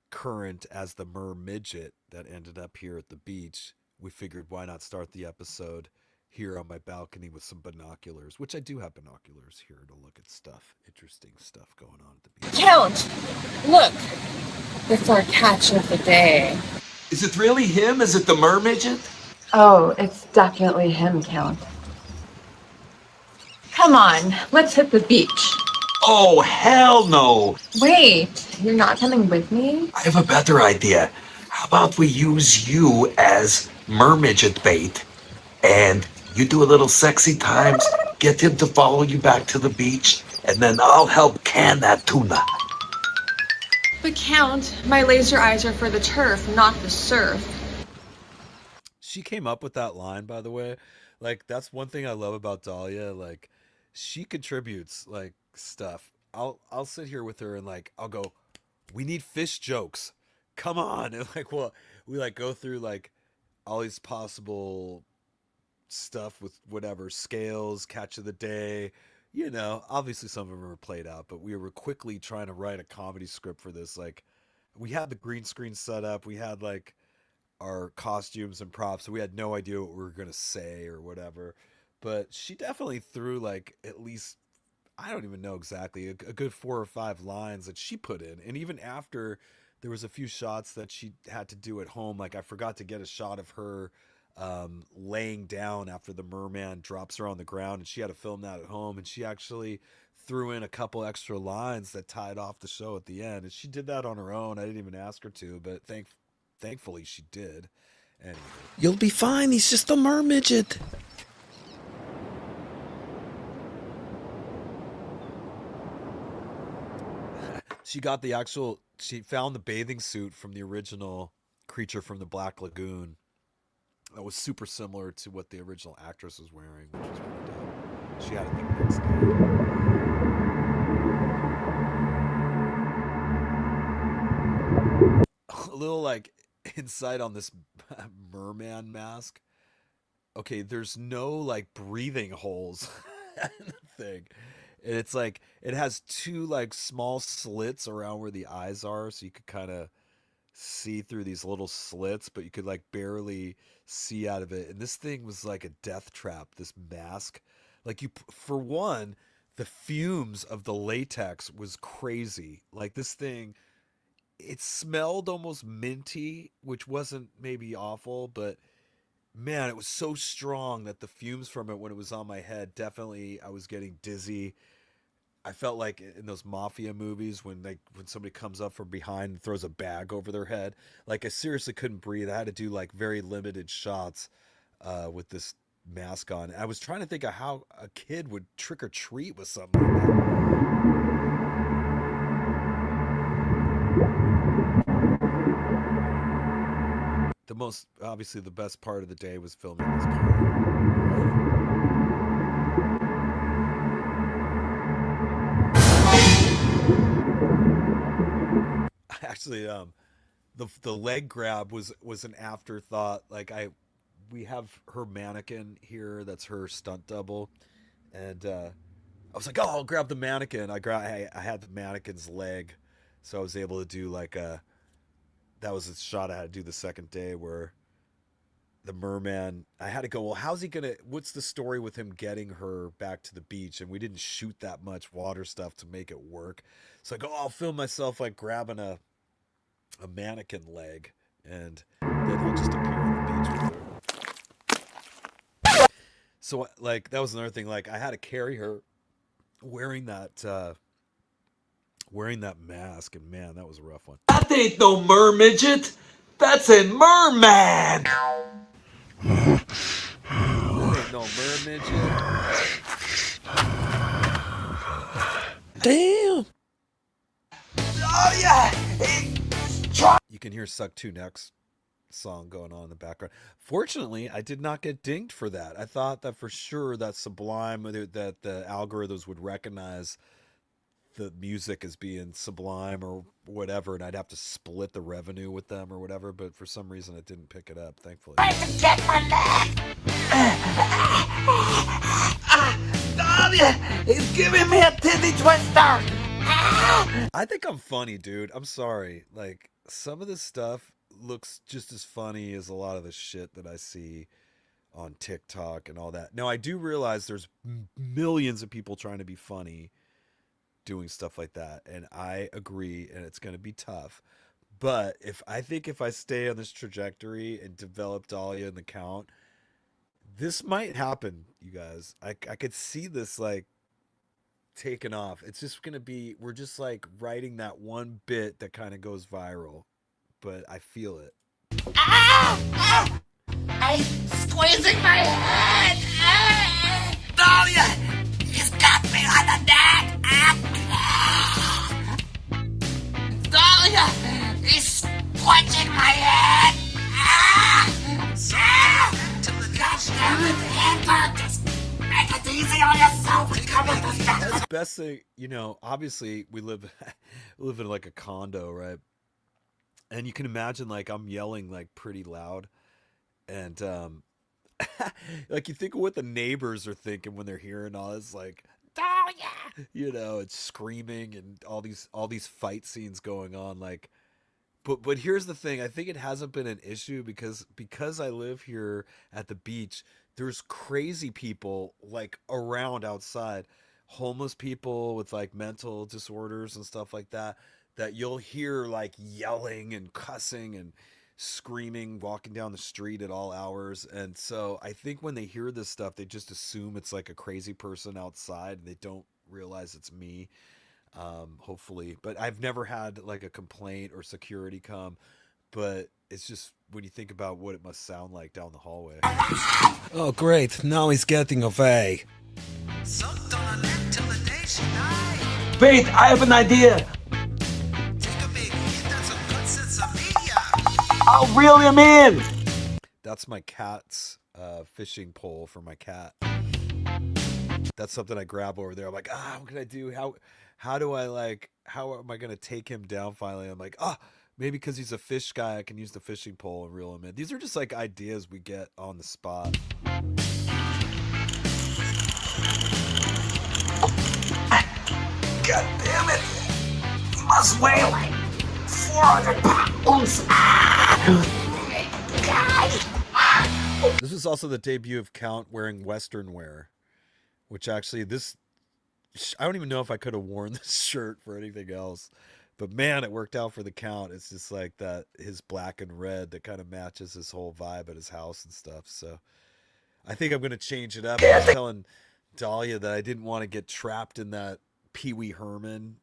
current as the midget that ended up here at the beach, we figured why not start the episode here on my balcony with some binoculars, which I do have binoculars here to look at stuff, interesting stuff going on at the beach. Count! Look! It's our catch of the day. Is it really him? Is it the mermidget? Oh, it's definitely him, Count. Come on, let's hit the beach. Oh, hell no. Wait, you're not coming with me? I have a better idea. How about we use you as mermidget bait, and you do a little sexy times, get him to follow you back to the beach, and then I'll help can that tuna. But Count, my laser eyes are for the turf, not the surf. She came up with that line, by the way. Like, that's one thing I love about Dahlia. Like, she contributes like stuff. I'll sit here with her and like I'll go, we need fish jokes. Come on. And like, well, we like go through like all these possible stuff with whatever scales, catch of the day. You know, obviously some of them were played out, but we were quickly trying to write a comedy script for this. Like, we had the green screen set up. We had like our costumes and props, so we had no idea what we were gonna say or whatever. But she definitely threw like at least, I don't even know exactly, a good 4 or 5 lines that she put in. And even after, there was a few shots that she had to do at home. Like, I forgot to get a shot of her laying down after the merman drops her on the ground, and she had to film that at home. And she actually threw in a couple extra lines that tied off the show at the end. And she did that on her own. I didn't even ask her to, but thankfully she did. Anyway. You'll be fine. He's just a mermidget. She found the bathing suit from the original Creature from the Black Lagoon that was super similar to what the original actress was wearing, which was pretty dope. She had it the next day. A little like insight on this merman mask. Okay, there's no like breathing holes in the thing. And it's like, it has 2 like small slits around where the eyes are, so you could kind of see through these little slits, but you could like barely see out of it. And this thing was like a death trap, this mask. Like, for one, the fumes of the latex was crazy. Like, this thing, it smelled almost minty, which wasn't maybe awful, but man, it was so strong that the fumes from it, when it was on my head, definitely, I was getting dizzy. I felt like in those mafia movies when somebody comes up from behind and throws a bag over their head. Like, I seriously couldn't breathe. I had to do like very limited shots with this mask on. I was trying to think of how a kid would trick or treat with something like that. Obviously the best part of the day was filming this part. Actually, the leg grab was an afterthought. Like, we have her mannequin here, that's her stunt double, and I was like, oh, I'll grab the mannequin. I had the mannequin's leg, so I was able to do like that was a shot I had to do the second day where the merman, I had to go, well, what's the story with him getting her back to the beach? And we didn't shoot that much water stuff to make it work. So I go, I'll film myself like grabbing a mannequin leg, and then I'll just appear on the beach with her. So like, that was another thing. Like, I had to carry her wearing that mask, and man, that was a rough one. That ain't no mermidget. That's a merman. That ain't no mermidget. Damn. Oh yeah. You can hear Suck Two Necks song going on in the background. Fortunately, I did not get dinged for that. I thought that for sure that Sublime, that the algorithms would recognize the music as being Sublime or whatever, and I'd have to split the revenue with them or whatever, but for some reason it didn't pick it up, thankfully. Get my leg. Dahlia is giving me a titty twister. I think I'm funny, dude. I'm sorry. Like, some of this stuff looks just as funny as a lot of the shit that I see on TikTok and all that. Now, I do realize there's millions of people trying to be funny doing stuff like that, and I agree, and it's going to be tough. But if I stay on this trajectory and develop Dahlia and the Count, this might happen, you guys. I could see this like taken off. It's just going to be, we're just like writing that one bit that kind of goes viral, but I feel it. I'm squeezing my head. Dahlia, he's got me on the neck. Dahlia, squinching my head. Gosh damn it, Edgar, just make it easy on yourself and come with us. That's the best thing, obviously we live in like a condo, right? And you can imagine like I'm yelling like pretty loud. And like you think of what the neighbors are thinking when they're hearing all this like, oh yeah, it's screaming and all these fight scenes going on, like. But here's the thing. I think it hasn't been an issue because I live here at the beach. There's crazy people like around outside, homeless people with like mental disorders and stuff like that you'll hear like yelling and cussing and screaming, walking down the street at all hours. And so I think when they hear this stuff, they just assume it's like a crazy person outside. They don't realize it's me. Hopefully, but I've never had like a complaint or security come, but it's just when you think about what it must sound like down the hallway. Oh great, now he's getting away. Sucked on a neck till the day she died. Wait, I have an idea. Take a big hit, that's a good sense of media. I'll reel him in. That's my cat's fishing pole for my cat. That's something I grab over there. I'm like, what can I do? How am I going to take him down finally? I'm like, maybe because he's a fish guy, I can use the fishing pole and reel him in. These are just like ideas we get on the spot. God damn it. He must weigh like 400 pounds. God. This was also the debut of Count wearing Western wear, which actually I don't even know if I could have worn this shirt for anything else, but man, it worked out for the Count. It's just like that, his black and red that kind of matches his whole vibe at his house and stuff. So I think I'm going to change it up. I was telling Dahlia that I didn't want to get trapped in that Pee Wee Herman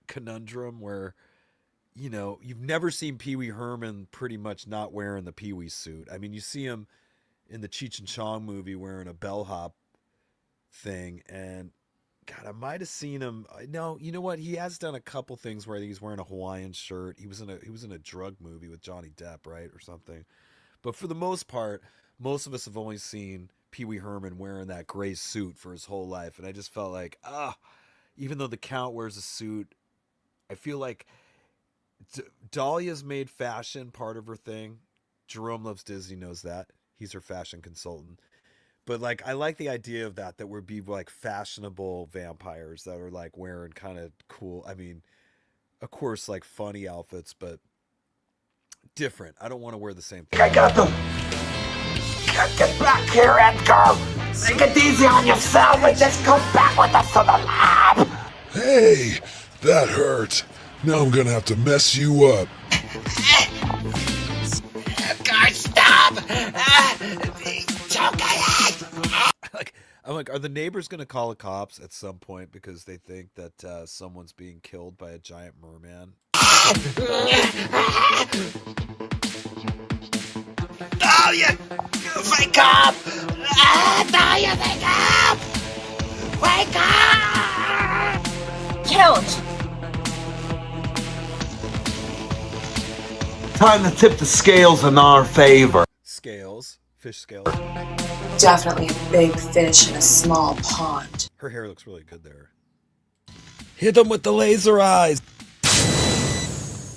conundrum where, you've never seen Pee Wee Herman pretty much not wearing the Pee Wee suit. I mean, you see him in the Cheech and Chong movie wearing a bellhop thing, and God, I might have seen him. No, you know what? He has done a couple things where I think he's wearing a Hawaiian shirt. He was in a drug movie with Johnny Depp, right, or something. But for the most part, most of us have only seen Pee Wee Herman wearing that gray suit for his whole life, and I just felt like, even though the Count wears a suit, I feel like Dahlia's made fashion part of her thing. Jerome Loves Disney knows that. He's her fashion consultant. But like, I like the idea of that would be like fashionable vampires that are like wearing kind of cool. I mean, of course, like funny outfits, but different. I don't want to wear the same thing. I got them. Get back here, Edgar. Make it easy on yourself and just go back with us to the lab. Hey, that hurt. Now I'm gonna have to mess you up. Edgar, stop! I'm like, are the neighbors going to call the cops at some point because they think that someone's being killed by a giant merman? Dahlia, wake up! Dahlia, wake up! Wake up! Count! Time to tip the scales in our favor. Scales. Fish scales. Definitely a big fish in a small pond. Her hair looks really good there. Hit them with the laser eyes.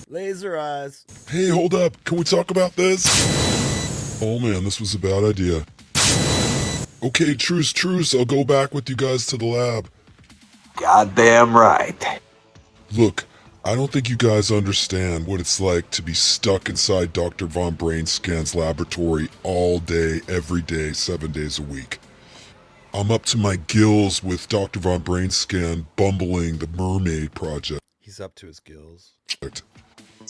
Laser eyes. Hey, hold up. Can we talk about this? Oh man, this was a bad idea. Okay, truce. I'll go back with you guys to the lab. Goddamn right. Look, I don't think you guys understand what it's like to be stuck inside Dr. Von Brainscan's laboratory all day, every day, 7 days a week. I'm up to my gills with Dr. Von Brainscan bumbling the mermaid project. He's up to his gills.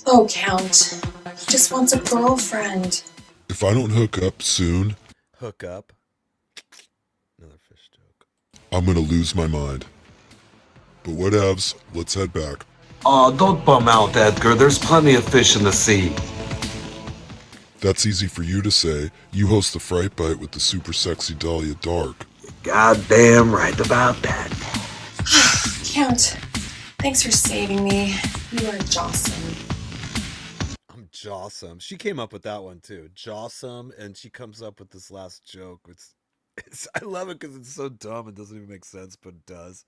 Oh, Count. He just wants a girlfriend. If I don't hook up soon, Hook up. Another fish joke. I'm gonna lose my mind. But whatevs, let's head back. Oh, don't bum out, Edgar. There's plenty of fish in the sea. That's easy for you to say. You host the Fright Bite with the super sexy Dahlia Dark. Goddamn right about that. Count, thanks for saving me. You are Jocelyn. I'm Jawsome. She came up with that one too. Jawsome, and she comes up with this last joke. It's I love it because it's so dumb. It doesn't even make sense, but it does.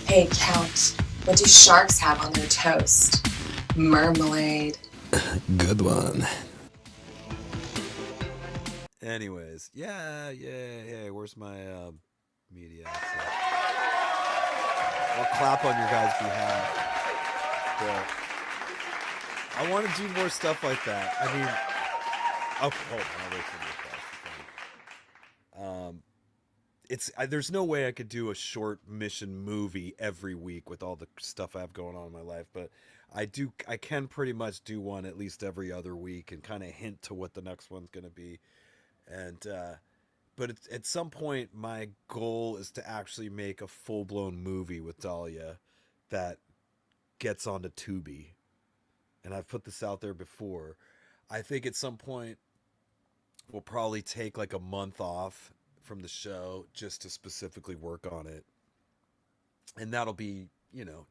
Hey, Count, what do sharks have on their toast? Marmalade. Good one. Anyways, yeah. Where's my media? I'll clap on your guys' behalf. But I want to do more stuff like that. I mean, there's no way I could do a short mission movie every week with all the stuff I have going on in my life, but I can pretty much do one at least every other week and kind of hint to what the next one's going to be. And but at some point my goal is to actually make a full-blown movie with Dahlia that gets onto Tubi. And I've put this out there before. I think at some point we'll probably take like a month off from the show just to specifically work on it. And that'll be,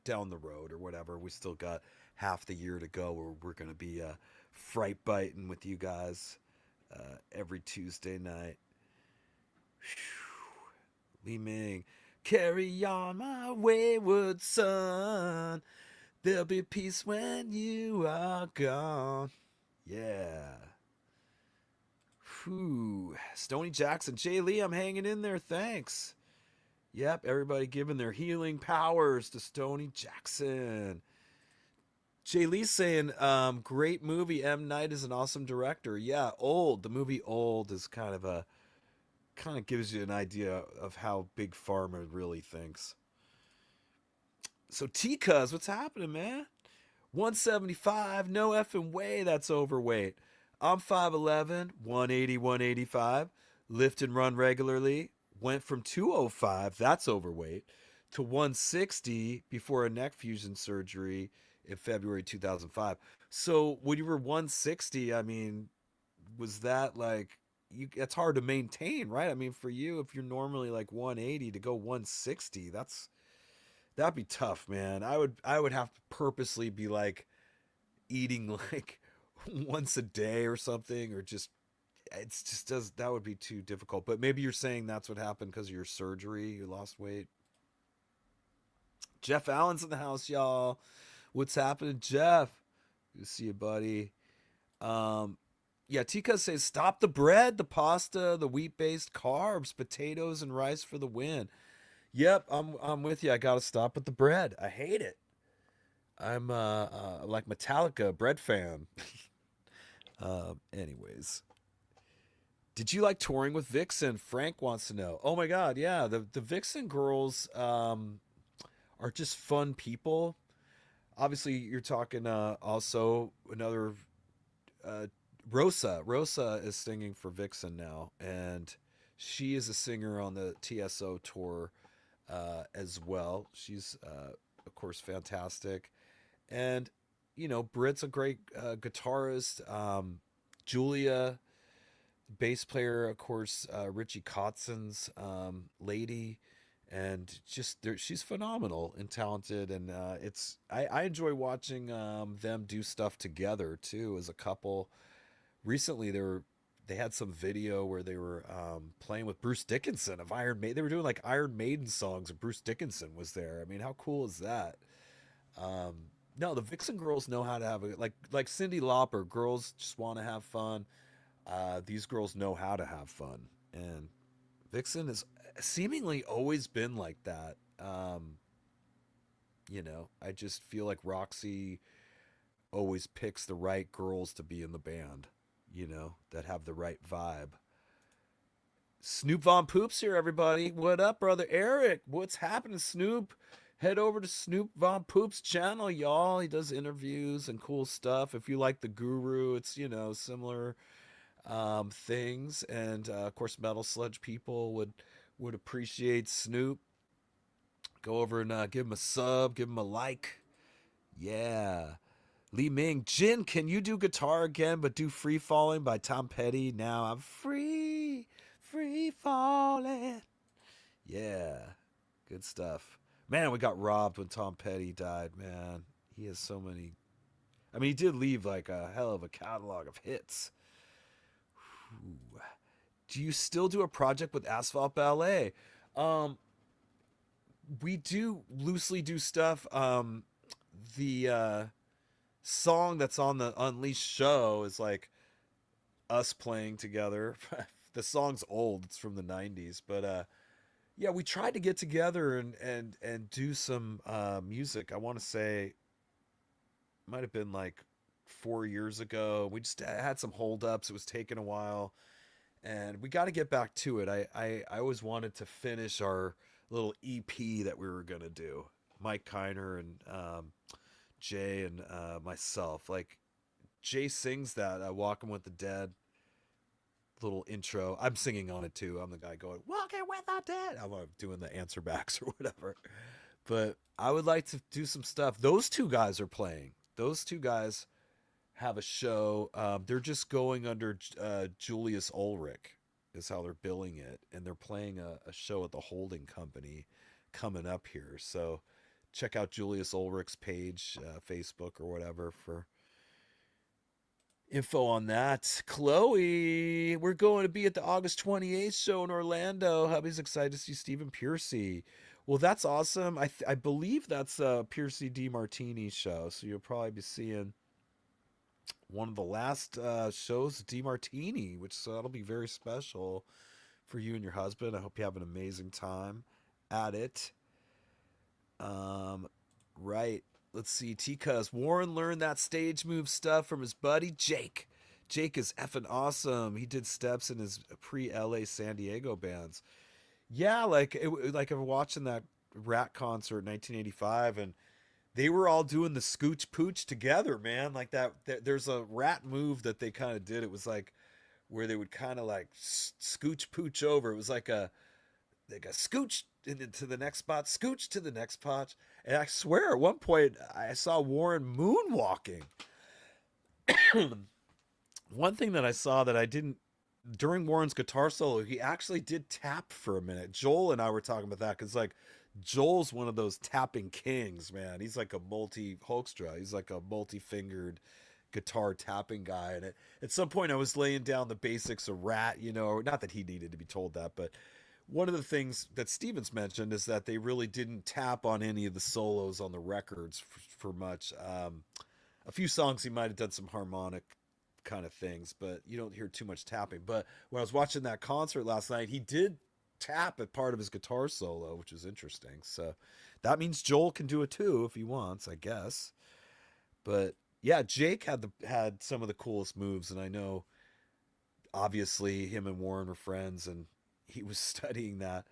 down the road or whatever. We still got half the year to go where we're going to be fright biting with you guys every Tuesday night. Whew. Li Ming, carry on my wayward son. There'll be peace when you are gone. Yeah. Whew. Stony Jackson, Jay Lee, I'm hanging in there. Thanks. Yep, everybody giving their healing powers to Stony Jackson. Jay Lee saying, great movie. M. Night is an awesome director. Yeah, Old. The movie Old is kind of gives you an idea of how Big Pharma really thinks. So T-Cuz, what's happening, man? 175, no effing way that's overweight. I'm 5'11", 180, 185, lift and run regularly. Went from 205, that's overweight, to 160 before a neck fusion surgery in February 2005. So when you were 160, I mean, was that like, it's hard to maintain, right? I mean, for you, if you're normally like 180 to go 160, that'd be tough, man. I would have to purposely be like eating like once a day or something, or just that would be too difficult. But maybe you're saying that's what happened because of your surgery, you lost weight. Jeff Allen's in the house, y'all. What's happening, Jeff? Good to see you, buddy. Yeah, Tika says stop the bread, the pasta, the wheat-based carbs, potatoes and rice for the win. Yep, I'm with you. I gotta stop with the bread. I hate it. I'm like Metallica bread fan. Anyways, did you like touring with Vixen? Frank wants to know. Oh my God, yeah. The Vixen girls are just fun people. Obviously, you're talking also another Rosa. Rosa is singing for Vixen now, and she is a singer on the TSO tour as well. She's of course fantastic, and Britt's a great guitarist. Julia, bass player, of course, Richie Kotzen's lady, and she's phenomenal and talented, and I enjoy watching them do stuff together too as a couple. Recently, they had some video where they were playing with Bruce Dickinson of Iron Maiden. They were doing like Iron Maiden songs, and Bruce Dickinson was there. I mean, how cool is that? No, the Vixen girls know how to have like Cyndi Lauper. Girls just want to have fun. These girls know how to have fun, and Vixen has seemingly always been like that. I just feel like Roxy always picks the right girls to be in the band, that have the right vibe. Snoop Von Poops here, everybody. What up, brother Eric? What's happening, Snoop? Head over to Snoop Von Poop's channel, y'all. He does interviews and cool stuff. If you like the Guru, it's, similar things. And, of course, Metal Sludge people would appreciate Snoop. Go over and give him a sub, give him a like. Yeah. Li Ming, Jin, can you do guitar again, but do Free Falling by Tom Petty? Now I'm free falling. Yeah, good stuff. Man, we got robbed when Tom Petty died, man. He has so many. I mean, he did leave like a hell of a catalog of hits. Ooh. Do you still do a project with Asphalt Ballet? Um, we do loosely do stuff. The song that's on the Unleashed show is like us playing together. The song's old; it's from the '90s, but yeah, we tried to get together and do some music. I want to say might have been like 4 years ago. We just had some holdups. It was taking a while, and we got to get back to it. I always wanted to finish our little EP that we were gonna do. Mike Kiner and Jay and myself. Like Jay sings that "Walking with the Dead" little intro. I'm singing on it too. I'm the guy going "Walking with the Dead." I'm doing the answer backs or whatever. But I would like to do some stuff. Those two guys are playing. Those two guys have a show. They're just going under Julius Ulrich is how they're billing it, and they're playing a show at the holding company coming up here. So check out Julius Ulrich's page, Facebook or whatever for info on that. Chloe, we're going to be at the August 28th show in Orlando. Hubby's excited to see stephenpearcy. Well, that's awesome. I believe that's Piercy D. Martini's show, so you'll probably be seeing one of the last shows, D. Martini, which so that'll be very special for you and your husband. I hope you have an amazing time at it. Right. Let's see. T-Cuz. Warren learned that stage move stuff from his buddy Jake. Jake is effing awesome. He did steps in his pre-LA San Diego bands. Yeah, like like I'm watching that Rat concert in 1985, and they were all doing the scooch pooch together, man. Like there's a Rat move that they kind of did. It was like where they would kind of like scooch pooch over. It was like a scooch into the next spot, scooch to the next spot. And I swear, at one point, I saw Warren moonwalking. One thing that I saw that I didn't during Warren's guitar solo, he actually did tap for a minute. Joel and I were talking about that because like Joel's one of those tapping kings, man. He's like a multi-hoekstra. He's like a multi-fingered guitar tapping guy. And at some point, I was laying down the basics of Rat, you know, not that he needed to be told that, but one of the things that Stevens mentioned is that they really didn't tap on any of the solos on the records for much. A few songs he might have done some harmonic kind of things, but you don't hear too much tapping. But when I was watching that concert last night, he did tap at part of his guitar solo, which is interesting. So that means Joel can do it too if he wants, I guess. But yeah, Jake had some of the coolest moves, and I know obviously him and Warren were friends, and he was studying that.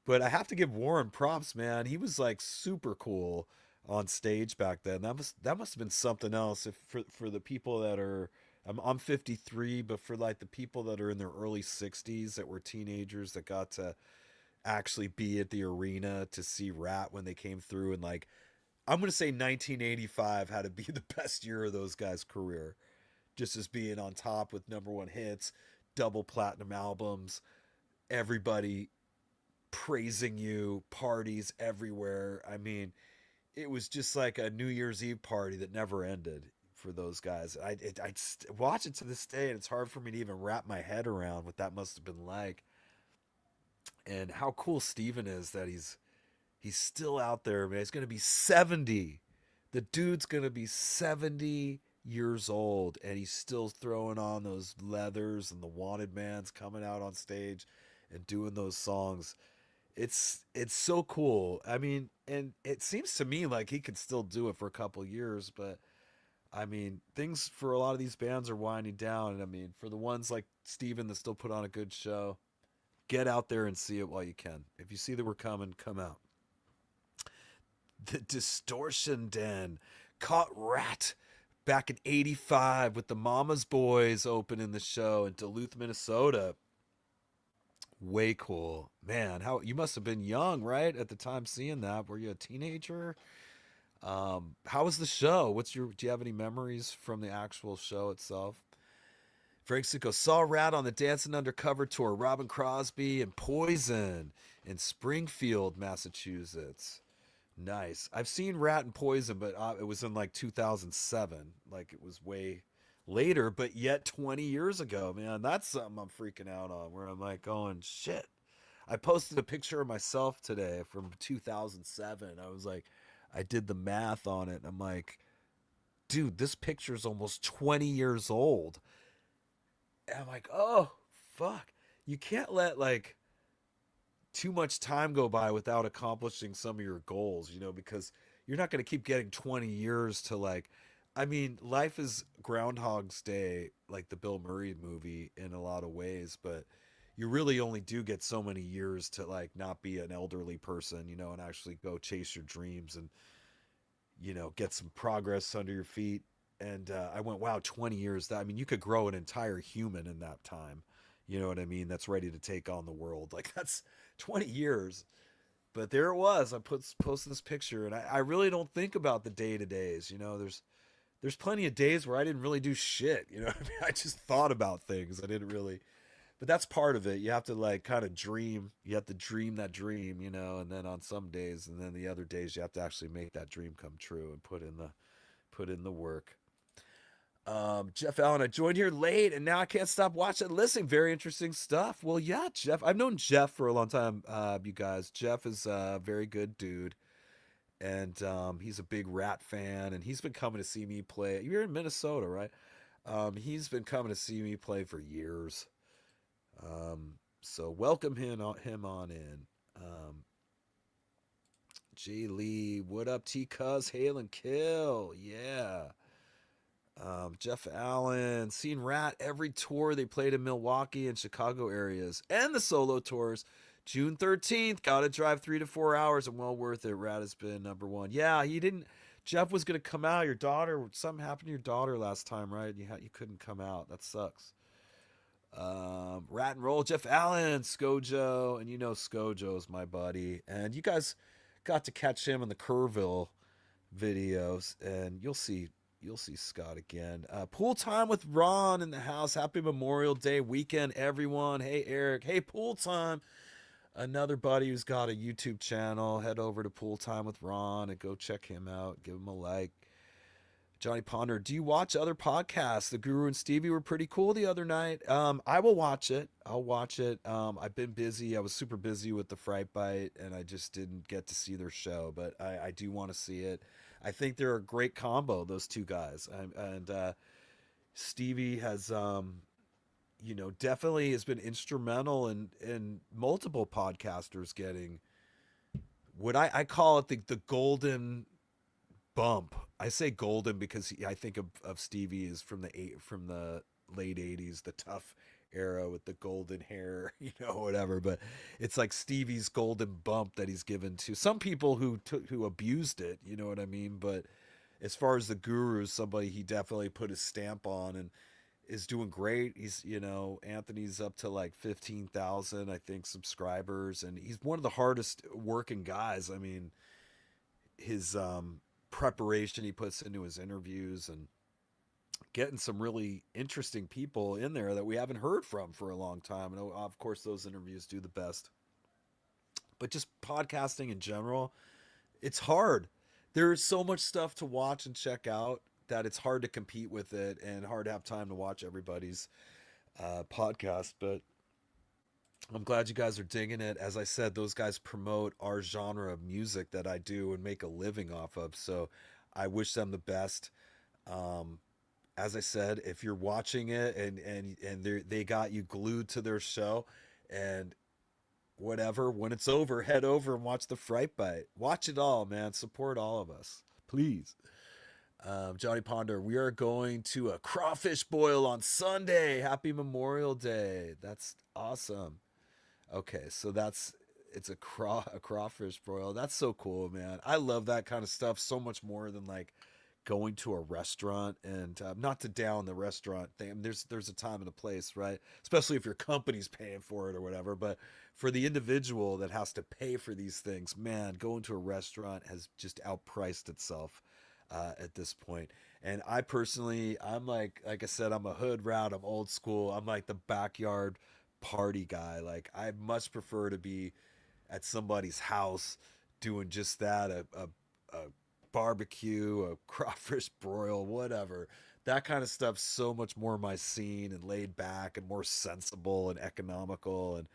But I have to give Warren props, man. He was like super cool on stage back then. That must have been something else. If for the people that are, I'm 53, but for like the people that are in their early 60s that were teenagers that got to actually be at the arena to see Rat when they came through, and like I'm gonna say 1985 had to be the best year of those guys' career, just as being on top with #1 hits, double platinum albums, everybody praising you, parties everywhere. I mean, it was just like a New Year's Eve party that never ended for those guys. I watch it to this day, and it's hard for me to even wrap my head around what that must have been like. And how cool Steven is that he's still out there, man. He's going to be 70. The dude's going to be 70 years old, and he's still throwing on those leathers, and the Wanted Man's coming out on stage and doing those songs. It's so cool. I mean, and it seems to me like he could still do it for a couple years, but I mean, things for a lot of these bands are winding down. And I mean, for the ones like Steven that still put on a good show, get out there and see it while you can. If you see that we're coming, come out. The Distortion Den caught Rat back in '85 with the Mama's Boys opening the show in Duluth, Minnesota. Way cool, man. How you must have been young, right, at the time seeing that? Were you a teenager? How was the show? Do you have any memories from the actual show itself? Frank Sicko saw Rat on the Dancing Undercover tour. Robin Crosby and Poison in Springfield, Massachusetts. Nice. I've seen Rat and Poison, but it was in like 2007. Like it was way later, but yet 20 years ago, man. That's something I'm freaking out on where I'm like going, shit. I posted a picture of myself today from 2007. I was like, I did the math on it. And I'm like, dude, this picture's almost 20 years old. And I'm like, oh, fuck. You can't let like too much time go by without accomplishing some of your goals, because you're not going to keep getting 20 years to like, I mean, life is Groundhog's Day, like the Bill Murray movie in a lot of ways, but you really only do get so many years to like not be an elderly person, and actually go chase your dreams and, get some progress under your feet. And I went, wow, 20 years. I mean, you could grow an entire human in that time. You know what I mean? That's ready to take on the world. Like that's 20 years. But there it was. I posted this picture, and I really don't think about the day to days. There's plenty of days where I didn't really do shit. You know what I mean? I just thought about things. I didn't really. But that's part of it. You have to like kind of dream. You have to dream that dream, and then on some days, and then the other days, you have to actually make that dream come true and put in the work. Jeff Allen, I joined here late and now I can't stop watching and listening. Very interesting stuff. Well, yeah, Jeff. I've known Jeff for a long time, you guys. Jeff is a very good dude. And he's a big Rat fan. And he's been coming to see me play. You're in Minnesota, right? He's been coming to see me play for years. So welcome him on in. Jay Lee, what up, T-Cuz? Hail and kill. Yeah. Jeff Allen, seen Rat every tour they played in Milwaukee and Chicago areas, and the solo tours. June 13th, gotta drive 3 to 4 hours and well worth it. Rat has been number one. Yeah, he didn't. Jeff was gonna come out. Your daughter, something happened to your daughter last time, right? You couldn't come out. That sucks. Rat and Roll, Jeff Allen, Skojo, and Skojo's my buddy, and you guys got to catch him in the Kerrville videos, and you'll see Scott again. Pool time with Ron in the house. Happy Memorial Day weekend, everyone. Hey, Eric. Hey, Pool Time. Another buddy who's got a YouTube channel. Head over to Pool Time with Ron and go check him out. Give him a like. Johnny Ponder, do you watch other podcasts? The Guru and Stevie were pretty cool the other night. I will watch it. I'll watch it. I've been busy. I was super busy with the Fright Bite, and I just didn't get to see their show, but I do want to see it. I think they're a great combo, those two guys. And Stevie has, definitely has been instrumental in multiple podcasters getting what I call it the golden bump. I say golden because I think of Stevie as from the late 80s, the tough era with the golden hair, whatever. But it's like Stevie's golden bump that he's given to some people who abused it, you know what I mean? But as far as the Guru, somebody he definitely put his stamp on and is doing great. He's, Anthony's up to like 15,000, I think, subscribers, and he's one of the hardest working guys. I mean, his preparation he puts into his interviews and getting some really interesting people in there that we haven't heard from for a long time. And of course, those interviews do the best. But just podcasting in general, it's hard. There's so much stuff to watch and check out that it's hard to compete with it and hard to have time to watch everybody's podcast. But I'm glad you guys are digging it. As I said, those guys promote our genre of music that I do and make a living off of. So I wish them the best. As I said, if you're watching it and they got you glued to their show and whatever, when it's over, head over and watch the Fright Bite. Watch it all, man. Support all of us, please. Johnny Ponder, we are going to a crawfish boil on Sunday. Happy Memorial Day. That's awesome. Okay, so it's a crawfish broil. That's so cool, man. I love that kind of stuff so much more than like going to a restaurant, and not to down the restaurant thing. There's a time and a place, right? Especially if your company's paying for it or whatever. But for the individual that has to pay for these things, man, going to a restaurant has just outpriced itself at this point. And I personally, I'm like I said, I'm a hood rat. I'm old school. I'm like the backyard party guy. Like I much prefer to be at somebody's house doing just that, a barbecue, a crawfish broil, whatever. That kind of stuff's so much more my scene and laid back and more sensible and economical. And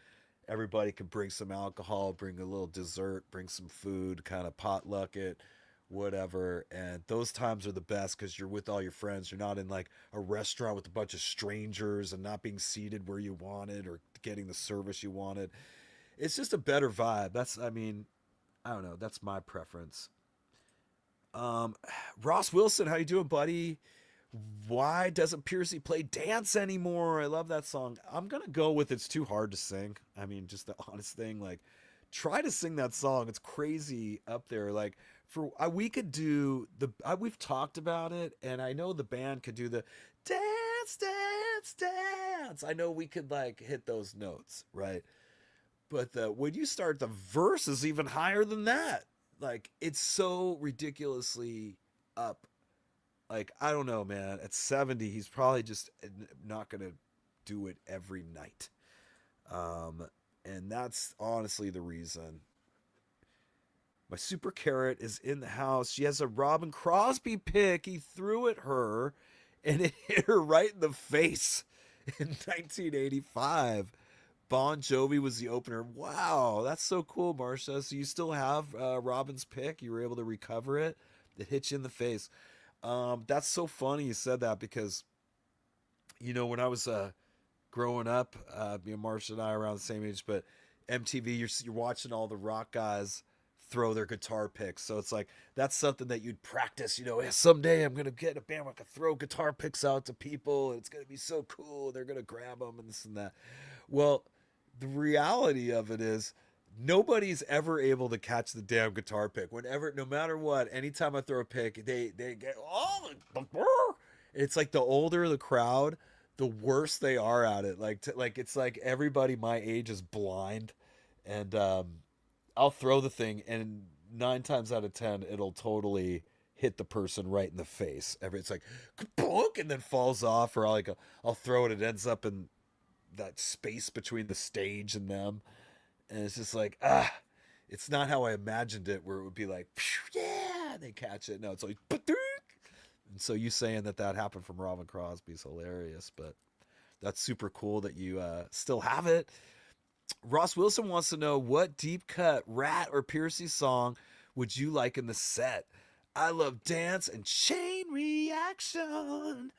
everybody can bring some alcohol, bring a little dessert, bring some food, kind of potluck it, whatever. And those times are the best because you're with all your friends. You're not in like a restaurant with a bunch of strangers and not being seated where you wanted or getting the service you wanted. It's just a better vibe. That's, I mean, I don't know. That's my preference. Um, Ross Wilson, how you doing, buddy? Why doesn't Piercy play Dance anymore? I love that song. I'm gonna go with It's Too Hard to Sing. I mean, just the honest thing. Like, try to sing that song. It's crazy up there. Like, for we could do the. We've talked about it, and I know the band could do the dance, dance, dance. I know we could like hit those notes, right? But when you start, the verse is even higher than that. Like, it's so ridiculously up. Like, I don't know, man. At 70, he's probably just not going to do it every night. And that's honestly the reason. My super carrot is in the house. She has a Robin Crosby pick. He threw at her, and it hit her right in the face in 1985. Bon Jovi was the opener. Wow, that's so cool, Marcia. So you still have Robin's pick? You were able to recover it? It hit you in the face. That's so funny you said that because, you know, when I was growing up, me and Marcia and I are around the same age, but MTV, you're watching all the rock guys throw their guitar picks. So it's like, that's something that you'd practice, you know, "Yeah, someday I'm going to get a band where I can throw guitar picks out to people. And it's going to be so cool. They're going to grab them and this and that." Well, the reality of it is nobody's ever able to catch the damn guitar pick. Whenever, no matter what, anytime I throw a pick, they get, oh, it's like the older the crowd, the worse they are at it. Like it's like everybody my age is blind, and I'll throw the thing, and 9 times out of 10, it'll totally hit the person right in the face. It's like, bonk, and then falls off, or I'll throw it, it ends up in that space between the stage and them. And it's just like, it's not how I imagined it, where it would be like, yeah, they catch it. No, it's like, and so you saying that happened from Robin Crosby is hilarious, but that's super cool that you still have it. Ross Wilson wants to know, what deep cut Rat or Piercy song would you like in the set? I love Dance and Chain Reaction.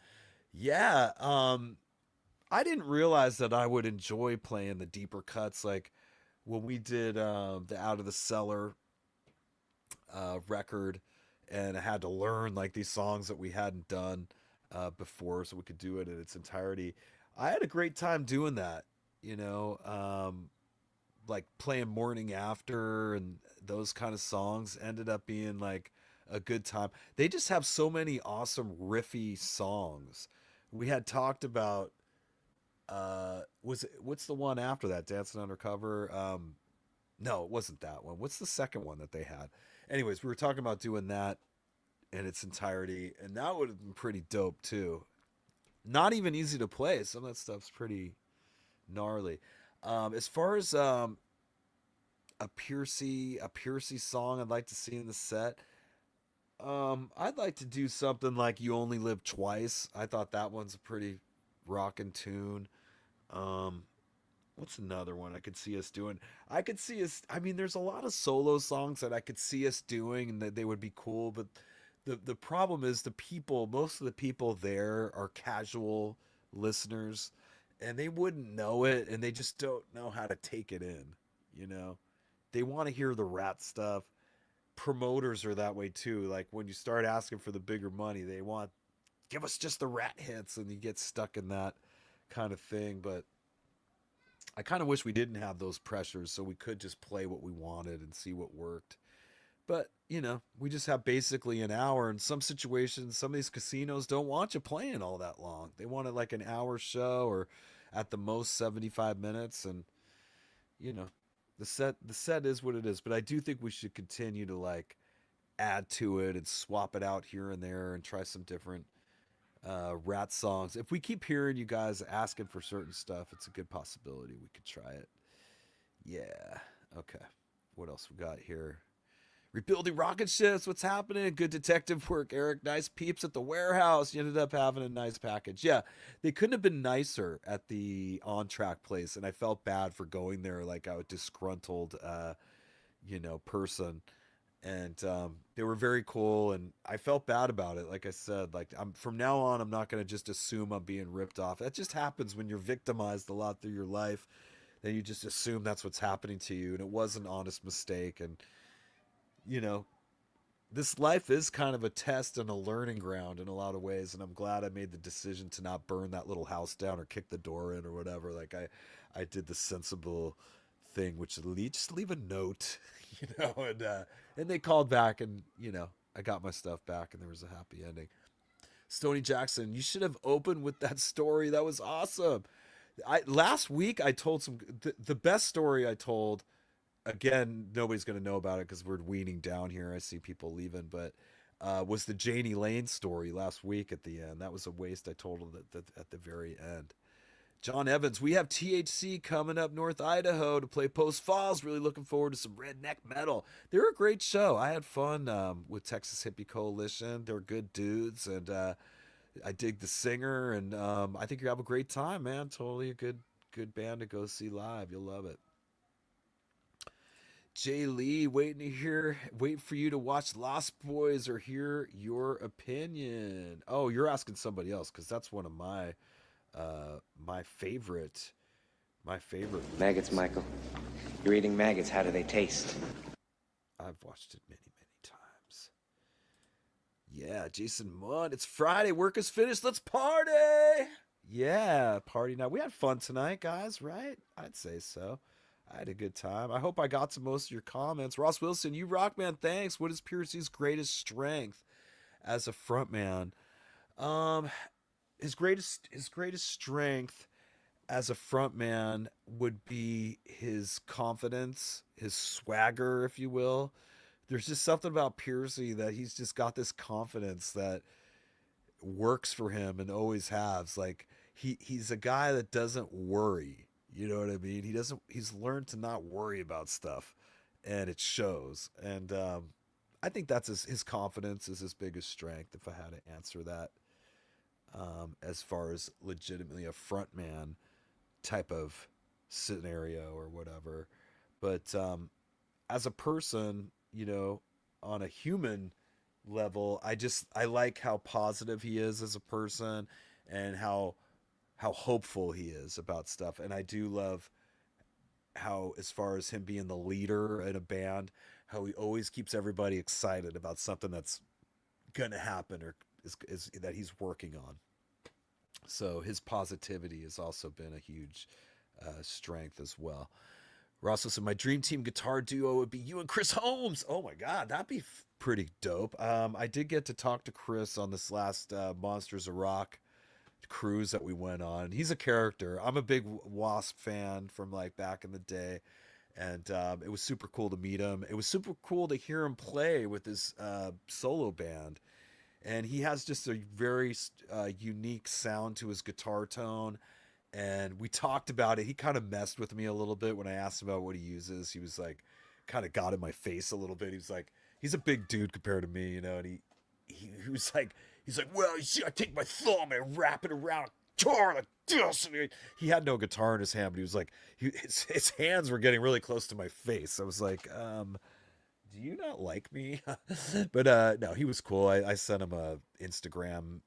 Yeah, I didn't realize that I would enjoy playing the deeper cuts. Like when we did the Out of the Cellar record, and I had to learn like these songs that we hadn't done before so we could do it in its entirety. I had a great time doing that, you know, like playing Morning After and those kind of songs ended up being like a good time. They just have so many awesome riffy songs. We had talked about what's the one after that, Dancing Undercover? No, it wasn't that one. What's the second one that they had? Anyways, we were talking about doing that in its entirety, and that would have been pretty dope too. Not even easy to play. Some of that stuff's pretty gnarly. As far as a Piercy song I'd like to see in the set, I'd like to do something like "You Only Live Twice." I thought that one's a pretty rockin' tune. What's another one I could see us doing? I could see us. I mean, there's a lot of solo songs that I could see us doing, and that they would be cool. But the problem is most of the people there are casual listeners, and they wouldn't know it, and they just don't know how to take it in. You know, they want to hear the Rat stuff. Promoters are that way too. Like when you start asking for the bigger money, they want, give us just the Rat hits, and you get stuck in that kind of thing. But I kind of wish we didn't have those pressures, so we could just play what we wanted and see what worked. But, you know, we just have basically an hour. In some situations, some of these casinos don't want you playing all that long. They want it like an hour show, or at the most 75 minutes. And, you know, the set is what it is. But I do think we should continue to like add to it and swap it out here and there and try some different Rat songs. If we keep hearing you guys asking for certain stuff, it's a good possibility we could try it. Yeah. Okay. What else we got here? Rebuilding rocket ships. What's happening? Good detective work, Eric. Nice peeps at the warehouse. You ended up having a nice package. Yeah, they couldn't have been nicer at the on track place, and I felt bad for going there like a disgruntled, person. And they were very cool, and I felt bad about it. Like I said, like I'm from now on, I'm not gonna just assume I'm being ripped off. That just happens when you're victimized a lot through your life. Then you just assume that's what's happening to you, and it was an honest mistake. And you know, this life is kind of a test and a learning ground in a lot of ways, and I'm glad I made the decision to not burn that little house down or kick the door in or whatever. Like I did the sensible thing, which is just leave a note, and they called back, and I got my stuff back, and there was a happy ending. Stony Jackson, you should have opened with that story. That was awesome. Last week I told the best story I told. Again, nobody's going to know about it because we're weaning down here. I see people leaving, but was the Janie Lane story last week at the end. That was a waste. I told at the very end. John Evans, we have THC coming up North Idaho to play Post Falls. Really looking forward to some redneck metal. They're a great show. I had fun with Texas Hippie Coalition. They're good dudes, and I dig the singer, and I think you have a great time, man. Totally a good band to go see live. You'll love it. Jay Lee, wait for you to watch Lost Boys or hear your opinion. Oh, you're asking somebody else because that's one of my favorite. Maggots, Michael. You're eating maggots. How do they taste? I've watched it many times. Yeah, Jason Mudd. It's Friday. Work is finished. Let's party. Yeah, party night. We had fun tonight, guys. Right? I'd say so. I had a good time. I hope I got to most of your comments. Ross Wilson, you rock, man. Thanks. What is Piercy's greatest strength as a frontman? His greatest strength as a frontman would be his confidence, his swagger, if you will. There's just something about Piercy that he's just got this confidence that works for him and always has. Like he's a guy that doesn't worry. You know what I mean? He's learned to not worry about stuff, and it shows. And I think that's his confidence is his biggest strength, if I had to answer that. As far as legitimately a frontman type of scenario or whatever. But as a person, on a human level, I like how positive he is as a person and how hopeful he is about stuff. And I do love how, as far as him being the leader in a band, how he always keeps everybody excited about something that's going to happen or is that he's working on. So his positivity has also been a huge strength as well. Ross said, my dream team guitar duo would be you and Chris Holmes. Oh my God, that'd be pretty dope. I did get to talk to Chris on this last Monsters of Rock cruise that we went on. He's a character. I'm a big Wasp fan from like back in the day, and it was super cool to meet him. It was super cool to hear him play with his solo band, and he has just a very unique sound to his guitar tone. And we talked about it. He kind of messed with me a little bit when I asked him about what he uses. He was like, kind of got in my face a little bit. He was like, he's a big dude compared to me, and he was like, he's like, well, you see, I take my thumb and I wrap it around a guitar like this. And he had no guitar in his hand, but he was like, his hands were getting really close to my face. I was like, do you not like me? But no, he was cool. I sent him a Instagram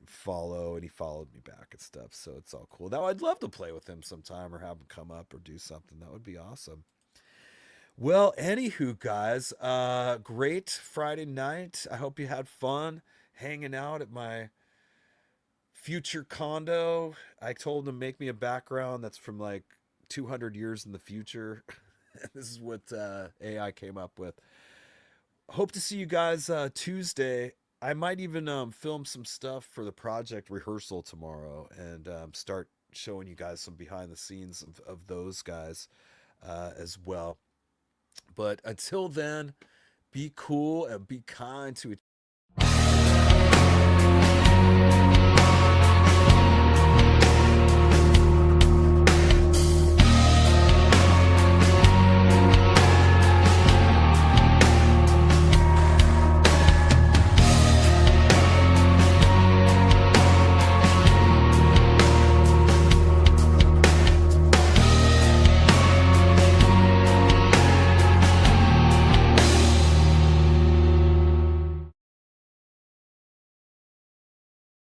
follow, and he followed me back and stuff. So it's all cool. Now I'd love to play with him sometime or have him come up or do something. That would be awesome. Well, anywho, guys, great Friday night. I hope you had fun hanging out at my future condo. I told him to make me a background that's from like 200 years in the future. This is what AI came up with. Hope to see you guys Tuesday. I might even film some stuff for the project rehearsal tomorrow and start showing you guys some behind the scenes of those guys as well. But until then, be cool and be kind to each